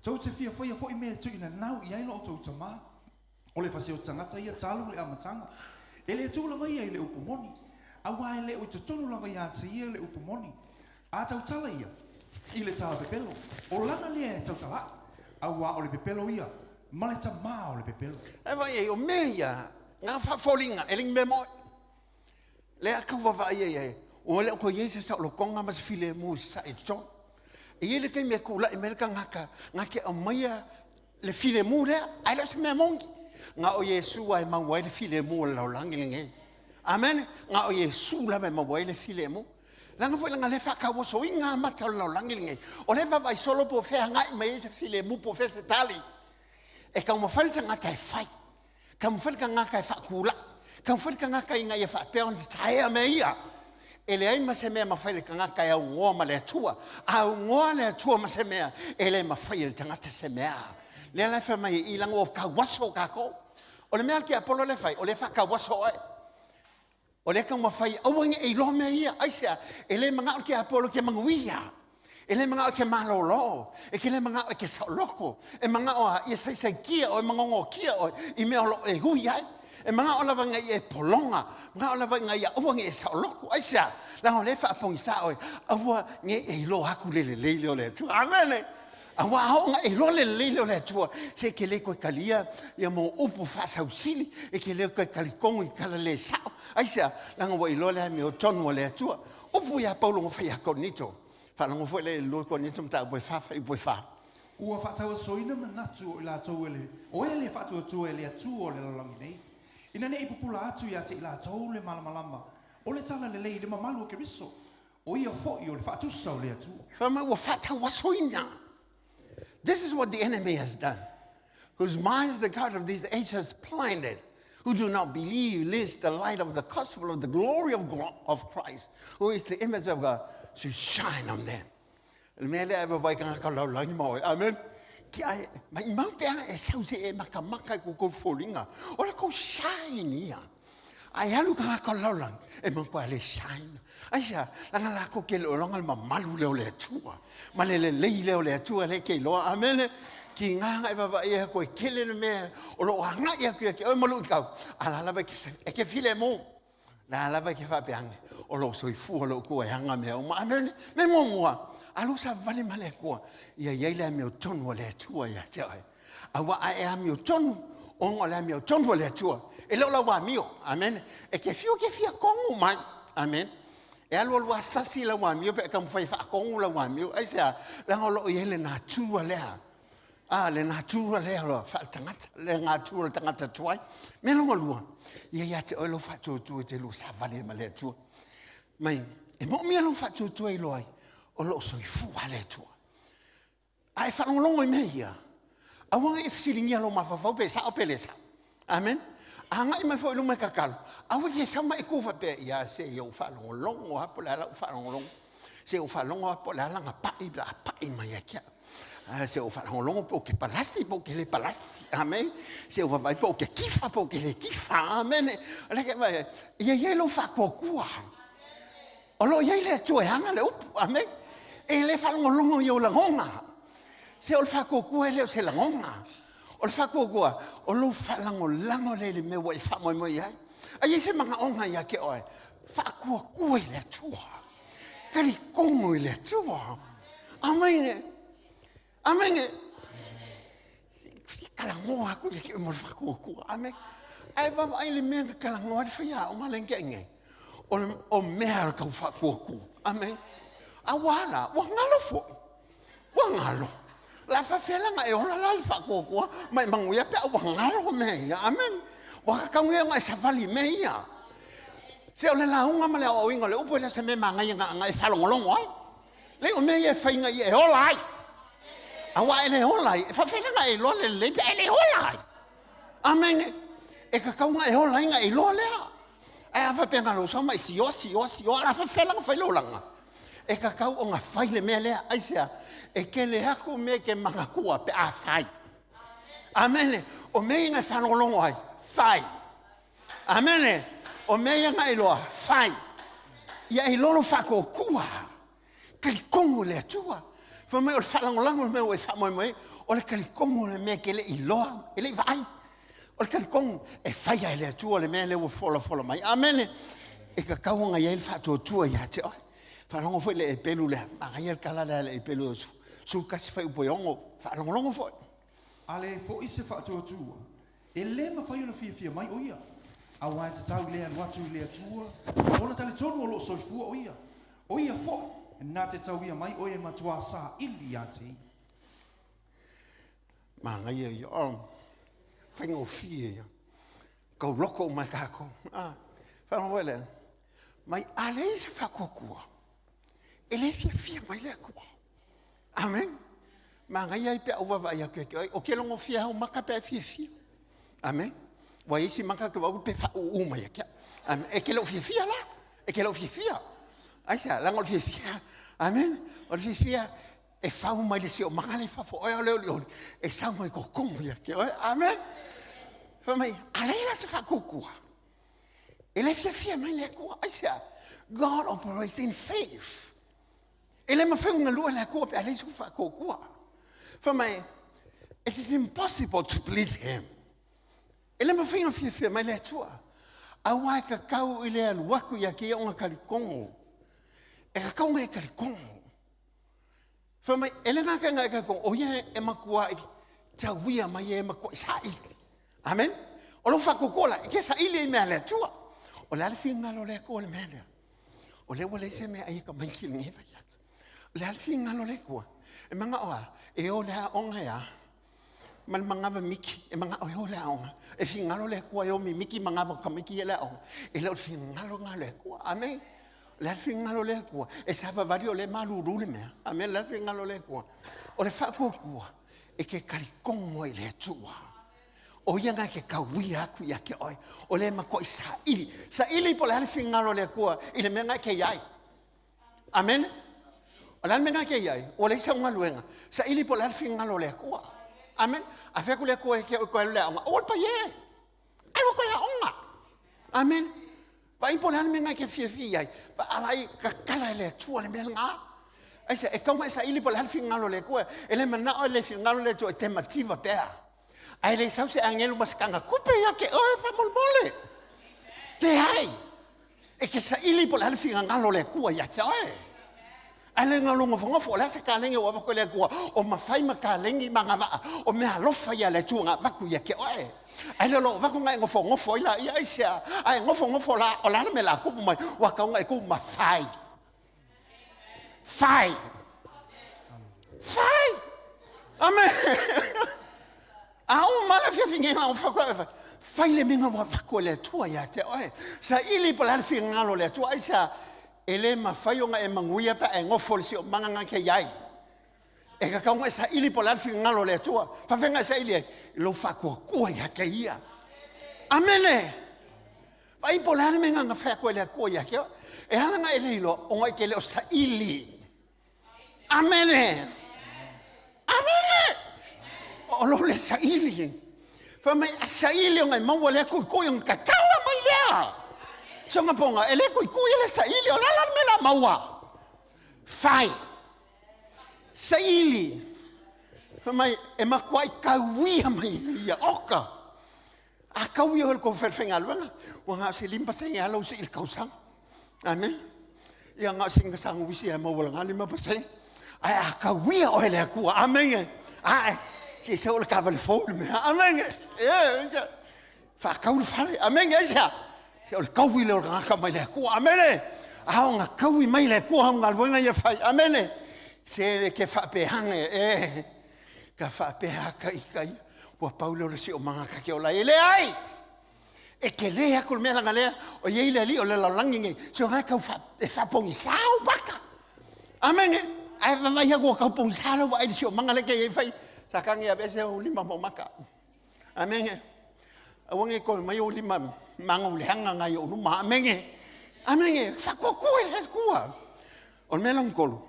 Speaker 8: Tau te fia fai foi me tu ina nau I ai lo tau ta ma. O le fasio tangata ia talu le amatanga. E le tu la vai ai le upomoni. A wai le o te tonu la vai a te ia le upomoni. A tau tala ia. I le tala pepelo. O lana le tau tala. A wa o le pepelo ia. Ma le ta ma o le pepelo.
Speaker 7: e vai o me ia nga fa folinga eling me mo le ka va ia o le ko yese sa lo konga mas file mu sa e ton e ele ke me kula e me ka ngake o maya le file mu le ai le me mongi nga o Yesu ai ma wa le file mu lo langi nge amen nga o Yesu la me ma wa le file mu langa foi langa le fa ka wo so inga ma ta lo langi nge o le va vai solo po fe nga me ese file mu po fe se tali e ka mo falta nga tai fai ka mo falta nga ka fa kula ka mo falta nga ka inga ia fa pe on tai me ia ele ai ma se me ma fai ka nga ka ia ngo ma le tua a ngo le tua ma se me ele ma fai le tanga te se me le la fa mai I lango ka waso ka ko o le me ki Apollo le fai o le fa ka waso ai o le ka ma fai o wang e lo me ia ai se ele manga ki Apollo ke manguia ele manga ke malolo e ke le manga ke sa loko e manga o ia sai kia o manga ngo kia o I me o e hu ia e manga o la vanga I polonga nga o la vanga ia o wang e sa loko ai se la o le fa pong sa o o nge e lo haku le le tu amen awa ho nga e lo le tu se ke le ko kalia ia mo upu fa sa usili e ke le ko kalikongo I kala le sa ai se la ngo I lo le me o tonu le tu upu ya paulo ngo fa ya konito fa longo foi le lo konito mta bo fa I bo fa
Speaker 8: Ua fa tau soina manatu I la tau ele. O ele fa tu ele atu o le langi nei. Ina nei popula atu ia te I la tau le malamalama. O le tala le lei le mamalu o ke riso. O ia fo'i o le whaatusa o le atua.
Speaker 7: Whamai ua whatau wasoina. This is what the enemy has done. Whose minds the God of this age has blinded. Who do not believe, lest the light of the gospel of the glory of Christ, who is the image of God, should shine on them. Amen. My mountain is so say makamaka ko folinga. Ola ko shine ia. Ai alu ka ka lolang e mo pa le shine. Aisha langa la ko ke lo longa ma malu le tua. Malele le tua le ke lo amen. Ki nga e va e ko kele me o lo nga e ke o mo lu ka. Ala la ba ke e ke file mo. La la ba ke fa piang. O lo so i fu lo ko e hanga me o amen. Me mo mo. Alo sa vale male ko ia le me o tonu le tua ia te ai. Awa ai me o tonu o le me o tonu le tua. E lo wa mio. Amen. E ke fia kongu mai. Amen. E alo lo asasi la wa mio pe ka mo fai fa kongu la wa mio. Ai sa la ngolo ia le na tua le. Le natura le lo fa tangata le natura tangata tuai me lo ngolua ia te o lo fa tu te lo sa vale male tu mai e mo me lo fa tu i lo ai o lo so i fu ale tu ai fa lo longo me ia a wanga e fisilingia lo ma fa pe sa o pelesa amen anga i me fo lo me kakalo a wa ye sa mai ku fa pe ia se yo fa lo longo ha po la fa lo longo se o fa longo ha po la nga pa i mai kia se o fa longo po ke palasi po ke le palasi amen se o vai po ke kifa po ke le kifa amen le ke vai ye lo fa ko kua o lo ye le tu hanga le amen e le fa longo yo la ngonga se o fa ko kua le se la ngonga o fa ko kua o lo fa lango le me wa fa mo ya ai se manga onga ya ke oi fa ko kua le tu kali kongo le tu amen amen. Kalangoa aku ye mo fa ko. Amen. Ai va ai le me kalangoa fa ya o malenge nge. O mer ka fa ko. Amen. Awala, wa ngalo fo. Wa ngalo. La fa fela nga e ona la fa ko. Mai mangu ya pe wa ngalo me ya. Amen. Wa ka ngue nga sa vali me ya. Se o le la unga male o inga le upo le se me manga nga e fa longo ai. Le o me ye fa inga ye olai. Awa ele holai fa fela nga e lo le ele holai amen e ka kaunga e holai nga e lo le a fa penga lo sa mai si o la fa fela nga fa lo langa e ka kau o nga fai le mele ai sia e ke le haku me ke manga kua pe a fai amen o me nga fa longo ai fai amen o me nga e lo fai ia e lo fa ko kua ke kongo le tua fa mai o falangolango me o fa mai o le kalikongo le me ke le iloa ele vai o le kalikongo e faia ele tu le me le o fola mai amen e ka kaunga ia il fa tu ia te falango foi le pelu le ai el kala le pelu su kasi fai poiongo falangolongo foi
Speaker 8: Ale fo ise fa tu e le ma fai una fia mai o ia a wa te tau le watu le tua ona tale tonu o lo so fu o ia fo na te tau ia mai o e matua sa ili ati
Speaker 7: ma ngai ia fai ngo fia ko loko mai kako fa no vele mai ale se fa kokua ele fia mai le ko amen ma ngai ia pe o va ia ke o ke longo fia o maka pe fia amen wa isi maka ke wa pe fa o mai ke amen e ke lo fia la e ke lo fia aisha la ngol fia amen o fia e fa o mai le si o maka le fa fo o le e sa mai ko kongo ia ke amen fa mai ale la se fa kokua ele fia mai le ko aisha God operates in faith. Ele ma fai una lua le ko pe ale su fa kokua. For me, it is impossible to please him. Ele ma fai una fia mai le tua. A wai ka kau ile al waku ya ki onga kalikongo. E ka kau ngai kalikongo. For me, ele na ka ngai kalikongo. O ye e makua i tawia mai e makua sa ile. Amen. O lo fa kokola ke sa ile me le tua. O le fi ngalo le ko le mele. O le wale se me ai ka manki ngi fa ya. Le fi ngalo le ko. E manga oa e o le onga ya. Man mangava miki e manga o ho le aonga e fingalo le kua yo mi miki mangava ka miki le aonga e le fingalo ngale kua amen le fingalo le kua e sa va vario le malu rule me amen le fingalo le kua o le fa kua e ke kali kongo le tua o yanga ke kawia ku ya ke oi o le mako sa ili po le fingalo le kua ile menga ke yai amen o le menga ke yai o le sa ngaluenga sa ili po le fingalo le kua amen a fe ku le kua ke ko le o pa ye ai ko ya onga amen pa i po le menga ke fie ai pa alai ka kala le tua le menga ai se e kama sa ili po le fingalo le kua ele mana o le fingalo le tua temativa pea ai le sau se angelo maskanga kupe ya ke o fa molmole te ai e ke sa ili po le fingalo le kua ya te ai ale ngalongo fonga fola se kalenge wa ko le kua o mafai makalengi mangava o me alofa ya le tunga vaku ya ke oe ale lo va ko ngai ngo fongo foila ya isia ai ngo fongo fola o la me la ku mai wa ka ngai ku mafai fai amen au mala fia finga o fa ko fai le minga wa ko le tua ya te oe sa ili po la finga lo le tua isia ele mafayonga e manguia pa e ngofo si o manganga ke yai e ka kaunga sa ili po la fingalo le tua fa venga sa ili lo fa ko ya ke ia amene vai po la menga nga fa ko le ko ya ke e halanga ele lo o ngai ke le sa ili amene o lo le sa ili fa mai sa ili ngai mo le ko yung kakala mai le songa ponga ele ko ile sa ili o la me la maua fai sa ili mai e makwai kawia mai ya oka a kawia ko ferfenga luanga wanga se limpa se ya lo se il kausang amen ya nga singa sang wisi ma wala ngali ma paseng ai a kawia o ele ku amen ai se se o le kavale fol me amen fa kaul fale amen ya se o kawi le o ka mai le ku amene a nga kawi mai le ku nga luenga ye fai amene se ke fa pe hange ka fa pe haka ikai po paulo le si o manga ka ke o la ele ai e ke le akul me la ngale o ye ile li o le langi so nga ka fa e fa pongi sao baka amene ai va ya go ka pongi sao va si o manga le ke ye fai sakangi a bese o lima mo maka amene awange ko mai o lima mango le hanga ngai o ma amenge fa ko le kua on melon kolu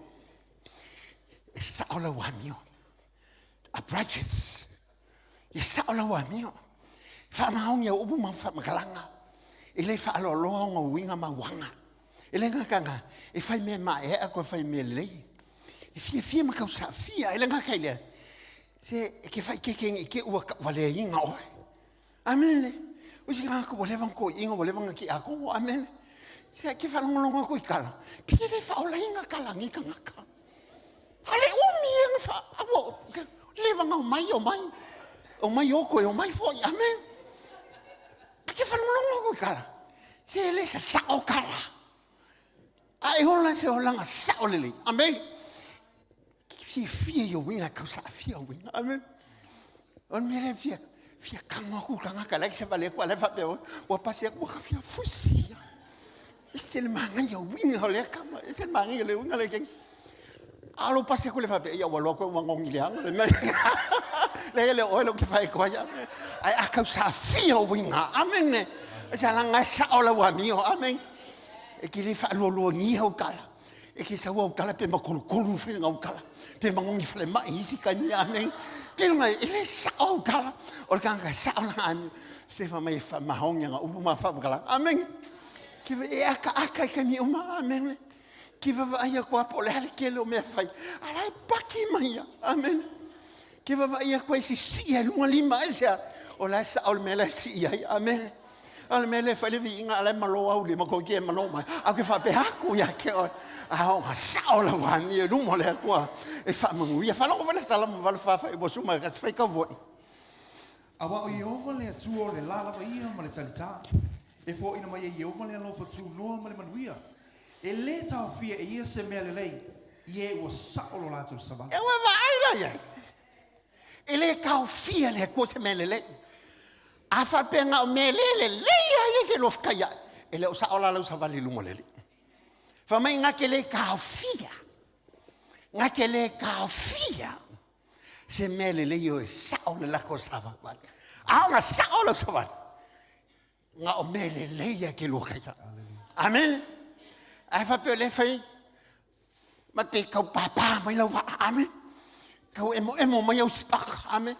Speaker 7: e sa ola wa mio a branches e sa ola wa mio fa ma onge o bu ma fa makalanga ele fa lo longo winga ma wanga ele ngakanga e fa me ma e ko fa me le e fie ma ka sa fia ele ngakaile se ke fa ke o vale inga o amene o si nga ko levan ko ingo levan ki ako amen se ke fa longo ko ikala pile le fa ola inga kala ngi kanga ka ale umi en fa abo levan o mai o ko o mai fo amen ke fa longo ko ikala se le sa o kala ai hola se hola nga sa o le amen fie yo winga ka sa fie winga amen on me le fie fia kanga ku kanga kala se vale kwa le fa pe o pase ko ka fia fusia es el manga yo winga le kama es el manga le winga le ken alo pase ko le fa pe ya wa lo ko wa ngong ile ang le o lo ke fa ko ya ai aka sa fia winga amen sa la nga sa ola wa mi amen e ki le fa lo ni ho kala e ki sa wo kala pe ma ko fe nga kala pe ma ngong fa le ma isi ka ni amen ke mai ele sa o kala o kanga sa o lan se fa mai fa mahong nga u ma fa kala amen ke e aka ke mi uma amen ke va ia ko apo le ke lo me fai ala paki mai amen ke va ia ko si si lu lima esa o la sa o me la si amen al me le fa le vinga ala malo au le ma ko ke malo mai a ke fa pe haku ya ke o a sa o la wa ni lu mo le ko e fa mo ia fa lo va le sala mo va fa e bo suma ka fa ka vo
Speaker 8: awa o yo le tu o le la va ia mo le talita e fo ina mai yo mo le lo tu no mo le manuia e le ta fia e ia se me le ye o sa o la tu saba
Speaker 7: e wa va ai la ya Ele kau fia le ko se melele. Afa penga o melele le ya ke lo fkaya. Ele o sa ola lo sa vali lumolele. Fa mai nga ke le kau fia. Nga ke le kau fia. Se melele yo sa ola la ko sa va. A nga sa ola sa va. Nga o melele ya ke lo kaya. Amen. Afa pe le fai. Mate kau papa mai lo va. Amen. Kau emo mai au sipak. Amen.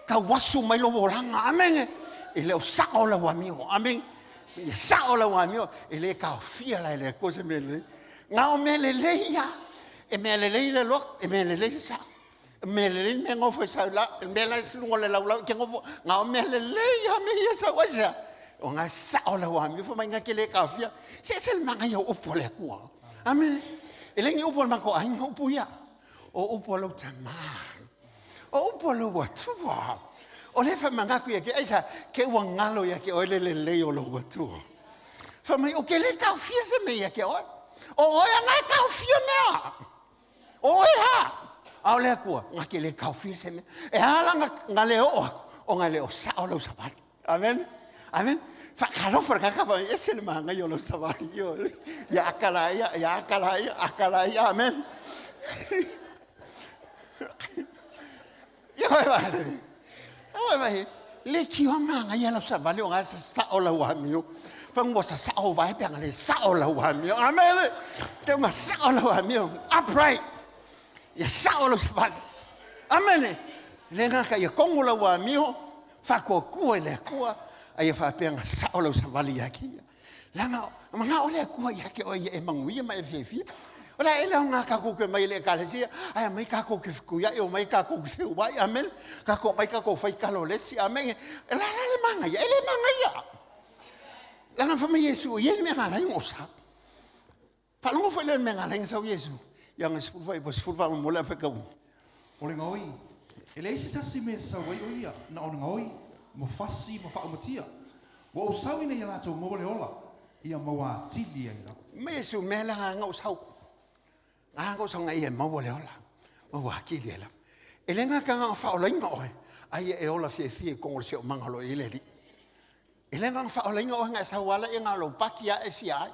Speaker 7: Kau wasu mai lo volanga. Amen. Ele o sa ola wa mio. Amen. Ia sa ola wa mio. Ele kau fia la ele ko se melele. Nga o melele ya. E melele le lo. E melele sa. Melele me ngofo sa la. Melele silungo le la ke ngofo. Nga o melele ya me ya sa wasa. O nga sa ola wa mio. Fo mai nga ke le kau fia. Se sel manga yo opole ko. Amen. Ele ngi upol mako ai ngopu ya. O upolo tamar. O upolo watua. O le fa manga ku ya ke isa ke wangalo ya ke ole le o lo watua. Fa mai o ke le kau fia se me ya ke o. O ya ngai kau fia me. O ya. Au le ku nga ke le kau fia se me. E hala nga le o nga le o sa o lo sabat. Amen. Amen. Fa kalo for ka ba ese le manga yo lo sabat yo. Ya akalaya amen. Yo va. Le kiwa manga ya lo sabat yo nga sa o la wa mio. Fa mo sa o va pe nga le sa o la wa mio. Amen. Te ma sa o la wa mio. Upright. Ya sa o lo sabat. Amen. Le nga ka ya kongo la wa mio. Fa ko le ko ai fa penga sa o lo sa vali yaki langa manga ole ku yaki o e mangui mai fefi ola ele nga ka ku ke mai le ka le sia ai mai ka ku ke ku ya o mai ka ku ke wa amen ka ko mai ka ko fai ka lo le si amen la le manga ya ele manga ya langa fa mai yesu ye me nga la ngosa fa lo fa le me nga la ngsa yesu yang es fai bos furva mo la fa ka
Speaker 8: O le ngoi. Ele isi tasi me sa wai o ia. Na o ngoi. Mo fasi mo fa o matia. Wo o sawi ne yala to mo le ola. Ia mo wa tili ai la.
Speaker 7: Me yesu me la nga o sau. Nga o sau nga ia mo le ola. Mo wa ki le la. Ele nga ka nga fa o la nga o. Ai e ola fi ko ngol se o mangalo ele li. Ele nga fa o la nga o nga sa wala e nga lo pakia e fi ai.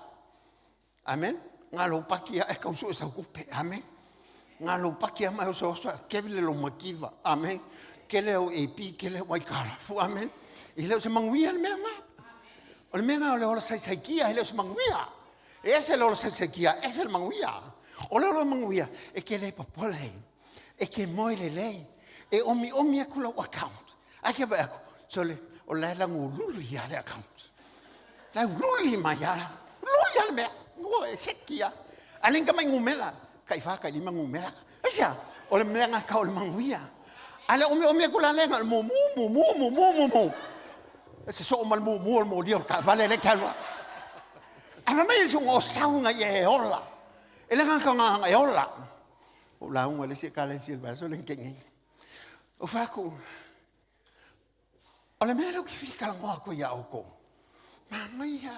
Speaker 7: Amen. Nga lo pakia e ka usu sa kupe. Amen. Nga lo pakia mai o so ke vile lo makiva. Amen. Kele o epi kele wai kala. Fu amen. Ile se manguia le mema. O le mema o le ola sai kia ile se manguia. Ese le ola sai kia, ese le manguia. O le ola manguia e kele popole. E ke moi le lei. E omi akula o account. Ake va so le o le la ngulu ya le account. La ngulu ma ya. Lu ya le me. Ngo e sekia. Alinga mai ngumela. Kai fa kai lima ngumela. Esa o le menga ka o le manguia. Ale omi kula lenga mo. Se so mal mo dio ka vale le kalwa. Ama mai so o saunga ye ola. Ele nga e ola. O la un le se kala si va so le kengi. O fa ku. Ole me lo ki fika la mo ko ya o ko. Mama ya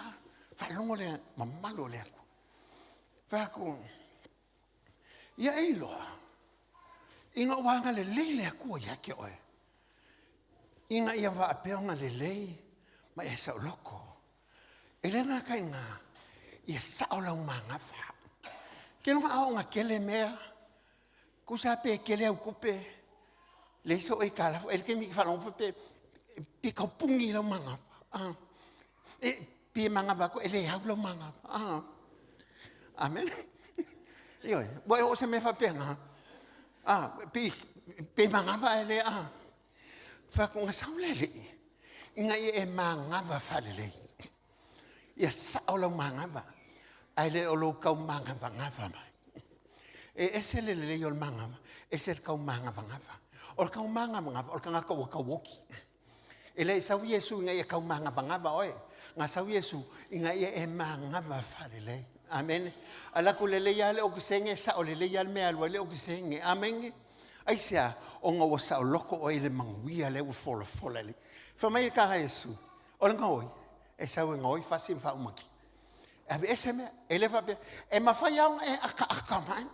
Speaker 7: fa longo le mamma lo le ko. Fa ku. Ya ilo. Inga wanga le leile ko ya ke oe. Inga ia va peonga le lei ma e sa loko. Elena kaina ia sa ola manga fa. Ke no a nga kele mea. Ku sa pe kele au kupe. Le so e kala el ke mi fa no pe ka pungi la manga. E pe manga va ko ele ha lo manga. Amen. Yo, boy o se me fa pena. Pe mangava ele fa ko nga saulele inga e mangava falele ya saula mangava ele o lo ka mangava ngava e ese le yo mangava ese el ka mangava ngava o ka mangava o ka ka woki ele sa yesu inga e ka mangava ngava oe nga sa yesu inga e mangava falele. Amen. Ala ko lele ya le o kisenge sa o lele ya me alwa le o kisenge. Amen. Ai sia o nga wa sa loko o ile manguia le o fola le. Fa mai ka Yesu. O nga oi. E sa o nga oi fa sim fa umaki. Ave ese me ele fa be e ma fa ya e aka man.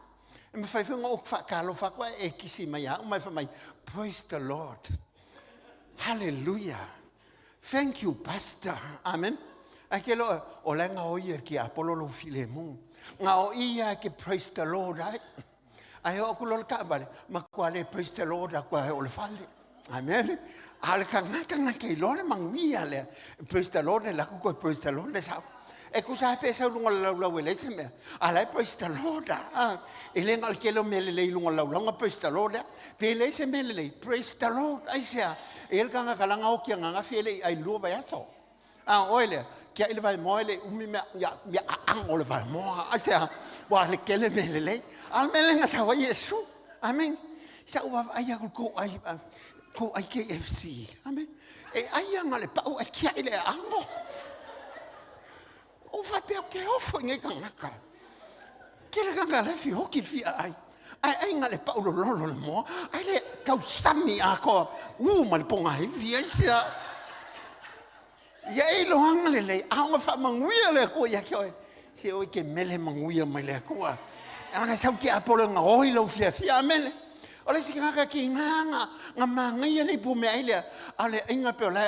Speaker 7: me fai whenga o whakalo whakwa e kisi mai a, mai whamai, praise the Lord. Hallelujah. Thank you, Pastor. Amen. Ake lo, o le ngā o ia ki Apollo lo file mung. Ngā o ia ke praise the Lord, ai. Ai o kulo le ka vale, ma kua le praise the Lord a kua he o le fale. Amen. Ale ka ngaka ke lo le manguia le, praise the Lord, le laku ko praise the Lord le sao. E kusa pe sa lunga lau le te me. Ale praise the Lord. E le ngal ke lo mele le lunga lau praise the Lord. Pe le se mele le praise the Lord. Ai sia. E le ka ngaka langa o ki nganga fele ai lu ba ya to. Oile, kia ile vai moile umi me ya ang ole vai mo. Asia wa le kele mele le. Al mele nga sa wa Yesu. Amen. Sa wa ai ko ai KFC. Amen. E ai nga le pa o kia ile ango. O fa pe ke o fo nge kangaka. Ke le kanga le fi hoki fi ai. Ai nga le pa o lo le mo. Ai le kau sami a ko. Ma le ponga hi vi sia. Ya e lo hanga le a fa manguia le ko ya ke. Se o ke mele manguia mai le ko. Ana sa ki Apollo nga o lo fi amele. Ole si ngaka ki nga mangai le pu me ai le ale inga pe le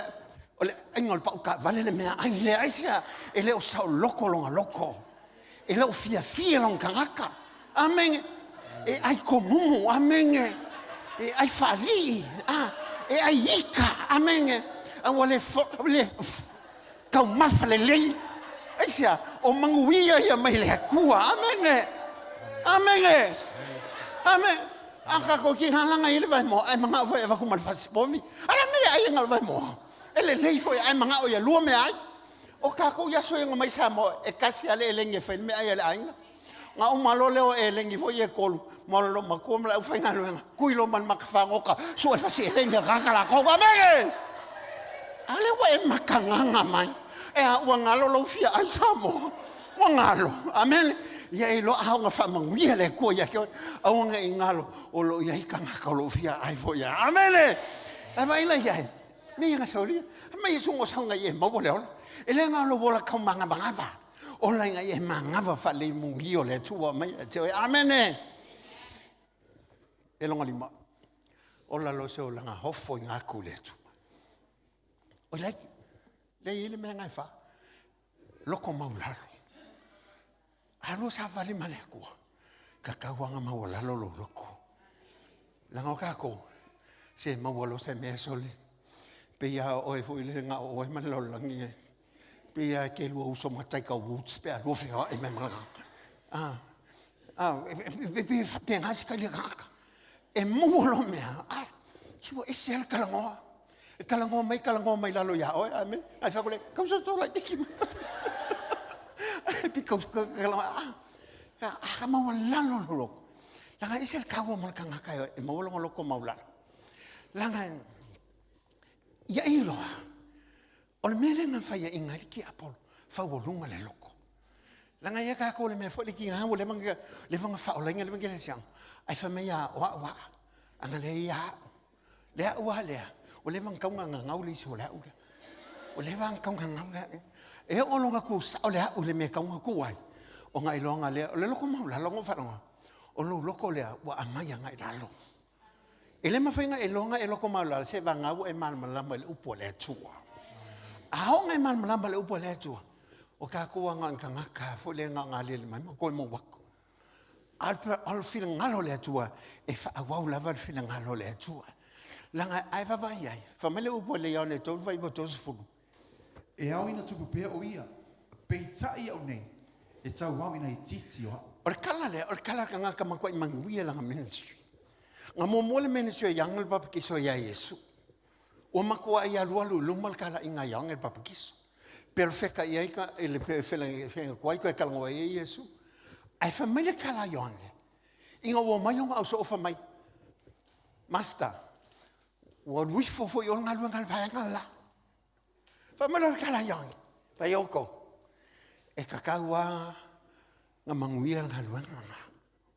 Speaker 7: ole inga pa ka vale le me ai le ai sia ele o sa loko longa loko ele o fia long kangaka amen e ai komumu amen e ai fali e ai ika amen a ole ka mafale le ai sia o manguia ia mai le kua amen amen amen aka ko ki halanga ile vai mo ai manga foi va kumal fasi povi ala me ai ngal vai mo ele lei foi ai manga o ya lua me ai o ka ko ya so nga mai sa mo e kasi ale elenge fe me ai ale ainga nga o malo leo elenge foi e kolu mo lo ma ko mla fa nga lo kuilo man makfa ngoka so e fasi elenge kakala ko ga me ale wa e makanga mai e a wa ngalo lo fia ai sa mo wa ngalo amen ya ilo a nga fa manguia le ko ya ke a nga ingalo o lo ya ikanga ka lo fia ai fo ya amen e vai la ya me nga sauli me yesu ngo sanga ye mo le ola ele nga lo bola ka manga manga o la nga ye manga va fa le mungio le tu mai te amen e lo ngali ma o la lo se o la nga hofo nga ku le tu o le ile me nga fa lo ko maulalo alo sa vale maleko ka ka wanga mawala lo loko la ngoka ko se mawalo se me sole pe ya o e foi le nga o e malo langi pe ya ke lo uso matai ka woods pe lo fe e me mala pe ngasi ka le ka e mawalo me si wo esel kalango mai lalo ya o amen ai fa ko le ka so to la diki because mawala loko langa isel kawo mo kanga kayo e mawala loko mawala langa ya ilo ol mele man fa ya ingari ki Apollo fa volunga le loko langa ya ka ko le me fo le ki nga mo le manga fa o lenga le manga le siang ai fa me ya wa anga le ya le wa le o le manga nga ngauli so le o le manga nga e o longa ku sa o le me ka ku ai o ngai longa le loko maula longo fa longa o lo loko le wa amaya ngai lalo ele mafinga e longa e loko maula se va ngau e mal malamba le upo le tua a o ngai mal malamba le upo le tua o ka ku nga ngaka fo le nga le mai ko mo wako al fil ngalo le tua e fa wa lava fil ngalo le tua langa ai va vai ai fa mele upo le yone to vai boto fu
Speaker 8: E au ina tupu pea o ia, pei tai au nei, e tau wau ina I titi o.
Speaker 7: O kala ka ngaka makwa I manguia langa ministry. Nga momole ministry yangal papakiso ya Yesu. O makwa I alualu lumal kala inga yangal papakiso. Perfeka I aika, ele fela kwa iko e kalango ya Yesu. Ai famile kala yangal. Inga wo mayong au so ofa mai. Master, wo wifo fo yon ngalu ngal vayangal la. Pamalo kala yang payoko e kakawa nga manguia nga luanga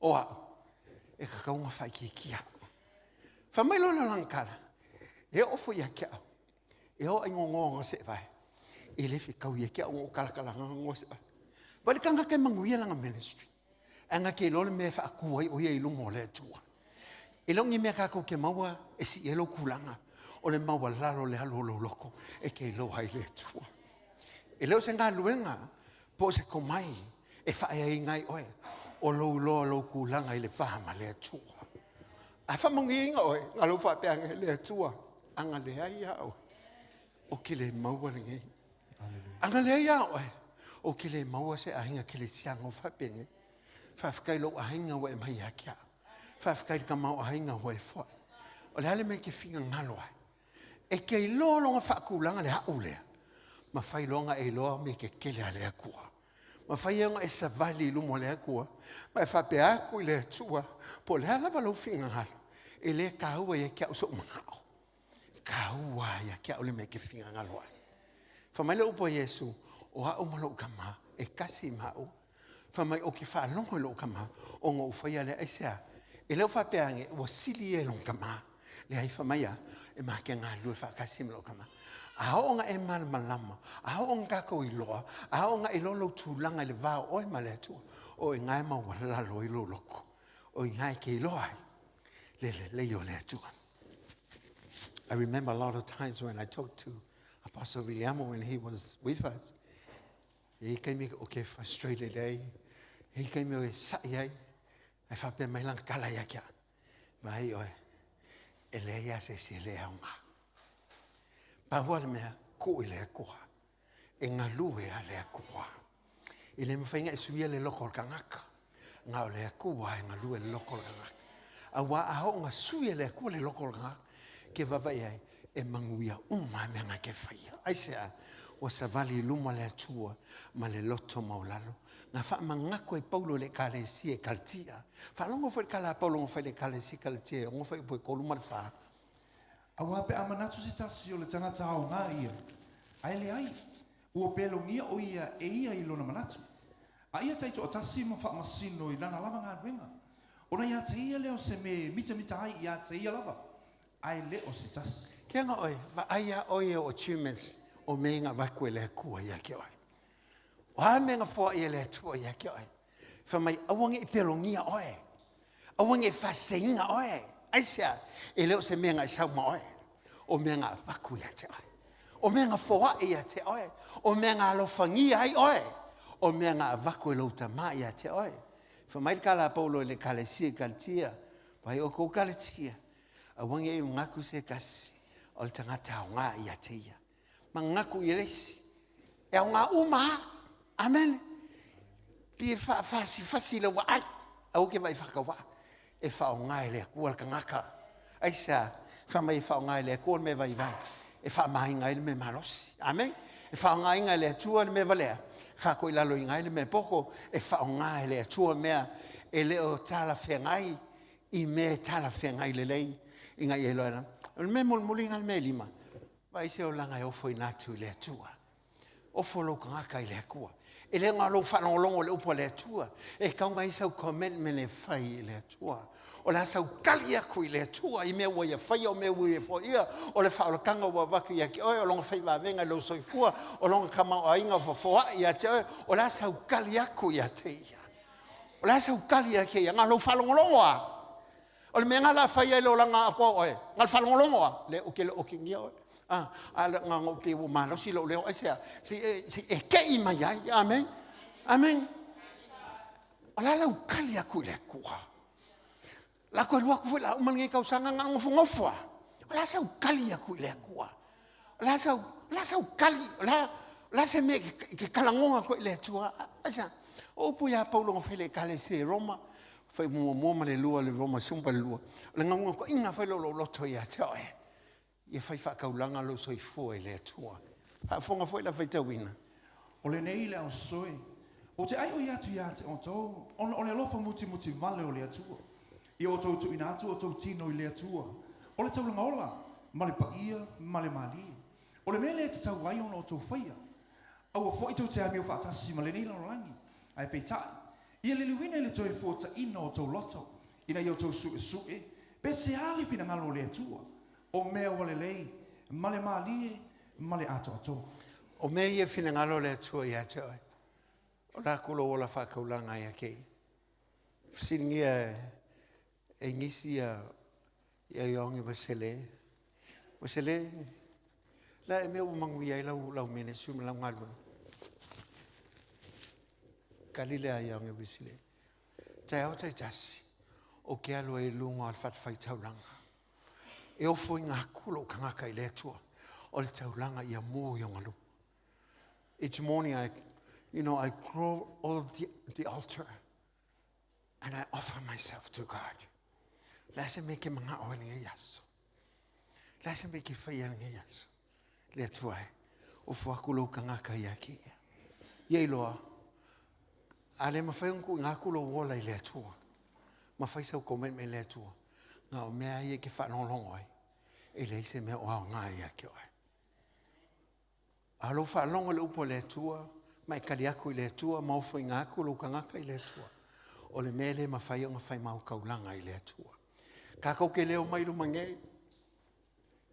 Speaker 7: oa e kakawa nga fakikia famalo lang kala e ofo ya kia e o ngongo se vai ele fikau ya kia o kala nga ngos balik nga ke manguia nga ministry anga ke lo me fa ku o ye lu mo le tua e lo ngi me ka ko ke maua e si e lo kulanga o le maua lalo le halo lo loko e ke lo hai le tua e lo se nga luenga po se ko mai e fa e ngai oe o lo kulanga i le fa ma le tua a fa mongi nga oe nga lo fa pe anga le tua anga le ai au o ke le maua le ngai anga le ai au o ke le maua se ainga ke le siango fa penge fa kai lo ainga we mai akia fa kai ka mau ainga we fo o le ale me ke finga ngalo e ke lo lo fa kulanga le haule ma fai longa e lo me ke le ale akua ma fai nga e sa vali lu mo le akua ma fa pe aku le tua po le ala lo finga ngalo e le ka u e ke so mangao ka u ya ke o le me ke finga ngalo fa mai le upo Yesu o ha o malo kama e kasi mau fa mai o ki fa longo lo kama o ngo fa ya le aisa e le fa peange o sili e long kama le ai fa mai ya e ma ke nga lu fa kasi lo kama a o nga e mal malama a o nga ko i loa a o nga i lo tu langa le va o e male tu o e nga ma wala lo i lo loko o i nga ke lo ai le yo le tu I remember a lot of times when I talked to Apostle Williamo when he was with us. He came me okay frustrated day. He came me sa yai. I fa pe mai lang kala ya kia. Mai oi. Eleia se le nga. Pa wal me ko ile ko. E nga lue ale ko. Ile me fainga suia le lokol kangaka. Nga le ko wa nga lue le lokol kangaka. Awa a ho nga suia le ko le lokol kangaka. Ke va vai e manguia uma me nga ke faia. Ai se o sa vali luma le tua ma le loto maulalo. Nga fa mangako e Paulo le kalesi e kaltia. Fa longo foi kala Paulo ngo foi le kalesi kaltia. Ngo foi po koluma fa.
Speaker 8: Awa pe amanatu se tasi o le tangata hao ngā ia. Ai le ai. Ua pelo ngia o ia e ia i lona manatu. A ia taito o tasi ma wha masino i lana lava ngā ruenga. Ona ia te ia leo se me mita ai ia te ia lava. Ai le o se tasi.
Speaker 7: Kia nga oi, va aia oi o achievements o me nga wakue le kua ia ki oi. O ha me nga fua ia le tua ia ki oi. Fa mai awangi i pelo ngia oi. Awangi i faseinga oi. Aisia, e leo se me nga i sauma oi. O me nga waku ia te oi. O me nga fua ia te oi. O me nga alofangia ai oi. O me nga wakue lo tama ia te oi. Fa mai kala Paulo le kalesia kaltia. Pai o kou kaletia. Awangi i ngaku se kasi. O le tangata o ngā ia te ia. Ma ngaku i lesi. E o ngā uma. Amen. Pie fasi le wa ai. Au ke vai whakawa. E whao ngā ele kua ka ngaka. Aisa. Whamai whao ngā ele kua me vai vai. E wha mahi ngā ele me malosi. Amen. E whao ngā inga ele tua me valea. Wha koi lalo i ngā ele me poko. E whao ngā ele tua mea. E leo tala whengai. I me tala whengai le lei. Inga i eloena. Le me mulmulinga le me lima. Vai se o langa e ofo i natu le tua. Ofo lo kangaka i le kua. E le ngā lo whanolongo le upo le tua. E kaunga i sau comment mene whai i le tua. O la sau kali aku i le tua. I mea ua ia whai o mea ua ia fo ia. O le whaolakanga ua waku i aki oi. O longa whai wawenga lo soifua. O longa kamau a inga whafoa i a te oi. O la sau kali aku i a te ia. O la sau kali a ke ia. Ngā lo whanolongo a. O le mea ngā whai e lo langa a po oi. Ngā whanolongo a. Le uke le oki ngia oi. Ala nga ngopi wo malo si lo leo asia si e ke i mai ai amen amen ala la ukali aku le kua la ko lu aku la umangi ka usanga nga ngofo ala sa ukali aku le kua la sa ukali la se me ke kalango aku le tua asia o pu ya Paulo ngofele kale se Roma foi mo le lua le Roma sumpa le lua le nga ko inga foi lo to ya te oi ia fai whakaulanga lo soifua i le atua. Whafonga foi la whaitawina.
Speaker 8: O le nei le au soe. O te ai o iatu iate o tau. O le alofa muti vale o le atua. I o tau tu ina atu o tau tino i le atua. O le taulanga ola. Ma le paia, ma le mali. O le mele te tau ai o tau whaia. Au a fwoi tau te ami o whaatasi ma le nei lano langi. Ai peitai. Ia le luina le toi fwota ina o tau loto. Ina i o tau suke. Pe se ali fina ngalo le atua. O mea wale lei, male maalie, male ato.
Speaker 7: O mea ia whina ngalo le atua i ate oi. O la kulo o la whakaulanga i a kei. Singia e ngisia ia yongi basele. Basele la e me umangu ia lau mene sum lau ngalu. Kalile a yongi basele. Tai au tai tasi. O ke alo e lunga al fat fai taulanga. E o foi ngā kulo kangaka I le tua. O le taulanga ia mō yongalu. Each morning I crawl all the altar and I offer myself to God. Lase me ke mga oil nge yaso. Lase me ke faya nge yaso. Le tua e. O fua kulo kangaka ia ki. Ye loa. Ale mawhaiunku ngā kulo wola I le tua. Mawhai sau komen me le tua. Ngā o mea ia ke whanolongo ai. E le se mea o au ngā ia ki oi. Alo whanolongo le upo le tua. Mai kali aku I le tua. Mawhai ngā kulo kangaka I le tua. O le mele mawhai o ngawhai mau kaulanga I le tua. Kako ke leo mai lumangei.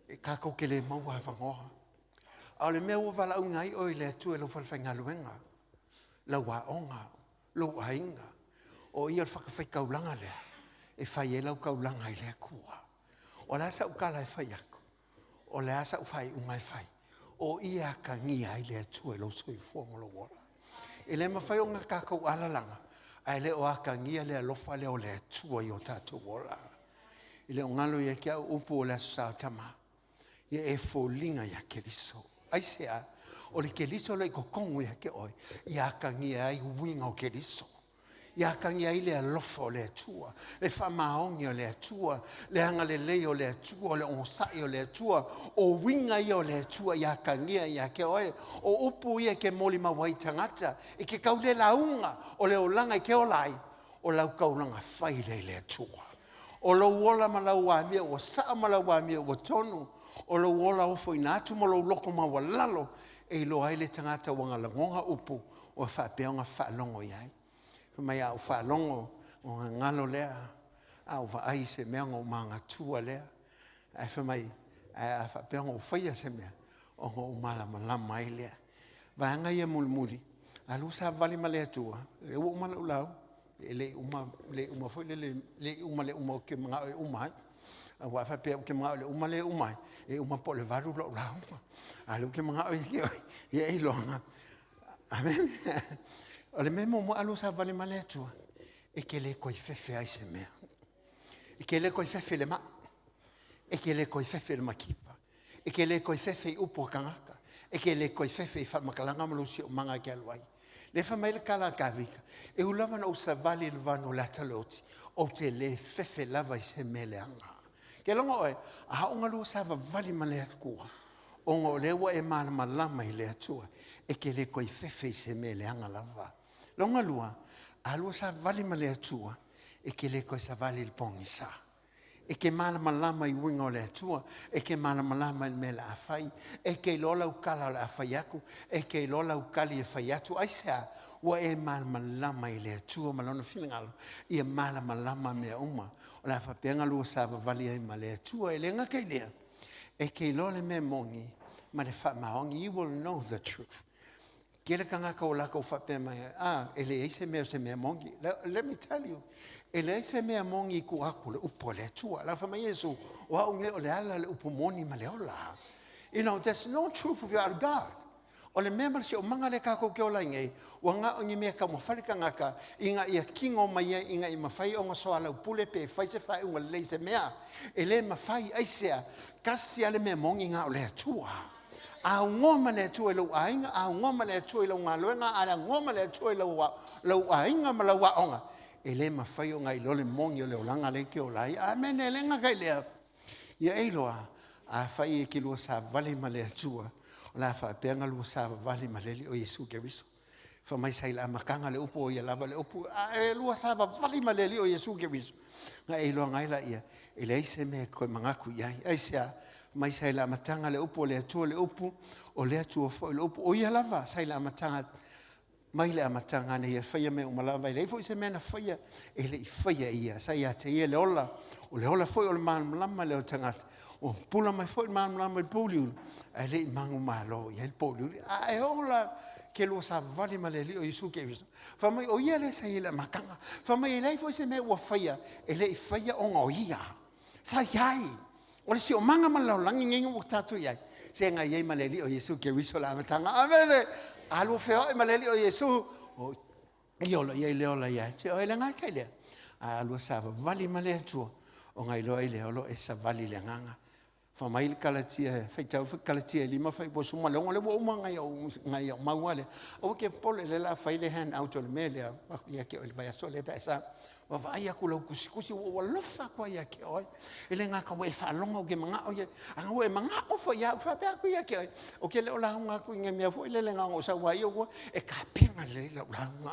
Speaker 7: E kako ke le mau hawangoha. A le mea ua wala ungai o I le tua. Lo whalwhai ngā luenga. Lau wa onga. Lo wa inga. O ia whakawhai kaulanga lea. E whai e lau kaulanga I lea kua. O le asa ukala e whai aku. O le asa ufai ungai whai. O ia ka ngia I lea tua lo soi fuangolo wala. E le mawhai o ngā kakau alalanga. Ai le o aka ngia le alofa le o le tua I o tātou wala. I le o ngalo ia kia upu o le asau tama. Ia e fōlinga ia keliso. Ai sea, o le keliso le ko kongu ia ke oi. Ia aka ngia ai winga o keliso. Ia aka ngia I le alofa o le tua. Le whamaongi o le tua. Le hanga le lei o le tua. O le onsai o le tua. O winga I o le tua. Ia aka ngia ia ke oi. O upu ia ke moli mawai tangata. I ke kau le launga. O le olanga I ke olai. O lau kaulanga whai le tua. O lo wola ma lau wamia. O saa ma lau wamia. O tonu. O lo wola ofo inatu ma lo loko ma walalo. E lo ai le tangata wanga langonga upu. O whapeonga whalongo iai. Mai au whalongo o ngalo lea. Au ai se mea ngō manga tua lea. Ai whamai a whapeonga o whaia se mea. O ngō malama lama ai lea. Vanga ia muli. Alu sa vali ma lea tua. E o umala ulau. Le uma foi le uma ke mga e umai. A wa whapea ke mga le uma le umai. E uma po le varu lo lau. Alu ke mga e e longa. Amen. O le memo mo alu sa vale male tua. E ke le koi fefe ai se mea. E ke le koi fefe le ma. E ke le koi fefe le makipa. E ke le koi fefe I upo kangaka. E ke le koi fefe I whamakalanga malusi o manga ke aluai. Le whamai le kala kawika. E ulawa na usa vale le vano lata loti. O te le fefe lava I se mele anga. Ke longa oe. A haunga lua sa vale male atua. O ngō lewa e malama lama I le atua. E ke le koi fefe I se mele anga lava. Longa lua, a lua sa vali ma le atua, e ke le koe sa vali il pongi sa. E ke malama lama I winga o le atua, e ke malama lama il mele a fai, e ke lola ukala o le a fai aku, e ke lola ukali e fai atu, ai sea, ua e malama lama I le atua, malona finangalo, ia malama lama mea uma, o la whapenga lua sa vali ai ma le atua, e le ngaka I lea, e ke lola me mongi, ma le wha maongi, you will know the truth. Kele kangaka o laka o whape mai, ele eise mea se mea mongi. Let me tell you, ele eise mea mongi ku aku le upo le tua. La whamai Yesu, o hau nge o le ala le upo moni ma le ola. You know, there's no truth of your God. O le mea marasi o manga le kako ke ola ngei, o ngā o ngi mea ka mawhali kangaka, inga ia kingo mai inga I mawhai o ngasoa lau pule pe, whai se whai unga le se mea. Ele mawhai aisea, kasi ale mea mongi ngā o le tua. A ngoma le tu lo ainga a ngoma le tu lo ngaluenga a ngoma le tu lo ainga ma lo waonga ele ma fai o ngai lo le mongi le olanga le ke olai amen ele nga kai le ia eloa a fai ke lo sa vale ma le tu la fa penga lo sa vale ma le o Yesu ke biso fa mai sai la makanga le upo ia lava le upo e lo sa vale ma le o Yesu ke biso nga eloa ngai la ia ele se me ko mangaku ia ai sia mai sai la matanga le upo le atua le upu o le atua fo le upu o ia lava sai la matanga mai le matanga ne ia faia me o malava le fo se mena faia e le faia ia sai ate ia le ola fo o le malama le tanga o pula mai fo le malama le poliu e le mangu malo ia le poliu a e ola ke lo sa vale maleli o Yesu ke viso fa mai o ia le sa ile makanga fa mai le foi se me wa faia ele faia o ngoia sa yai o le si o manga malo langi ngi o tatu ia se nga ye maleli o Yesu ke viso la matanga amene alo feo maleli o Yesu o io lo ye le ola ia se o ele nga kai le alo sa vale male tu o ngai lo ile o lo esa vale le nganga fa mai le kalatia fa tau fa kalatia lima fa bo suma longo le bo ngai o mauale o ke pole le la fa ile hand out o le mele ya ke o le vai so le pesa wa vai aku lo kusi o lo fa kwa ya ke o ele nga ka we fa longo ke manga o ye anga we manga o fa ya fa pe aku ya ke o ke le ola nga ku nge me fo ile le nga o sa wa yo e ka pinga le la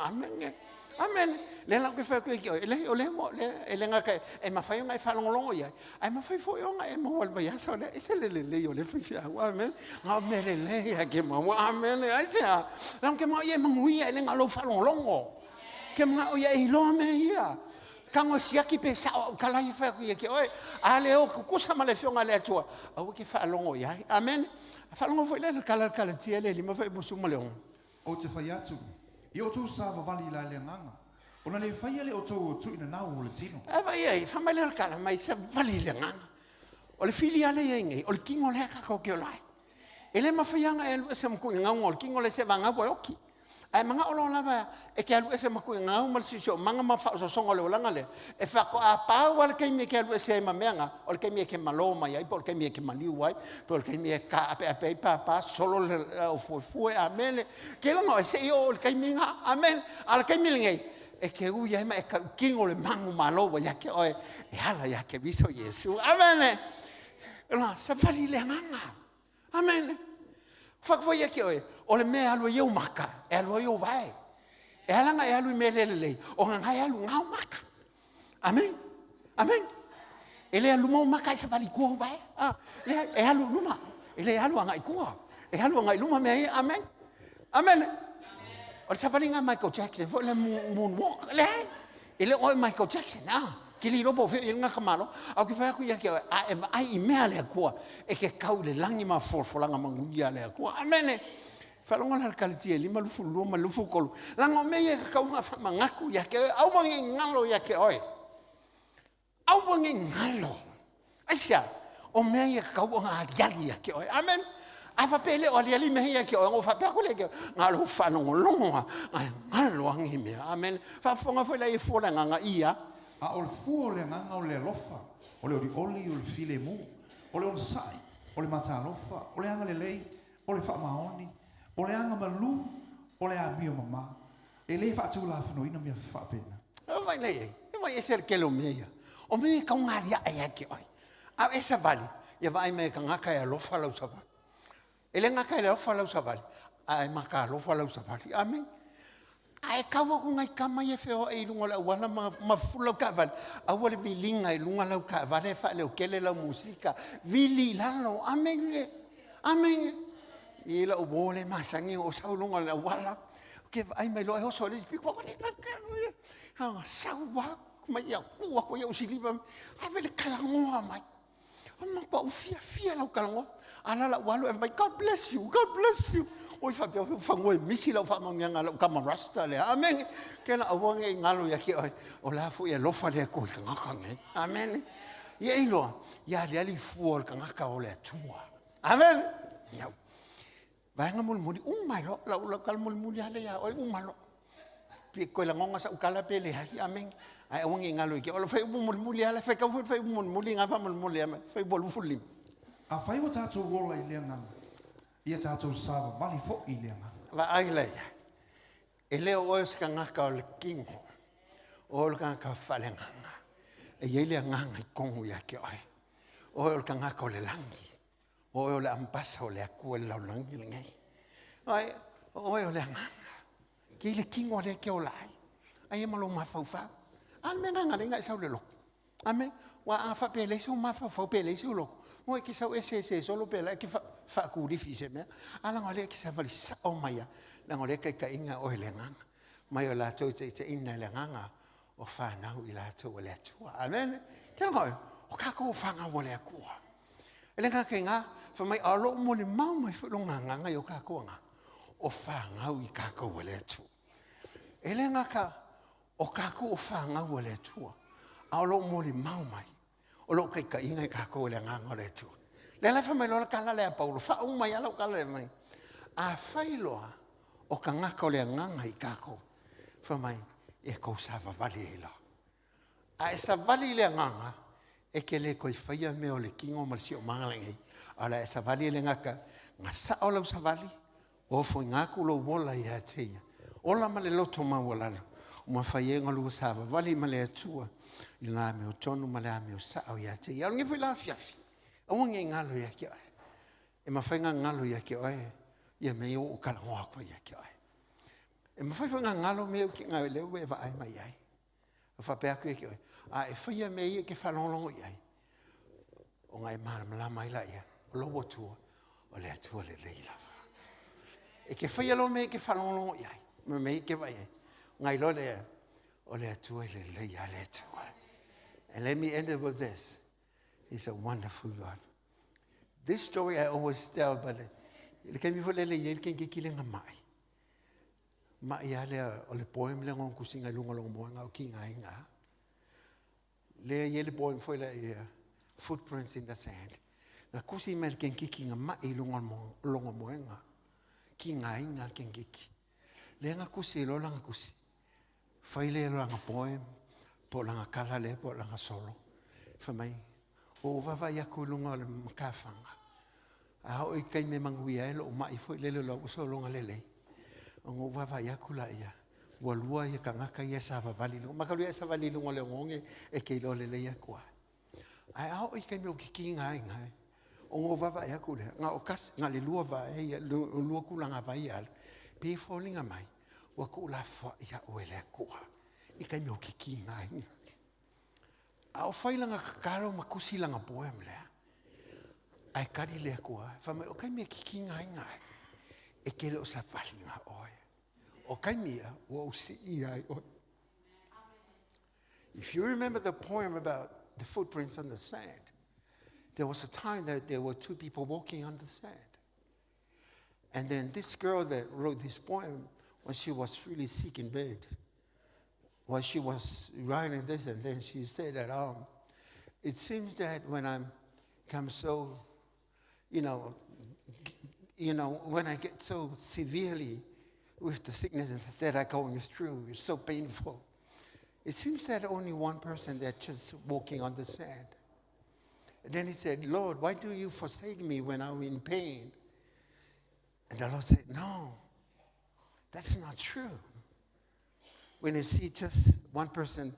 Speaker 7: amen amen le la ke fa ku ke le o le mo le nga ka e ma fa yo nga fa longo ya ai ma fa fo yo nga e mo wal ba ya so le ese le yo le fa ya amen nga me le ya ke mo amen ai ja la ke mo ye mangui le nga lo fa longo ke mga o ya ilo me ya kango siaki pe sa kala i fa ku ye ke oi ale o ku sa male fionga le tua o ke fa longo ya amen fa longo fo le kala tiele li ma fa mo suma leon
Speaker 8: O te whai atu. I o tū sāwa wali la le nganga. O na le whai ale o tō o tū ina nau o le tino.
Speaker 7: e vai ai fa mai le kala mai sa vali le nganga o le fili ale yengi o le kingo le ka ko ke lai ele ma fianga e se mo ku ngau o kingo le se vanga bo oki ai manga o lo lava e ke alu ese mo ku ngau mal si so manga ma fa so songo le langa le e fa ko a pa wal ke mi ke alu ese ma menga o ke mi ke malo mai ai por ke mi ke maliu ai por ke mi ka pe pa solo le o fu amen ke lo no ese o ke mi nga amen al ke mi ngai e ke u ya ma e kingo le mangu malo ya ke o e hala ya ke viso Yesu amen la sa fali le nganga amen fa ko ya ke o le me alu yo maka e alu yo vai e alanga e alu me le o nga e alu ngau maka amen amen ele alu mo maka sa fali ko vai le e alu luma ele alu nga ko e alu nga luma me amen amen o sa fali nga Michael Jackson fo le moonwalk le ele o Michael Jackson ke li robo fe nga kamalo au ke fa ku ya ke ai me ale ko e ke kaule langi ma forfolanga manguia le ko amen fa longa la kalti li ma lufu lo ma lufu kolu lango me ye ka nga fa mangaku ya ke au mangi ngalo ya ke oi au mangi ngalo asia o me ye ka nga yali ya ke oi amen afa pele o li me ya ke o fa pa ko le ke ngalo fa no longa ngalo angi me amen fa fonga fo la e fo la nga ia
Speaker 8: A o le fua o le nganga o le alofa. O le oli o le file mu. O le on sai. O le mata alofa. O le anga le lei. O le wha maoni. O le anga malu. O le amio mama. E le wha atu la whanau ina mea wha pena.
Speaker 7: O vai lei. E vai ese ke lo mea. O me ka ngaria ai ke oi. A esa vali. Ia vai me ka ngaka e alofa lau sa vali. E le ngaka e alofa lau sa vali. Ai maka alofa lau sa vali. Amen. Ai kawa ko ngai kama ye feo e lunga la wala ma fulo ka van a wala bilinga e lunga la ka vale fa le kele la musika vili lalo amen amen e la o bole masangi o sa lunga la wala ke ai me lo e so le speak ko ni ka ha sa wa ma ya ko ya usiliva ai vele kala ngoa mai ma pa fia la kala ala la walo e my God bless you oi fa pe fa ngoi misi la fa manga la kama rasta le amen ke la awang e ngalo ya ki o la fu e lo fa le ko ka ngai amen ye ilo ya le ali fu o ka ngaka o le tua amen ya va nga mul muli mai lo la kal mul muli ale ya oi malo pe ko la ngonga sa ukala pe le amen ai awang e ngalo ki o fa mul muli ale fa ka fa mul muli nga fa mul muli ame fa bolu fulim
Speaker 8: A whai o tātou wola I lea nganga. Ia tātou sāwa wali fo I lea nganga.
Speaker 7: Va ai leia. E leo o ska ngaka o le kingo. O le ngaka whale nganga. E ye lea nganga I kongu ia ke oi. O le ngaka o le langi. O le ampasa o le akua le lau langi le ngai. Ai, o le nganga. Ki le kingo le ke o lai. Ai e malo mawhauwhau. Al me nganga le ngai sau le loko. Amen. Wa a fa pele so mawhauwhau pele so loko. Moi ki sau ese solo pela ki fa ku difi se me ala ngole ki sa vali sa o maya la ngole ka inga o helanga mai o la to te ina le nganga o fa na u ila to le tu amen ke ngoi o ka ko fa nga wole ku ele ka kenga fa mai alo mo le mau mai fa lo nganga yo ka ko nga o whāngau I kākou wale atu. E le ngaka o kākou o whāngau wale atua. A o lo mori mau mai. O lo kai ka inga I kākou wale nganga wale atua. Le lai whamai lola kala lea Paulo. Whau mai alau kala lea mai. A whailoa o ka ngaka o lea nganga I kākou. Whamai e kou sawa vali e la. A e sa vali lea nganga e ke le koi whaia me o le kingo malisi o mangalengi. Ala e sa vali le ngaka ngā sao lau sa vali. O fo ngaku lo wola I a teia. Ola ma le loto ma wala. O ma whaie ngalu sawa vali ma le atua. I la me o tonu ma le ame o sao I a teia. Al ngefu I la fiafi. Awange ngalo ia ki oe. E mawhainga ngalo ia ki oe. Ia me o kalangoa koe ia ki oe. E mawhainga ngalo me o ki ngā leo e wa ai mai ai. O whapea koe ki oe. A e whaia me ia ke whalongongo iai. O ngai mala mai la ia. O lobo tua. O le atua le lava. E ke whaia lo me ke whalongongo iai. Me i ke vai ai. Ngai lo le o le atua le leia le atua. And let me end it with this. He's a wonderful God. This story I always tell, but le kemi fo le ye ke kile nga mai. Mai ale o le poem le ngon kusinga lunga lo mo nga o ki nga inga. Le ye le poem fo le footprints in the sand. Na kusi mel ken kiki nga mai lunga mo nga. Ki nga inga ken kiki. Le nga kusi lo nga kusi. Fai le lo nga poem po nga kala le po nga solo. Fa mai o vava ia kulunga le makafanga. A o I kai me manguia e lo mai foi lele lo so longa lele. O vava ia kula ia. Walua ia kangaka ia sa vali lo. Makalu ia sa vali lo le ngonge e ke lo lele ia kwa. A o I kai me o kiki ngai ngai. O vava ia kula. Nga o kas nga le lua va e lua kula nga vai al. Pe falling mai. Wa kula fa ia o ele kwa. I kai me o kiki ngai. A o whai langa kakaro makusi langa poem lea. Ai kari lea kua. Whamai o kai mea kiki ngai ngai. E kele o sa whali ngā oe. O kai mea o o si I ai oe. If you remember the poem about the footprints on the sand, there was a time that there were two people walking on the sand. And then this girl that wrote this poem, when she was really sick in bed, well, she was writing this, and then she said that, it seems that when I'm come so, when I get so severely with the sickness that I'm going through, it's so painful. It seems that only one person that's just walking on the sand. And then he said, Lord, why do you forsake me when I'm in pain? And the Lord said, no, that's not true. When you see just one person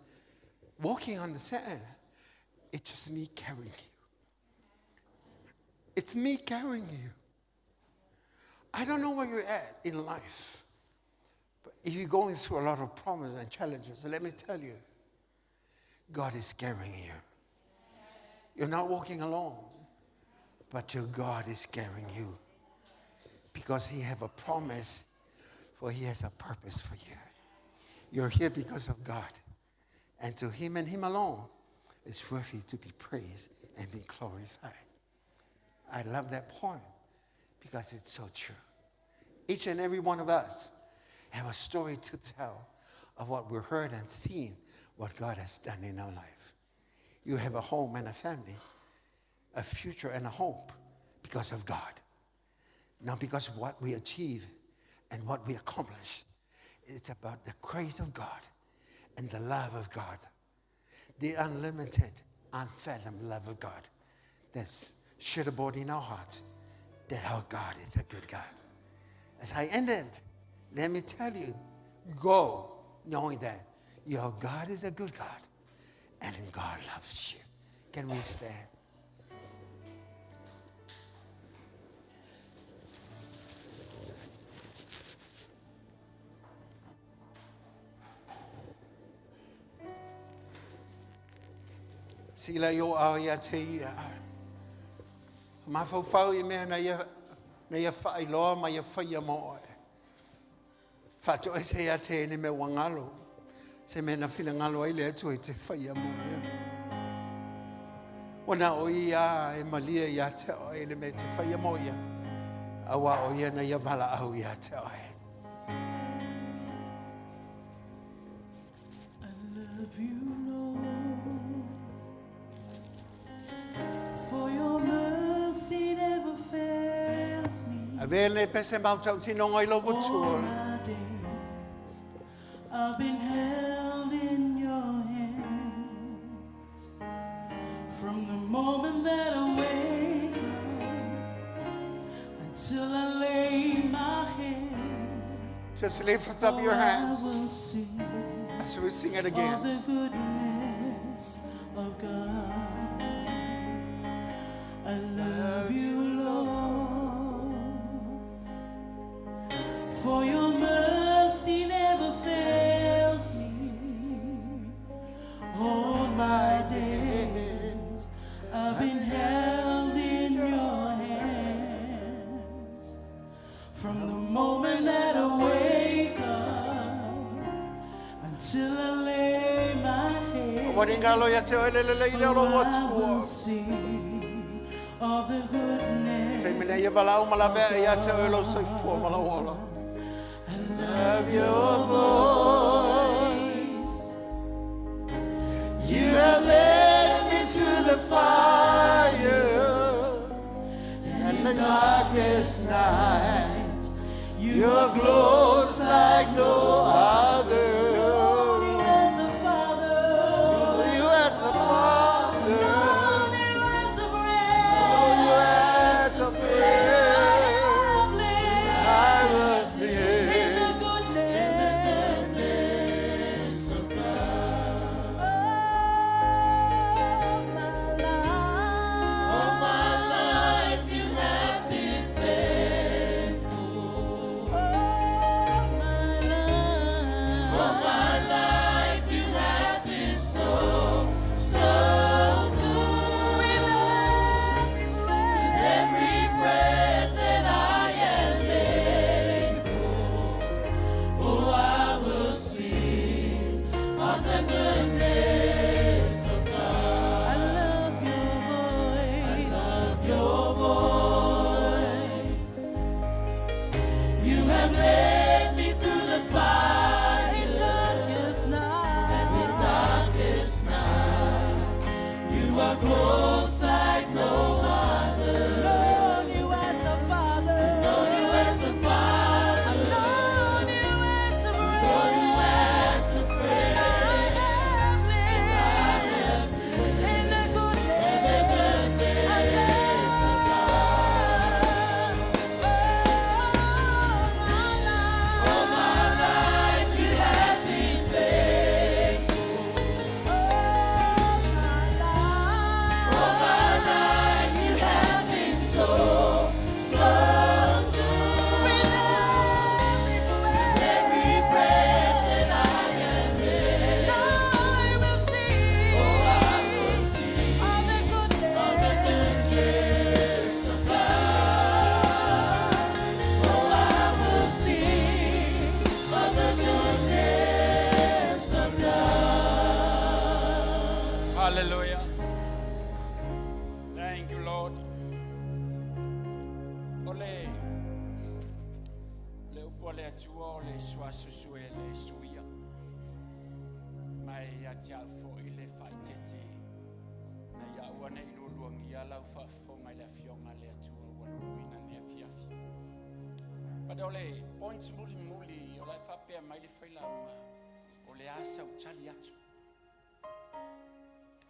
Speaker 7: walking on the sand, it's just me carrying you. It's me carrying you. I don't know where you're at in life, but if you're going through a lot of problems and challenges, let me tell you, God is carrying you. You're not walking alone, but your God is carrying you because He has a promise, for He has a purpose for you. You're here because of God. And to Him and Him alone is worthy to be praised and be glorified. I love that point because it's so true. Each and every one of us have a story to tell of what we've heard and seen, what God has done in our life. You have a home and a family, a future and a hope because of God. Not because of what we achieve and what we accomplish. It's about the grace of God and the love of God. The unlimited, unfathomed love of God that's shed abroad in our hearts, that our God is a good God. As I ended, let me tell you, go knowing that your God is a good God and God loves you. Can we stand? Sila yo au ia te ia. Mawhau I mea na ia whai loa ma ia whaia mo oe. Whato e se ia te ene me wangalo. Se me na whila ngalo ai le atu e te whaia mo ia. Wana o ia e malia ia te oe le me te whaia mo ia. Awa o ia na ia vala au ia te oe.
Speaker 2: I love you, Lord, for your mercy never fails me.
Speaker 7: A vele pese mau tau tinongo I lopo
Speaker 2: All
Speaker 7: tua.
Speaker 2: my days I've been held in your hands. From the moment that I wake up until I lay my head,
Speaker 7: Just lift up your
Speaker 2: I
Speaker 7: hands
Speaker 2: will sing
Speaker 7: as we sing it
Speaker 2: of
Speaker 7: again.
Speaker 2: the goodness of God. I love you, Lord, for your mercy never fails me. All my days I've been held in your hands. From the moment that I wake up until I lay my head,
Speaker 7: Waringalo ia te oe lele I leo lopo
Speaker 2: I will
Speaker 7: tua.
Speaker 2: sing of the goodness.
Speaker 7: Te mene ia vala au malame ia te oe lo soi fua malawola.
Speaker 2: I love your voice. You have led me through the fire and the darkest night. You're close like no other. Known you as a father.
Speaker 7: Known you as a father.
Speaker 2: Known you as a friend.
Speaker 7: Known you as a friend.
Speaker 2: I have lived
Speaker 7: I will live
Speaker 2: in the goodness of God. All my life you have been faithful. All my life you have been so good. With every breath that I am able, oh, I will sing of the goodness of God. I love your voice. I love your voice. You have led me through the fire in darkest night. And in darkest night, you are close like no other. Known you as a father. Known you as a father. I've known you as a friend. Known you as a friend. I have lived in the goodness of God. All my life you have been faithful. All my life you have been so good. With every breath that I am in, I will sing of the goodness of God. Oh, I will sing of the goodness of God.
Speaker 6: Hallelujah. Thank you, Lord. Ole. Le upo le atua o le suasusue le suia. Mai atia fo i le whaitete. Na ia wana i luluangi a lau whafonga i le fionga le atua waluina ne afiafi. Pada ole, points muli muli o le whapea mai le whailaunga. O le asa utali atu.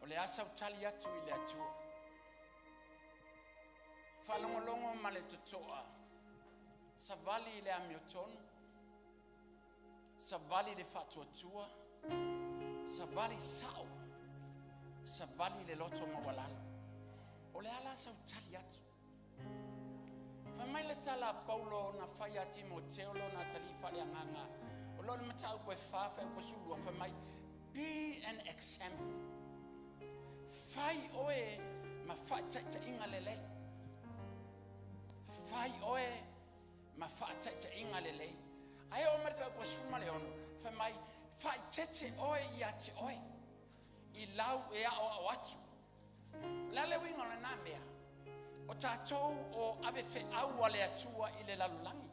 Speaker 6: O le asa utali atu i le atua. Whalongolongo ma le tutoa. Sa vali i le amiotonu. Sa vali le whatuatua. Sa vali sao. Sa vali le loto mawalala. O le ala sa utali atu. Whamai le tala Paulo na whai a Timoteo lo na talifa le anganga. O lo le matau koe whawha koe sulua whamai. Be an example. Whai oe ma whai taita inga lele. Whai oe ma whai taita inga lele. Ai o mara koe suma le ono. Whamai whai tete oe i ati oe. I lau e a o atu. Lale winga le nā mea. O tātou o ave fe aua le atua I le lalulangi.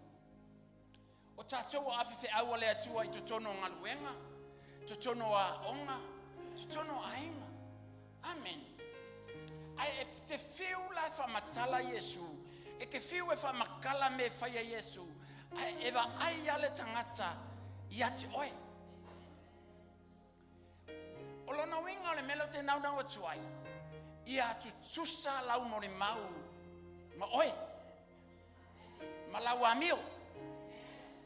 Speaker 6: O tātou o ave fe aua le atua I tutono ngaluenga, tutono a onga, tutono a inga. Amen. Ai e te fiu la fa matala Yesu, e ke fiu e fa makala me faya Yesu, ai eva ai ale tangata iati oe. O lona winga o le melo te nau nau atuai, ia tu tusa lau no le mau, ma oe, ma lau amio.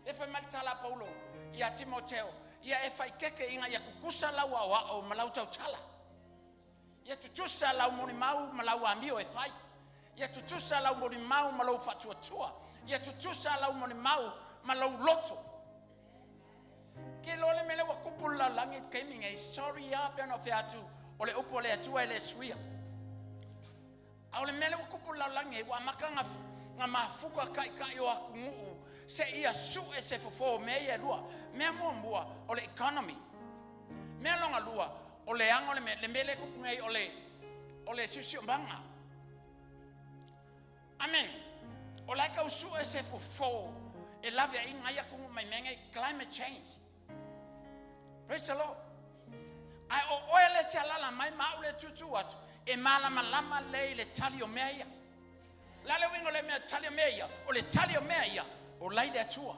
Speaker 6: E fai malitala Paulo, ia Timoteo, ia e fai keke inga ia kukusa lau awa o ma lau tau tala. Ia tutusa lau mori mau ma lau amio e fai. Ia tutusa lau mori mau ma lau fatua tua. Ia tutusa lau mori mau ma lau loto. Ke lole mele wa kupul lau langi kaiming e sorry ya piano fe atu o le upo le atua e le suia. Au le mele wa kupul lau langi wa maka nga mafuka kai o aku nguu se ia su e se fofo me ia lua. Mea mua mbua o le economy. Mea longa lua o le ango le mele kupungai o le susio banga. Amen. O lai ka usu e se fofo e lave a inga ia kungu mai menge climate change. Praise the Lord. Ai o oele te alala mai maule tutu atu e malama lama le le tali o mea ia. Lale wingo le mea tali o mea ia o le tali o mea ia o lai le atua.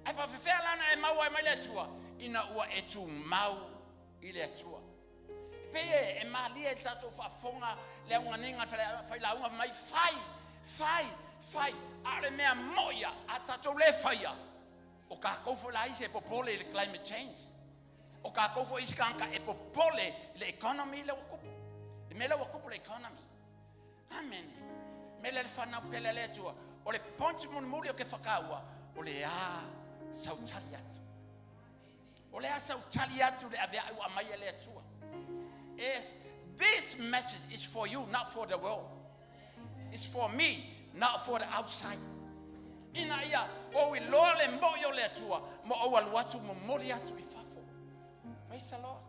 Speaker 6: Ai fa fefea lana e maua e mai le atua ina ua e tu mau ile atua. Peye e malia e tato whafonga le unga ninga whai la unga mai fai ale mea moia a tato le whaia o ka kofo la ise e popole le climate change o ka kofo isi kanka e popole le economy le wakupu le mele wakupu le economy. Amen. Mele le whanau pele le atua o le ponti mun muli o ke whakaua o le a sautali atu. O le asa utali atu le avea ua mai le atua. This message is for you, not for the world. It's for me, not for the outside. Ina ia, o I loa le moyo le atua, mo o aluatu mo mori atu I fafo. Praise the Lord.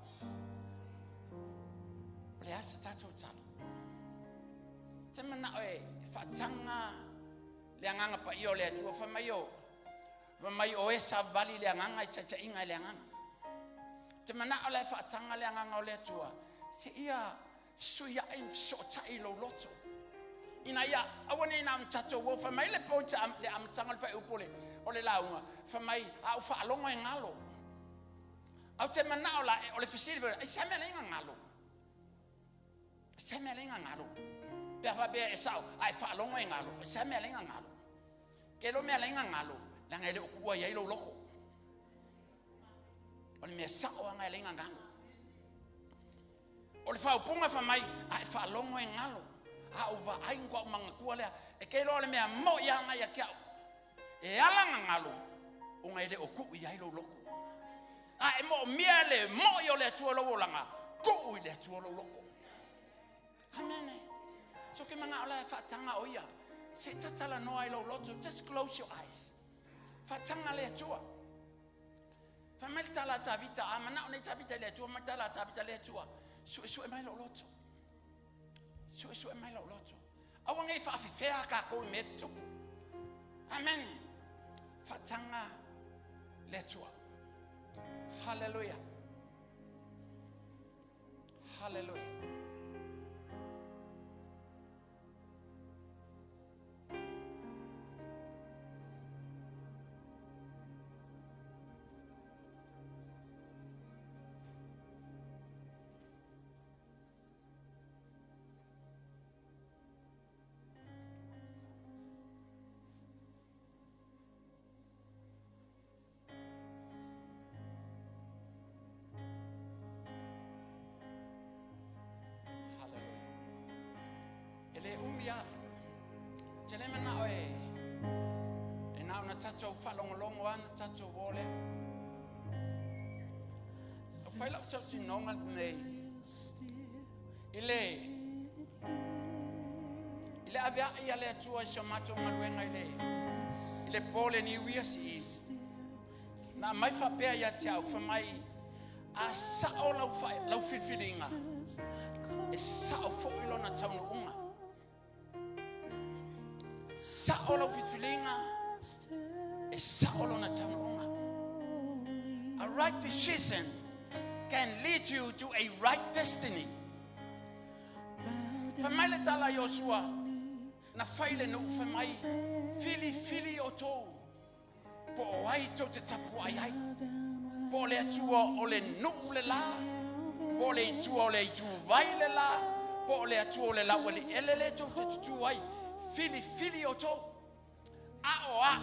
Speaker 6: O le asa tato talo. Te mana oe, whatanga le anganga pa I o le atua, whamai o esa vali le anganga I chacha inga le anganga. Te mana o le whaatanga le anganga o le atua, se ia suia in sota I lo loto. Ina ia, awane ina amtato wo, whamai le ponta le amtanga le whai upole, o le launga, whamai au whaalongo e ngalo. Au te mana o le facility, ai seme le inga ngalo. Seme le inga ngalo. Pea whabea e sao, ai whaalongo e ngalo, seme le inga ngalo. Ke lo mea le inga ngalo, langa ele o kua ia ilo loko. O le mea sao anga ele inga ngalo. O le whaupunga whamai, ai whaalongo e ngalo. Hau wa aingo au manga kua lea, e ke lo le mea mo ia anga ia kiao. E alanga ngalo, o ngai ele o kuu ia ilo loko. A e mo mea le mo i o le atua lo langa, kuu I le atua lo loko. Amene. So ke manga ola e whaatanga o ia. Se tatala noa ilo loto, just close your eyes. Whaatanga le atua. Whamai tala tawita, a mana o ne tawita le atua, matala tawita le atua. Su e mai lo loto. Su e mai lo loto. Awa ngai whaafifea ka kou me tupu. Amen. Whaatanga le atua. Hallelujah. Hallelujah. Le umia te le mana oe e na una tatou whalongolongo ana tatou wole o whaila o tau tinonga nei ile avea ia le atua I so matou maluenga ile pole ni uia si na mai whapea ia te au whamai a sao lau whiwhiringa e sao fo ilo na taunu unga Sa'olo fitfilinga. E sa'olo na taunonga. A right decision can lead you to a right destiny. Famaile tala Joshua na faile no famai fili o to po ai to te tapu ai po le atua o le no le la po le atua o le tu vai le la po le atua o le la wali elele to te tu ai fili o to a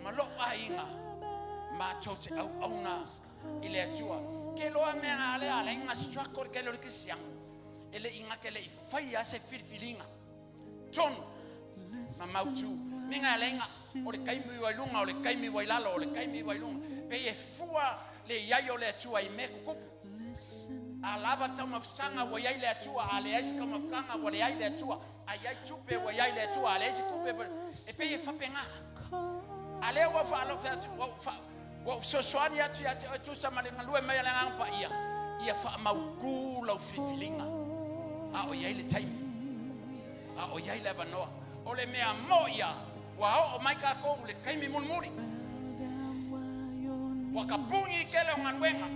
Speaker 6: malo ainga ma to te au na ile atua ke lo me ale inga struggle ke lo ke siang ele inga ke le fai se filinga ton ma mautu minga lenga o le kaimi wa lunga o le kaimi wa lalo o le kaimi wa lunga pe e fua le yayo le atua I me ko a lava tama fanga wa yai le atua ale ais kama fanga wa le yai le atua ai tupe wa yai le atua ale ais kupe e pe e fapenga ale wa fa lo fa wa so swani atu tu sama le ngalue mai le ngapa ia fa mau lo filinga a o yai le time a o yai le vanoa o le mea moia wa o mai ka ko le kaimi mulmuri wa ka pungi ke le nganwenga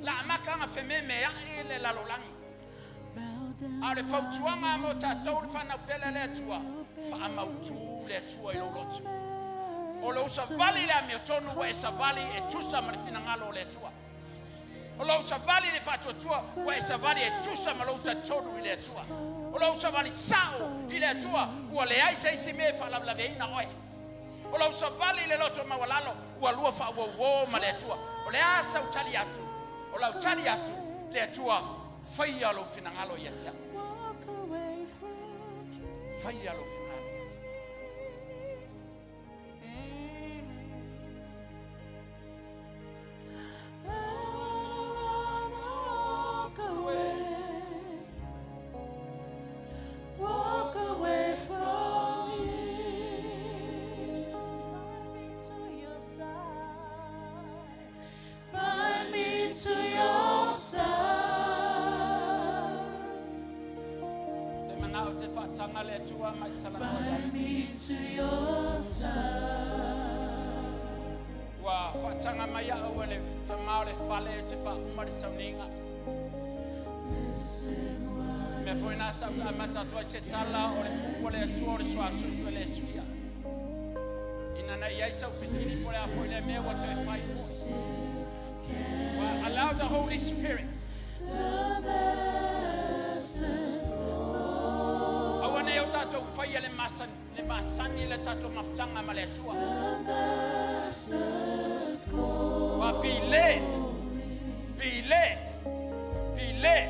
Speaker 6: la maka nga fememe ya ile la lolangi a le fautuanga mo tatou le fana pele le tua fa mautu le tua I lo lotu o lo sa vali la mi tonu wa sa vali e tusa ma fina ngalo le tua o lo sa vali le fatu tua wa sa vali e tusa ma lo tonu le tua o lo sa vali sao ile tua o le ai sei si me fa la veina oi o lo sa vali le loto ma walalo o lua fa wo ma le tua o le asa utali atu o la utali atu le tua faia lo fina ngalo ia tia faia lo fina
Speaker 2: Walk away from here. Bind me to your side. Bind me to your side.
Speaker 6: Wa fatanga maya awale te maole fale te fa umari sauninga. Me foi na sa mata tua se tala o le tua o sua su le suia. Ina na ia sa fitini por a foi le me what to fight. Well, allow the Holy Spirit. Awane o tato fai le masani le tato maftanga ma le tua. But be led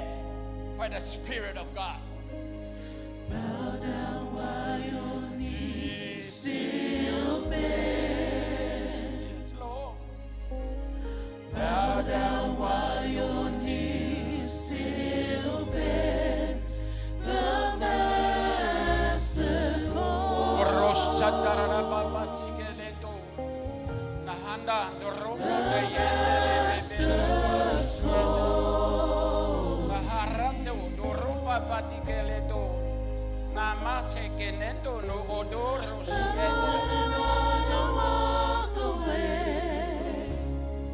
Speaker 6: by the Spirit of God.
Speaker 2: Bow down while your knees still bend.
Speaker 6: Yes, Lord.
Speaker 2: Bow down while your knees still bend. The Master's call. Master's call.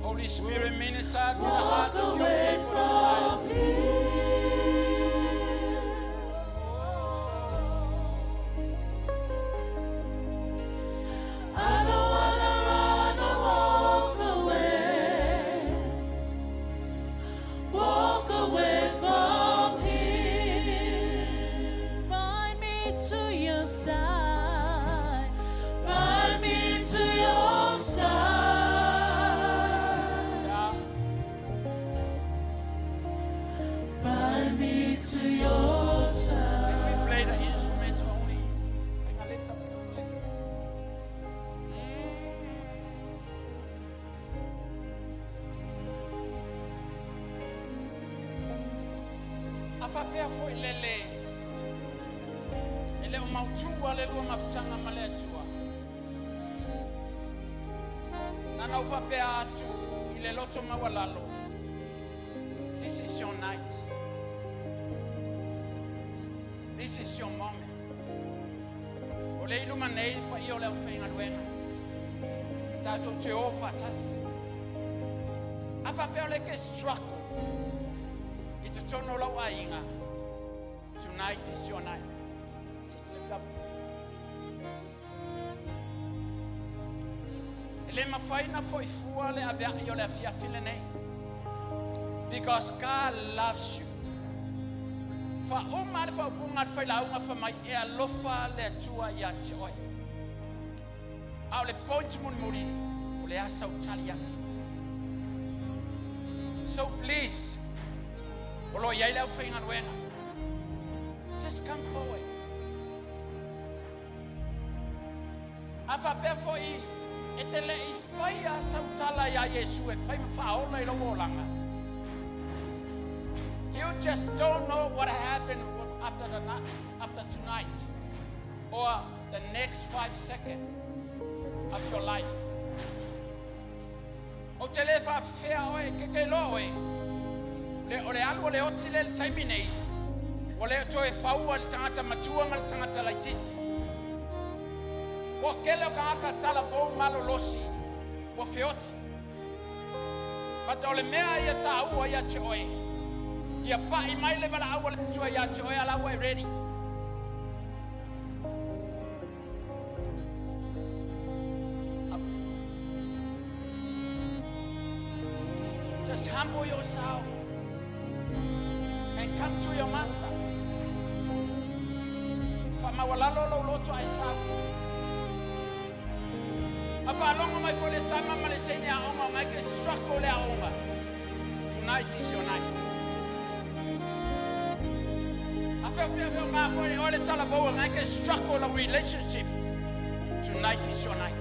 Speaker 6: Holy Spirit, minister to the heart
Speaker 2: Walk
Speaker 6: of your
Speaker 2: away
Speaker 6: people
Speaker 2: from
Speaker 6: tonight.
Speaker 2: here. I don't wanna run or walk away. Walk away from here. Bind me to your side. Bind me to your side.
Speaker 6: Yeah.
Speaker 2: Bind me to your side.
Speaker 6: Can we play the instruments only? Can I lift up your leg? Afapea foi lele. Ele o mautua le lua maftanga maletua. Nana ufapea atu ile loto mawalalo. This is your night. This is your moment. le iluma nei pa I o le whainga luenga. Tātou te ofatas. Afa peo le ke struggle. I te tono lau ainga. Tonight is your night. Just lift up. Le mawhaina fo I fua le avea I o le afiafile nei. Because God loves you. Fa oma le fa punga fa launga fa mai e alofa le tua ia te oi. Au le point muri o le asa utali aki. So please, olo ia le whainga ruenga. Just come forward. Afa pe foi e te le I whai asa utala ia Yesu e whai mawhaola I longo langa. You just don't know what happened after tonight or the next 5 seconds of your life. O te le fa fea oe ke loe. Le ole alu le otile le taimi nei. O le toe faua le tangata matua ma le tangata laititi. Ko kele o kangaka tala vou malo losi. Wa feoti. But ole mea ia ta ua ia te oe. Ia pai mai le wala awa le tua ia te oe ala wa ready. Just humble yourself and come to your master. Fa mawalalo lo loto ai sa. Afa longo mai fo le tama ma le tene a onga mai ke struggle le a onga. Tonight is your night. All the time about I can struggle a relationship. Tonight is your night.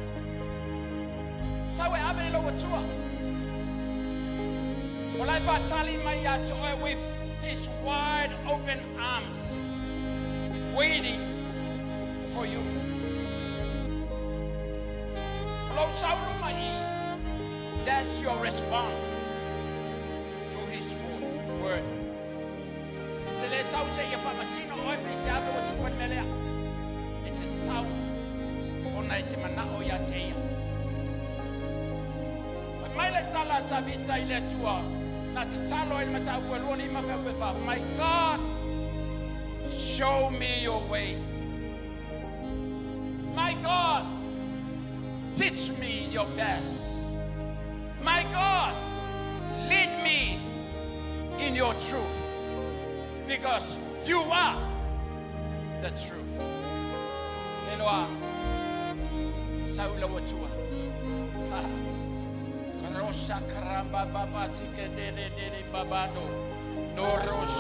Speaker 6: So we have a little tour. Well, I thought telling my joy with his wide open arms, waiting for you. That's your response to his word. It is sound on night manao ya teia. My letala tabita ile tua na talo il mata kweloni mafekwefa. My God, show me your ways. My God, teach me your best. My God, lead me in your truth. Because you are the truth. Eloa, Saula watua. Karosa karamba baba sike de babando. Noros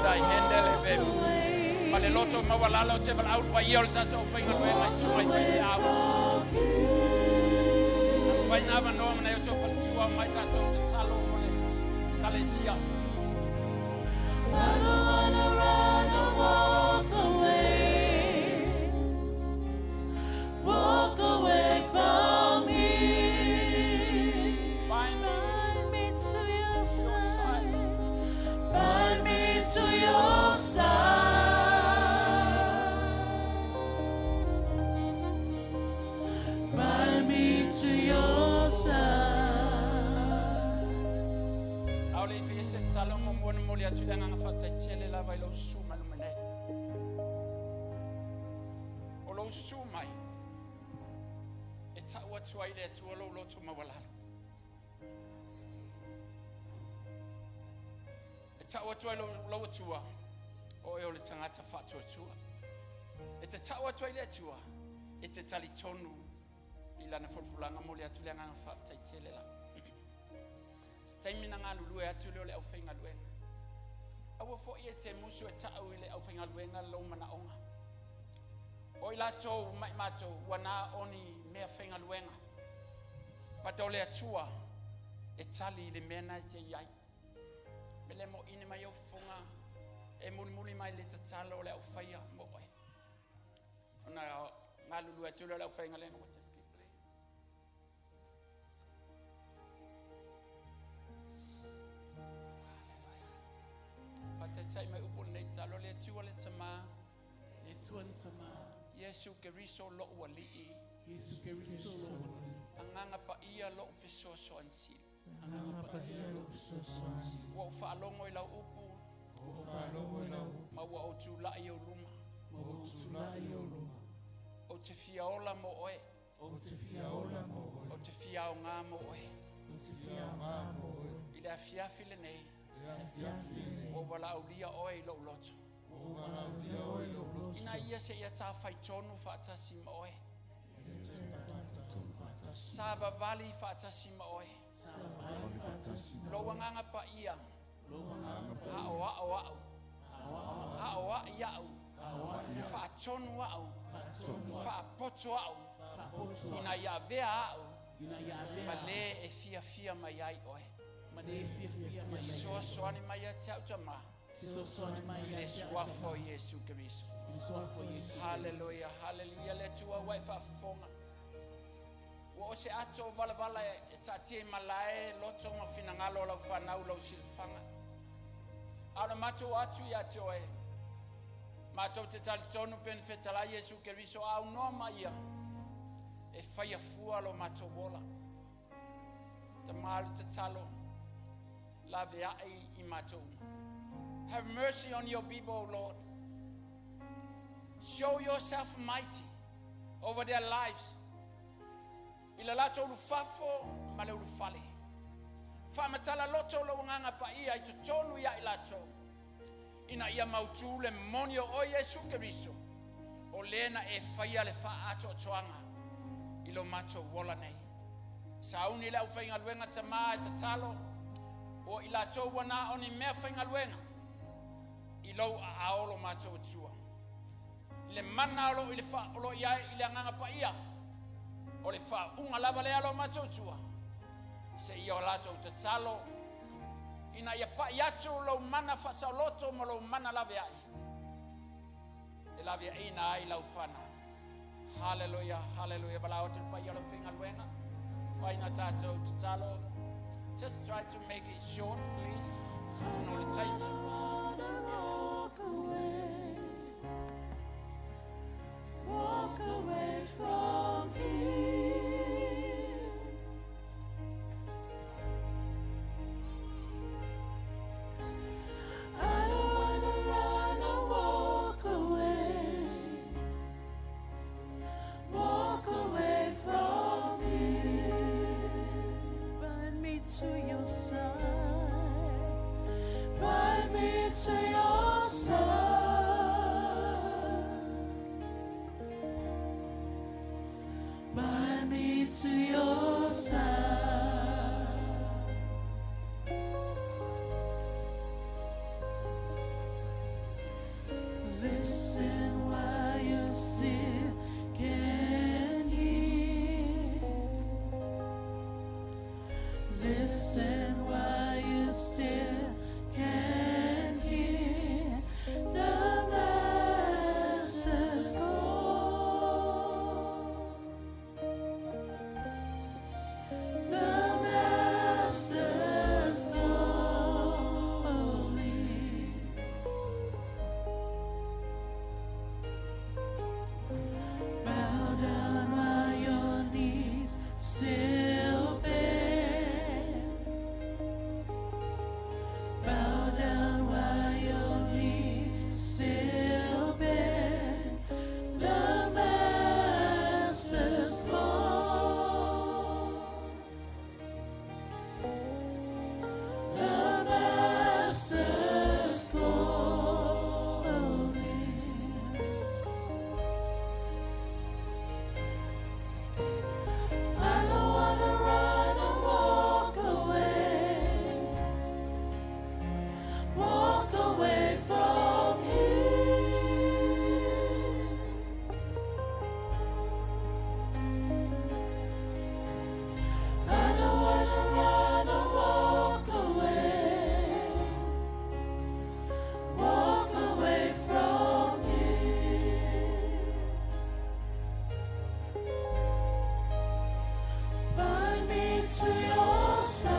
Speaker 6: dai hendele bem. Maleloto mawalalo tevel out wa yolta to finga wenga sumai fi awa. Faina va no na to fatua mai ta to talo mole. Kalesia. I don't wanna run or walk away. Walk away from me. Bind me to your side. Bind me to your side. Bind me to your side. Talomo mona moli atu danga ngafata tele la vai lo suma lo mane. O lo suma e tawa tua ile tu lo tu mawala. E tawa tua lo tua o e o le tangata fatu tua. E te tawa tua ile tua e te tali tonu ila na fulfulanga moli atu danga ngafata tele la. Taimina ngā lulu e atu leo le au whainga luenga. Awa fo i e te musu e tau I le au whainga luenga lau mana onga. O I lato mai mato wana oni mea whainga luenga. Pata o le atua e tali le mena I te iai. Me le mo ine mai au whunga e muli mai le tatala o le au whaia mo oi. Ona ngā lulu e atu leo le au whainga luenga. Tai mai upo nei talo le tua le tama. Le tua le tama. Yesu Keriso lo wali.
Speaker 2: Yesu Keriso
Speaker 6: Anganga pa ia lo fiso so ansil.
Speaker 2: Anganga pa ia lo fiso so ansil.
Speaker 6: Wa fa longo ila upu.
Speaker 2: Wa fa longo ila upu.
Speaker 6: Ma wa o tula i o luma.
Speaker 2: Ma o tula i o luma.
Speaker 6: O te fia ola mo oe.
Speaker 2: O te fia ola mo oe.
Speaker 6: O te fia o ngā mo oe.
Speaker 2: O te fia o ngā mo oe.
Speaker 6: I le fia file nei.
Speaker 2: Ia fia file.
Speaker 6: O wala ulia oe i lo loto.
Speaker 2: O wala ulia oe i lo loto.
Speaker 6: Ina ia se ia tā whai tonu whaatasi ma oe. Sava vali whaatasi ma oe. Loa nganga pa ia. Hao ao ao. Hao a iau. Whaatonu au. Whaapoto au. Ina ia vea au. Ma le e fia fia mai ai oe. Soa soani mai a te autama. Le suafo Yesu Keriso. Hallelujah, hallelujah. Le tua wai whaafonga. Wa o se ato vala vala e tatie malae loto ma finangalo lau whanau lau silfanga. Aura mato atu ia te oe. Mato te tali tonu pen fetala Yesu Keriso au noa mai ia. E whaia fua lo mato wola. Te maali te talo. La vea I mato. Have mercy on your people, O Lord. Show yourself mighty over their lives. Ila lato ulu fafo, male ulu fale. Whamatala loto lo nganga pa ia I tutonu ia I lato. Ina ia mautu le monio o Yesu Keriso. O lena e whaia le wha ato toanga. Ilo mato wola nei. Sauni le au whainga luenga tamaa e tatalo. O ila to wana oni mea whainga luenga. Ilo a aolo mato tua. Le mana olo ile fa olo ia ile nganga pa ia. O le fa unga lava le alo mato tua. Se ia o lato te talo. Ina ia pa iatu lo mana fa sa loto mo lo mana lave ai. E lave ai na ai lau fana. Hallelujah, hallelujah. Bala o te pa ia lo whainga luenga. Whaina tato te talo. Just try to make it short, please. No, the time.
Speaker 2: Walk away from here. I don't wanna run or walk away. Walk away from here. Bind me to your side. Bind me to your side. Bind me to your side. Listen while you still can hear. Listen while you still can hear the Master's call. The Master's calling. Bow down while your knees still bend. Bow down while your knees still bend. The Master's call. The Master's calling. I don't wanna run or walk away. Walk away from here. I don't wanna run or walk away. Walk away from here. Bind me to your side.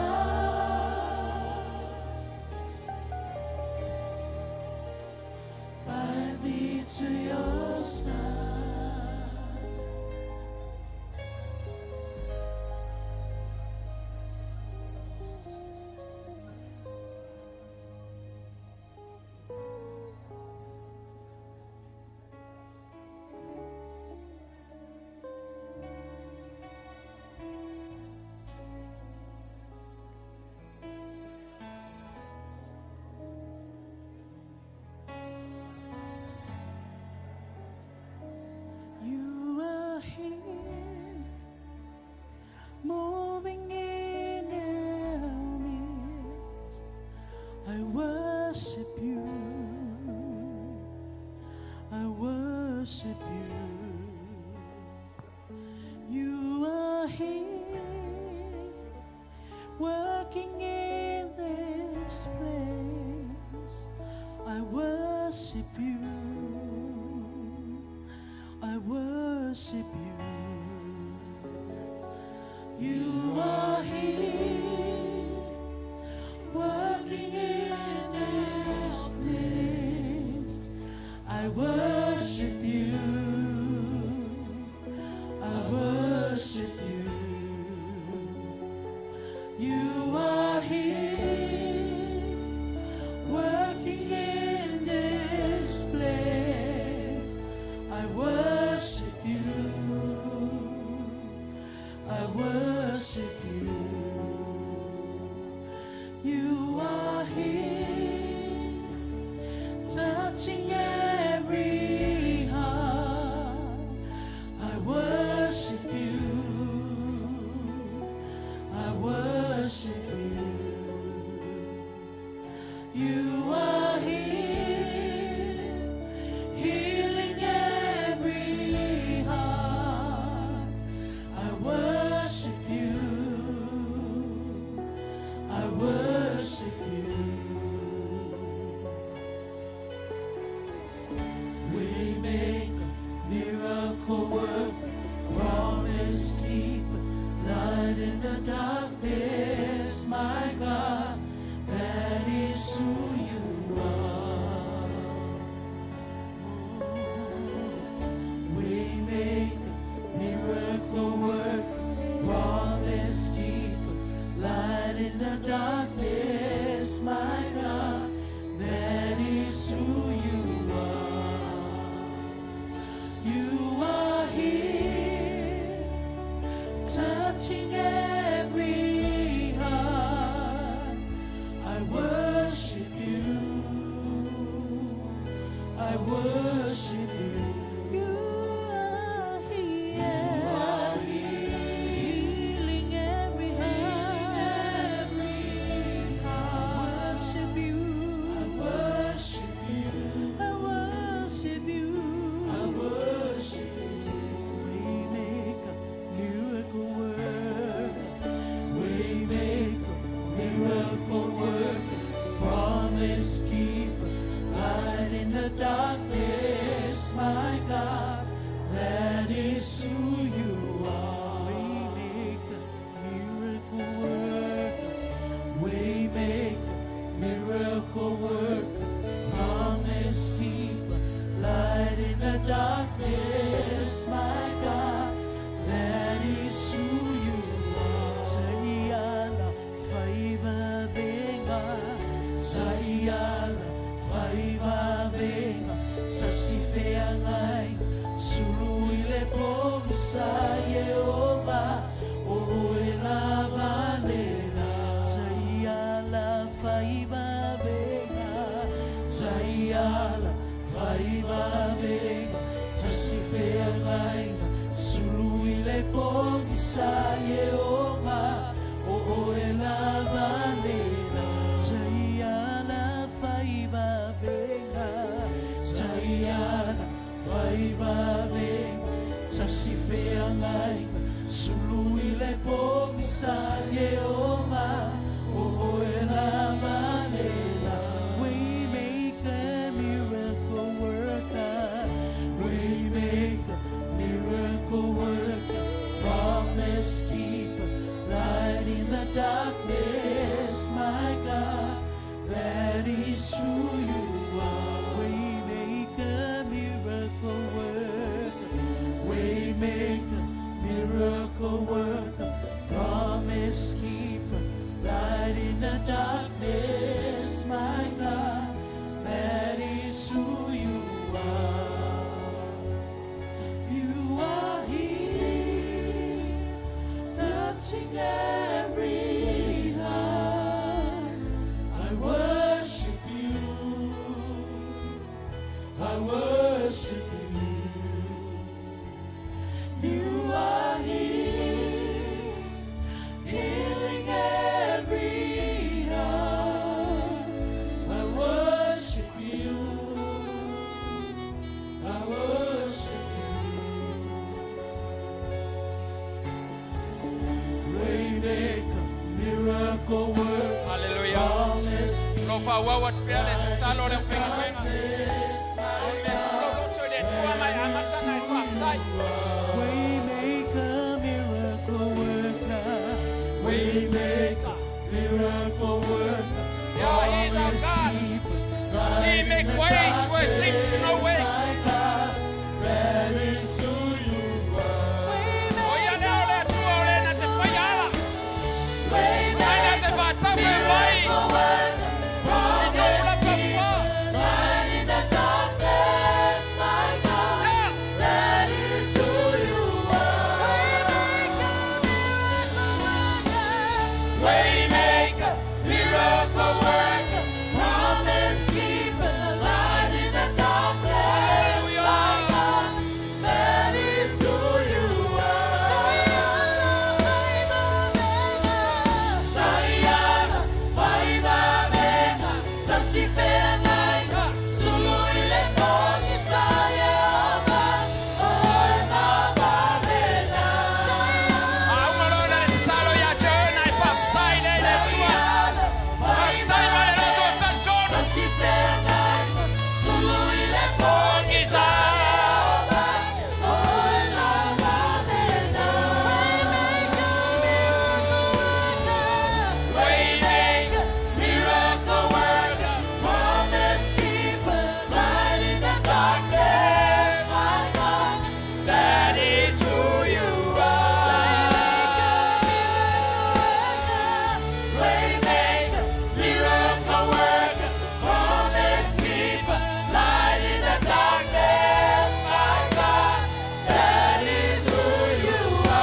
Speaker 2: Bind me to your side. worship you. I worship you. You are here, working in this place. I worship you. I worship you. You are here, working in this place. I worship you. I worship you. You are here, touching every heart. I worship you. I worship you. You are here, healing every heart. I worship you. I worship you. Waymaker, miracle worker, promise keeper, light in the darkness, my God, that is who you are. Waymaker, miracle worker, promise keeper, light in the darkness, my God, that is who you are. You are here, touching every heart. I worship you. I worship you. You are here, healing every heart. I worship you. I worship you. I worship you. I worship you. Waymaker, miracle worker, waymaker, miracle worker, promise keeper, light in the darkness, my God, that is who you are. Waymaker, miracle worker, waymaker, miracle worker, promise keeper, light in the darkness, my God, that is who you are. Tayana, faiva venga, Tayana, faiva venga, sasifea ngai, suluile pogi sa Yehova, o ela valela. Tayana, faiva venga, Tayana, faiva venga, sasifea ngai, suluile pogi sa Yehova, o ela valela. Tayana, faiva venga, Tayana, faiva venga, sasifea ngai, suluile pogi sa Yehova, o ela valela. Waymaker, miracle worker, waymaker, miracle worker, promise keeper, light in the darkness, my God, that is who you are. Waymaker, miracle worker, waymaker, miracle worker, promise keeper, light in the darkness, my God, that is who you are. You are here, touching every heart. I worship you. I worship you. You are here, healing every heart. I worship you. I worship you. Waymaker, miracle worker.
Speaker 6: Hallelujah. Lo fa wa wat pele te salo le finga.
Speaker 2: Waymaker, miracle worker, promise keeper,
Speaker 6: He make ways where it seems no way.
Speaker 2: that is who you are.
Speaker 6: Waymaker,
Speaker 2: miracle worker, promise keeper, light in the darkness, my God, that is who you are. Waymaker, miracle worker, promise keeper, light in the darkness, my God, that is who you are. Sayana, Faiba Mena, Samsifena, Sulu ile kongi sayama, Orna Babena. Samsifena, Sulu ile kongi sayama, Orna Babena. Waymaker, miracle worker, promise keeper, light in the darkness, my God, that is who you are. Waymaker, miracle worker, promise keeper, light in the darkness, my God, that is who you are.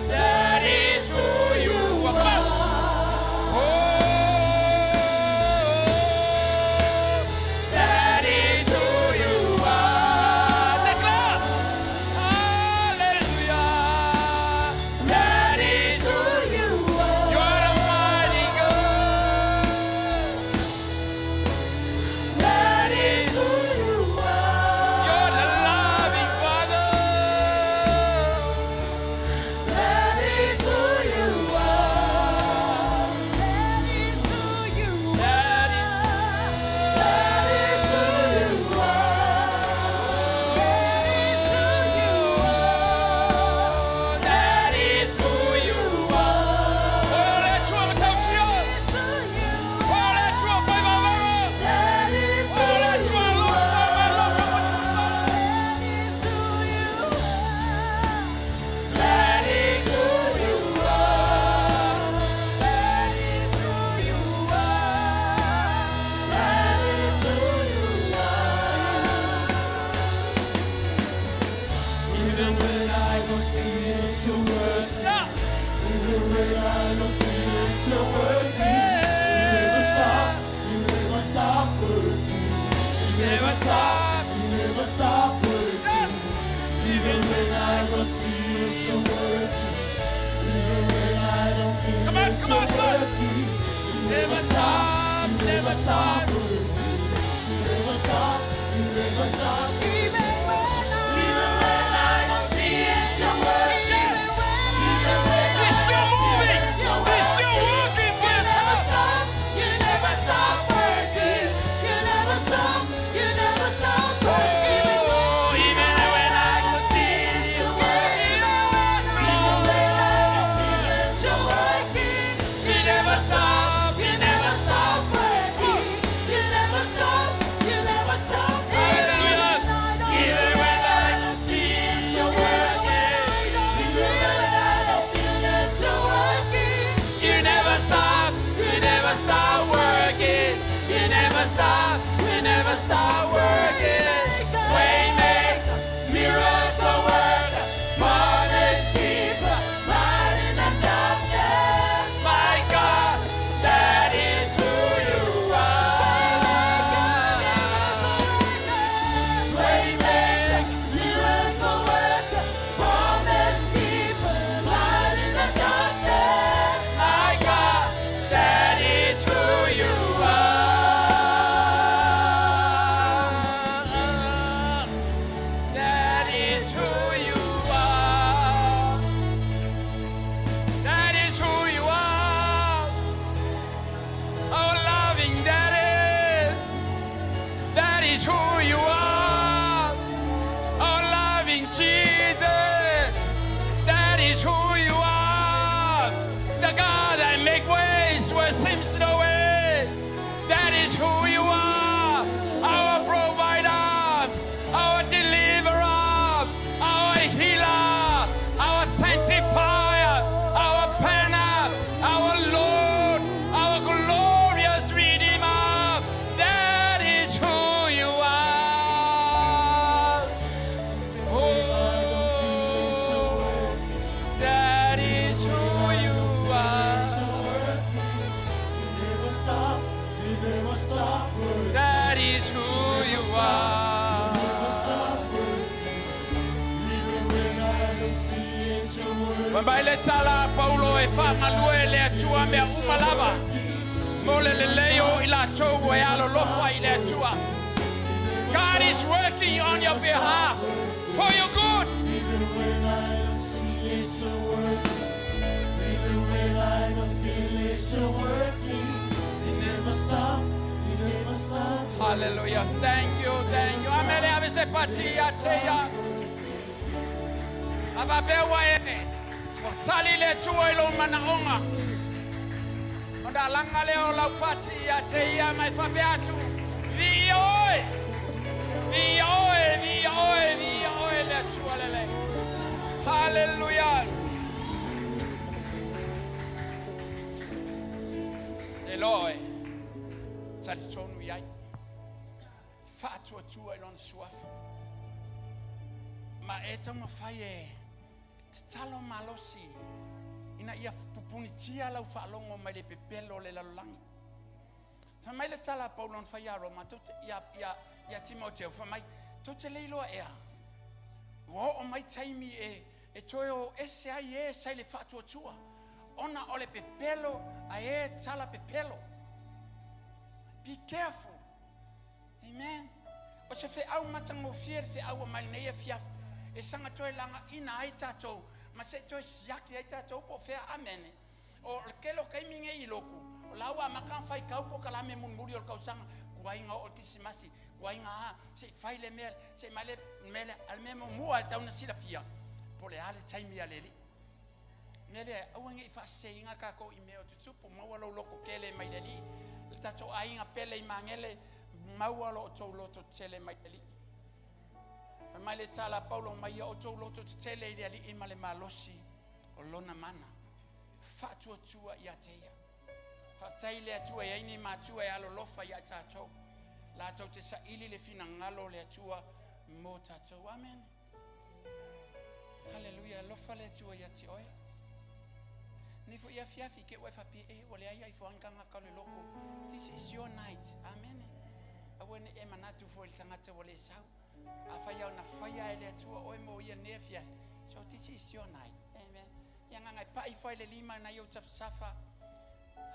Speaker 2: That is who you are. That is who you are. Declare. Hallelujah. That is who you are. You're the mighty God. That is who you are. You're the loving Father. That is who you are. That is who you are. That is who you are. That is who you are. That is who you are. That is who you are. That is who you are. That is who you are. Even when I don't see it, you're working. Even when I don't see it, you're working. You never stop. You never stop working. You never stop. You never stop working. Even when I don't see it, you're working. Even when I don't feel it, you're working. You never stop. You never stop working. You never stop. You never stop. Even when I don't see it, you're working. Even when
Speaker 6: He's still moving. He's still working.
Speaker 2: you never stop. You never stop working. You never stop. You never stop working. Even when I don't see it, you're working. Even when I don't feel it, you're working. You never stop. You never stop working. You never stop. You never stop working. Even when I don't see it, you're working. Even when I don't feel it, you're working. You never stop. You never stop working. You never stop. You never stop working. Waymaker, miracle worker, promise keeper, light in the darkness, my God, that is who you are. Waymaker, miracle worker, promise keeper, light in the darkness, my God, that is who you are. stop. You never stop working.
Speaker 6: That is who you are.
Speaker 2: Never stop working. Even when I don't see it, so working.
Speaker 6: Mabaile tala Paulo e whangalue le atua mea umalava. Mole le leo ila tau e alo lofa i le atua. God is working on your behalf for your good.
Speaker 2: Even when I don't see it, so working. Even when I don't feel it, so working. You never stop. You never stop.
Speaker 6: Hallelujah. Thank you, thank you. Amele avese patia teia. Avabewa e. Tali le tua ilo manaonga. Onda langa leo la patia teia mai fabeatu. Vi oi. Vi oi, vi oi, vi oi le tua lele. Hallelujah. Eloi. Tali tonu iai. Fatua tua ilon suafa. Ma etama faye. Talo malosi. Ina ia pupunitia lau whaalongo mai le pepelo le lalangi. Whamai le tala Paulon whaia Roma. Ia Timoteo. Whamai. Tote leiloa ea. Wo o mai taimi e toio ese ai e sai le whaatua tua. Ona o le pepelo a e tala pepelo. Be careful. Amen. O se fe au matango fier fe au mai nei e fiafu. E sanga toi langa ina ai tatou. Ma se toi siaki ai tatou po fea amene. O kelo kaiminge i loku. O laua makan fai kaupo kalame munmuri o kausanga. Kuainga o kisimasi. Kuainga ha. Se fai le mele. Se male mele. Almemo mua e tauna sila fia. Po le ale taimi a lele. Mele auange i fase inga kako i meo tutupu. Maua lo loko kele mai leli. Le tatou a inga pele i mangele. Maua lo tau loto tele mai leli. Mai le tala Paulo mai o tau loto te tele i ali ima le malosi o lona mana. Fatua tua i ateia. Fatai le atua i aini matua i alo lofa i atatou. La tau te sa ili le fina ngalo le atua mo tatou. Amen. Hallelujah. Lofa le atua i ati oe. Nifo ia fiafi ke wefa pe e wale ai ai fuanganga ka le loko. This is your night. Amen. Awene e manatu fo il tangata wale sau. Afaya na faya ele tua o mo ia nefia. So this is your night. Amen. Yang ngai pai foi le lima na yo safa.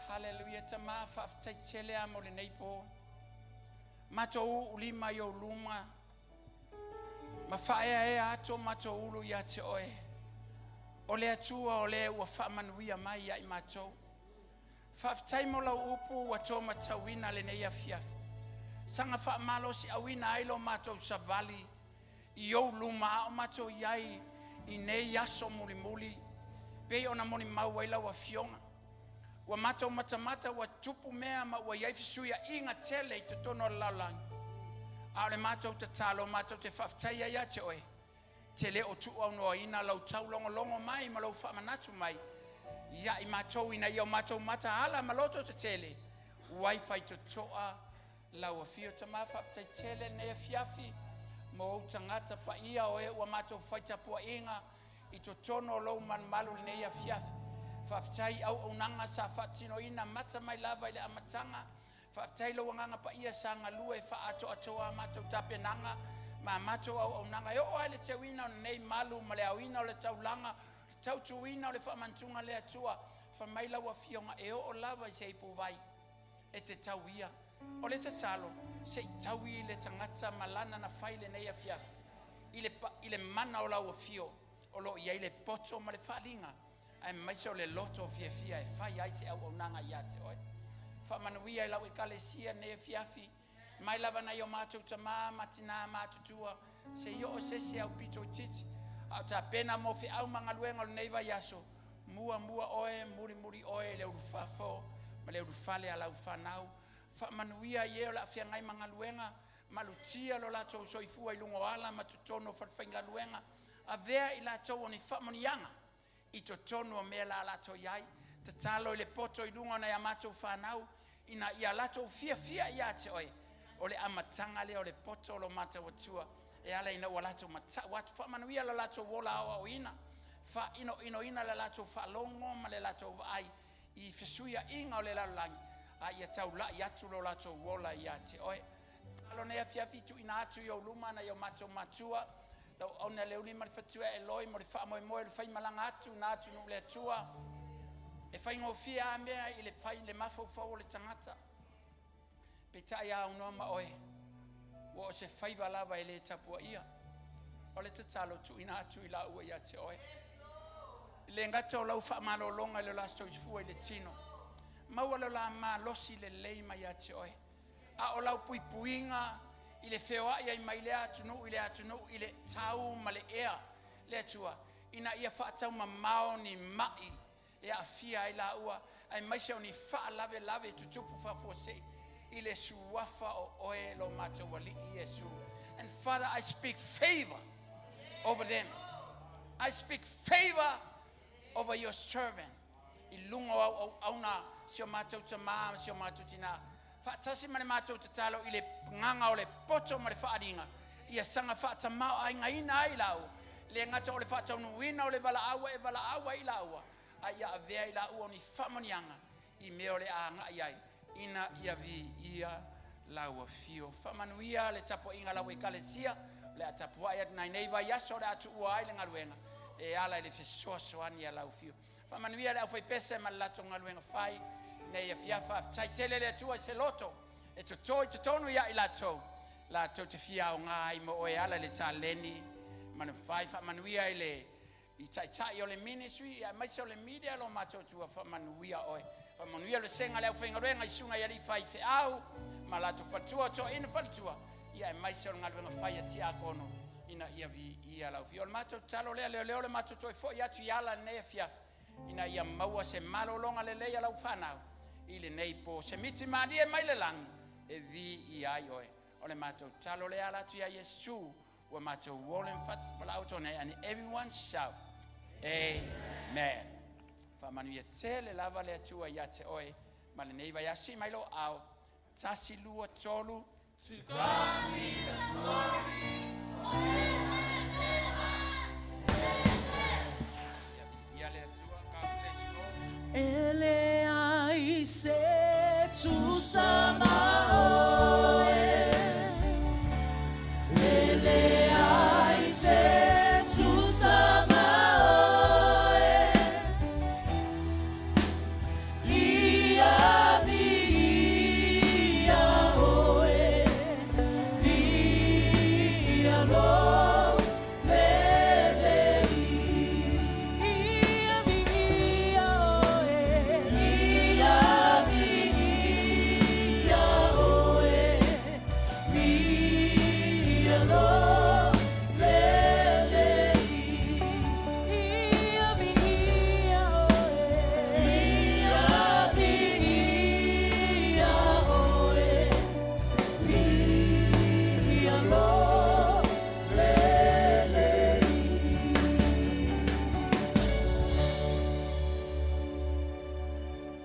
Speaker 6: Hallelujah. Tama fa tele amo le neipo. Mato u lima yo luma. Ma faya e ato mato ulu ya te oe. Ole atua ole wa fa manuia mai ya mato. Fa taimo la upu wa to matawina le nei afia. Sanga fa malo si awina ailo mato savali yo luma o mato yai ine yaso muli muli pe ona moni mawaila wa fionga wa mato matamata wa tupu mea ma wa yai fisuya inga tele te tono lalang ale mato te talo mato te faftaya ya te oe tele o tu au no ina lau tau longo mai ma lau fa manatu mai ya i mato ina yo mato mata ala maloto te tele wifi to toa la wa fio tama fa tele ne fiafi mo tangata pa ia o e wa mato faita po inga i to tono lo man malu ne ia fiafi fa tai au onanga sa fatino ina mata mai lava ile amatanga fa tai lo nganga pa ia sanga lue fa ato mato tapenanga ma mato au onanga yo ale te wina nei malu male awina le taulanga tau tuina le fa mantunga le atua fa mai la wa fionga e o lava se po vai e te tauia o le te talo se taui le tangata malana na faile nei afia ile mana o la o fio o lo ia ile poto ma le falinga ai mai so le loto fia e fai ai se au onanga ia te oi fa manuia la o kalesia nei fiafi mai lava na yo mato tama matina matutua se yo o se au pito titi au ta pena mo fi au mangaluenga nei va yaso mua oe muri oe le urufafo ma le urufale ala ufanau fa manuia ye la fia ngai mangaluenga malutia lo la tau soifua i lungo ala matutono fa fainga luenga a vea i la tau oni fa monianga i to tono me la tau yai te talo le poto i lungo na ya mato fanau ina ia la tau fia ia te oi o le amatanga le o le poto lo mata watua e ala ina wala tau mata wat fa manuia la tau wola o ina fa ino ina la tau fa longo ma le la tau ai i fesuia inga o le la langi a ia tau la ia tu lo la to wola ia te oe alo ne afia fitu ina atu yo luma na yo mato matua lo ona le uli mar fatua e loi mo fa mo mo le fai malanga atu na atu no le tua e fai ngo fia me ile fai le mafo fo le tangata pe ta ia uno ma oe wo se fai lava ile tapua ia o le tatalo tu ina atu ila ua ia te oe le ngato lau fa malo longa le lasto fu ile tino mau ala la ma losi le lei mai a te oe a o lau pui puinga ile feoa ia i mai le atunu ile tau ma le ea le atua ina ia fa tau ma mao ni mai e a fia i la ua ai mai se oni fa lave tutupu fa fose ile suafa o oe lo mato wali Yesu. And Father, I speak favor over them. I speak favor over your servant. Ilungo auna sio mato tama sio mato tina. Fatasi mane mato tatalo ile nganga ole poto mane faadinga. Ia sanga fata mau ai ngaina ai lau. Le ngata ole fata unu wina ole vala awa i laua. Aya avea i lau ni famonianga. I me ole a ngai ina ia vi ia laua fio. Famanuia le tapo inga lau ekalesia. Le atapua ia nai neiva yaso le atu ua le ngaruenga. E ala le fesoa soani ia lau fio. Famanuia le au fai pese ma lato ngaruenga fai. Ne ia fiafa taitele le atua se loto. E totonu ia i lato. Lato te fia o ngai mo oe ala le taleni. Manu fai famanuia ile. I taitai o le ministry. Ia maise o le media lo mato tua famanuia oe. Famanuia le senga le au whengaruenga i sunga ia li fai fe au. Ma lato fatua to ina fatua. Ia maise o ngaruenga fai atia kono. Ina ia vi ia lau fio. Le mato talo leo le mato toi fo ia tu iala ne fiaf. Ina ia maua se malo longa le leia lau whanau. Ile nei po se miti maadi e mai le langi. E vi i ai oe. O le mato talo le ala tu ia Yesu. Wa mato wolen fat malautone. And everyone shout. Amen. Famanu ia tele lava le atua ia te oe. Ma le neiva ia si mai lo au. Tasi lua tolu.
Speaker 2: To God be the glory. Ele ai se tu sama